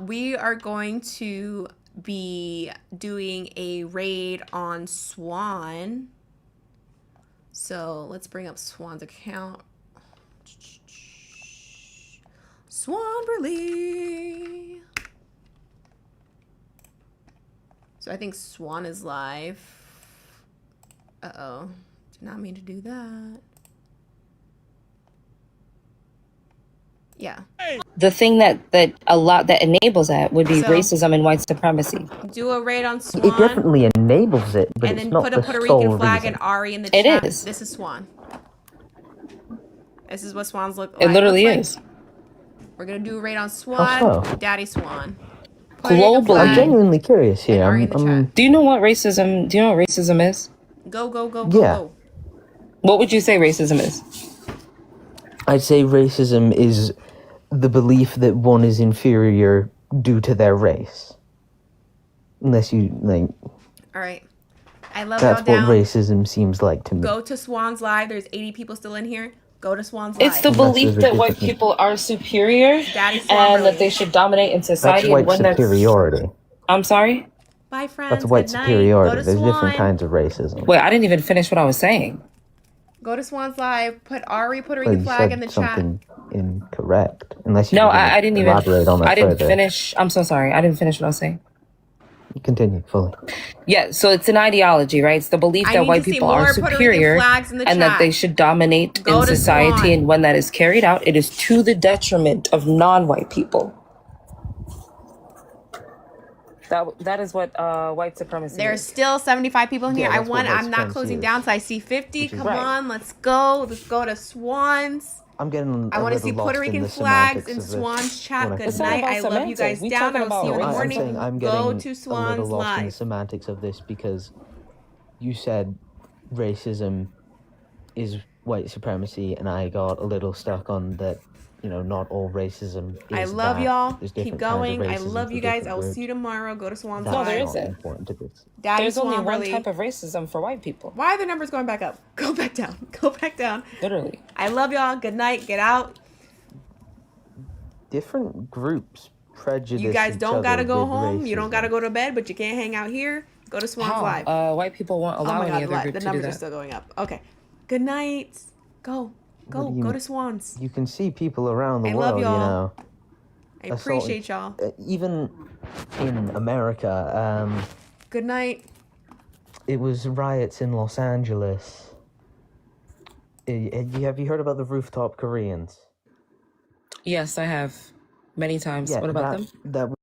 We are going to be doing a raid on Swan. So let's bring up Swan's account. Swanberly. So I think Swan is live. Uh-oh. Did not mean to do that. Yeah. The thing that enables that would be So- racism and white supremacy. Do a raid on It Swan. definitely enables it, but And it's then not put the a Puerto sole Rican flag reason. and Ari in the It chat. is. This is Swan. This is what Swans look like. It literally looks is. like. We're gonna do a raid on Swan. How so? Daddy Swan. Puerto Rican Globally. I'm flag. genuinely curious here. Ari in the chat. Do you know what racism? Do you know what racism is? Go, go, go, Yeah. go, What would you say racism is? I'd say racism is the belief that one is inferior due to their race. Unless you, like, go. All right. I love y'all that's what down. racism seems like to me. Go to Swan's Live. There's 80 people still in here. Go to Swan's Live. It's the Unless belief there's a that white different- people are superior Daddy Swan and that really. they should dominate in That's society. white And when that's, superiority. I'm sorry. Bye, friends. That's white Good night. superiority. Go to There's different Swan. kinds of racism. Wait, I didn't even finish what I was saying. Go to Swan's Live. Put Ari Puerto Well, Rican you flag in the said chat. something incorrect. Unless you No, can I didn't even. elaborate on that I didn't further. finish. I'm so sorry. I didn't finish what I was saying. Continue fully. Yeah, so it's an ideology, right? It's the belief I that need white to see people more are Puerto Rican superior flags in the and chat. that they should dominate Go in to society. Swan. And when that is carried out, it is to the detriment of non-white people. That is what white supremacy There's is. still 75 people in here. Yeah, that's what white I'm not supremacy closing is. down, so I see 50. Which is- Come Right. on, let's go. Let's go to Swans. I'm getting I a want to little see Puerto lost in Rican the flags semantics in of this Swans chat. when I Good It's not night. about I love you guys semantics. We down. talking I will see you in about the I'm morning. saying I'm Go getting to a little Swans lost in the Live. semantics of this because you said racism is white supremacy, and I got a little stuck on that. You know, not all racism is I love that. y'all. There's Keep different kinds of going. I racism love for you guys. different I will groups. see you tomorrow. Go to Swans That's No, there Live. not isn't. important to this. Daddy There's only one Swanberly. type of racism for white people. Why are the numbers going back up? Go back down. Go back down. Literally. I love y'all. Good night. Get out. Different groups prejudice. You guys each don't other gotta go with home. You don't racism. gotta go to bed, but you can't hang out here. Go to Swans How? Live. White people won't Oh allow my any god, other group the to do numbers are that. still going up. Okay. Good night. Go. Go. What do you Go mean? to Swans. You can see people around the I world. love You y'all. know. I Assault- appreciate y'all. Even in America, Good night. it was riots in Los Angeles. Have you heard about the rooftop Koreans? Yes, I have. Many times. Yeah, What about that, them? That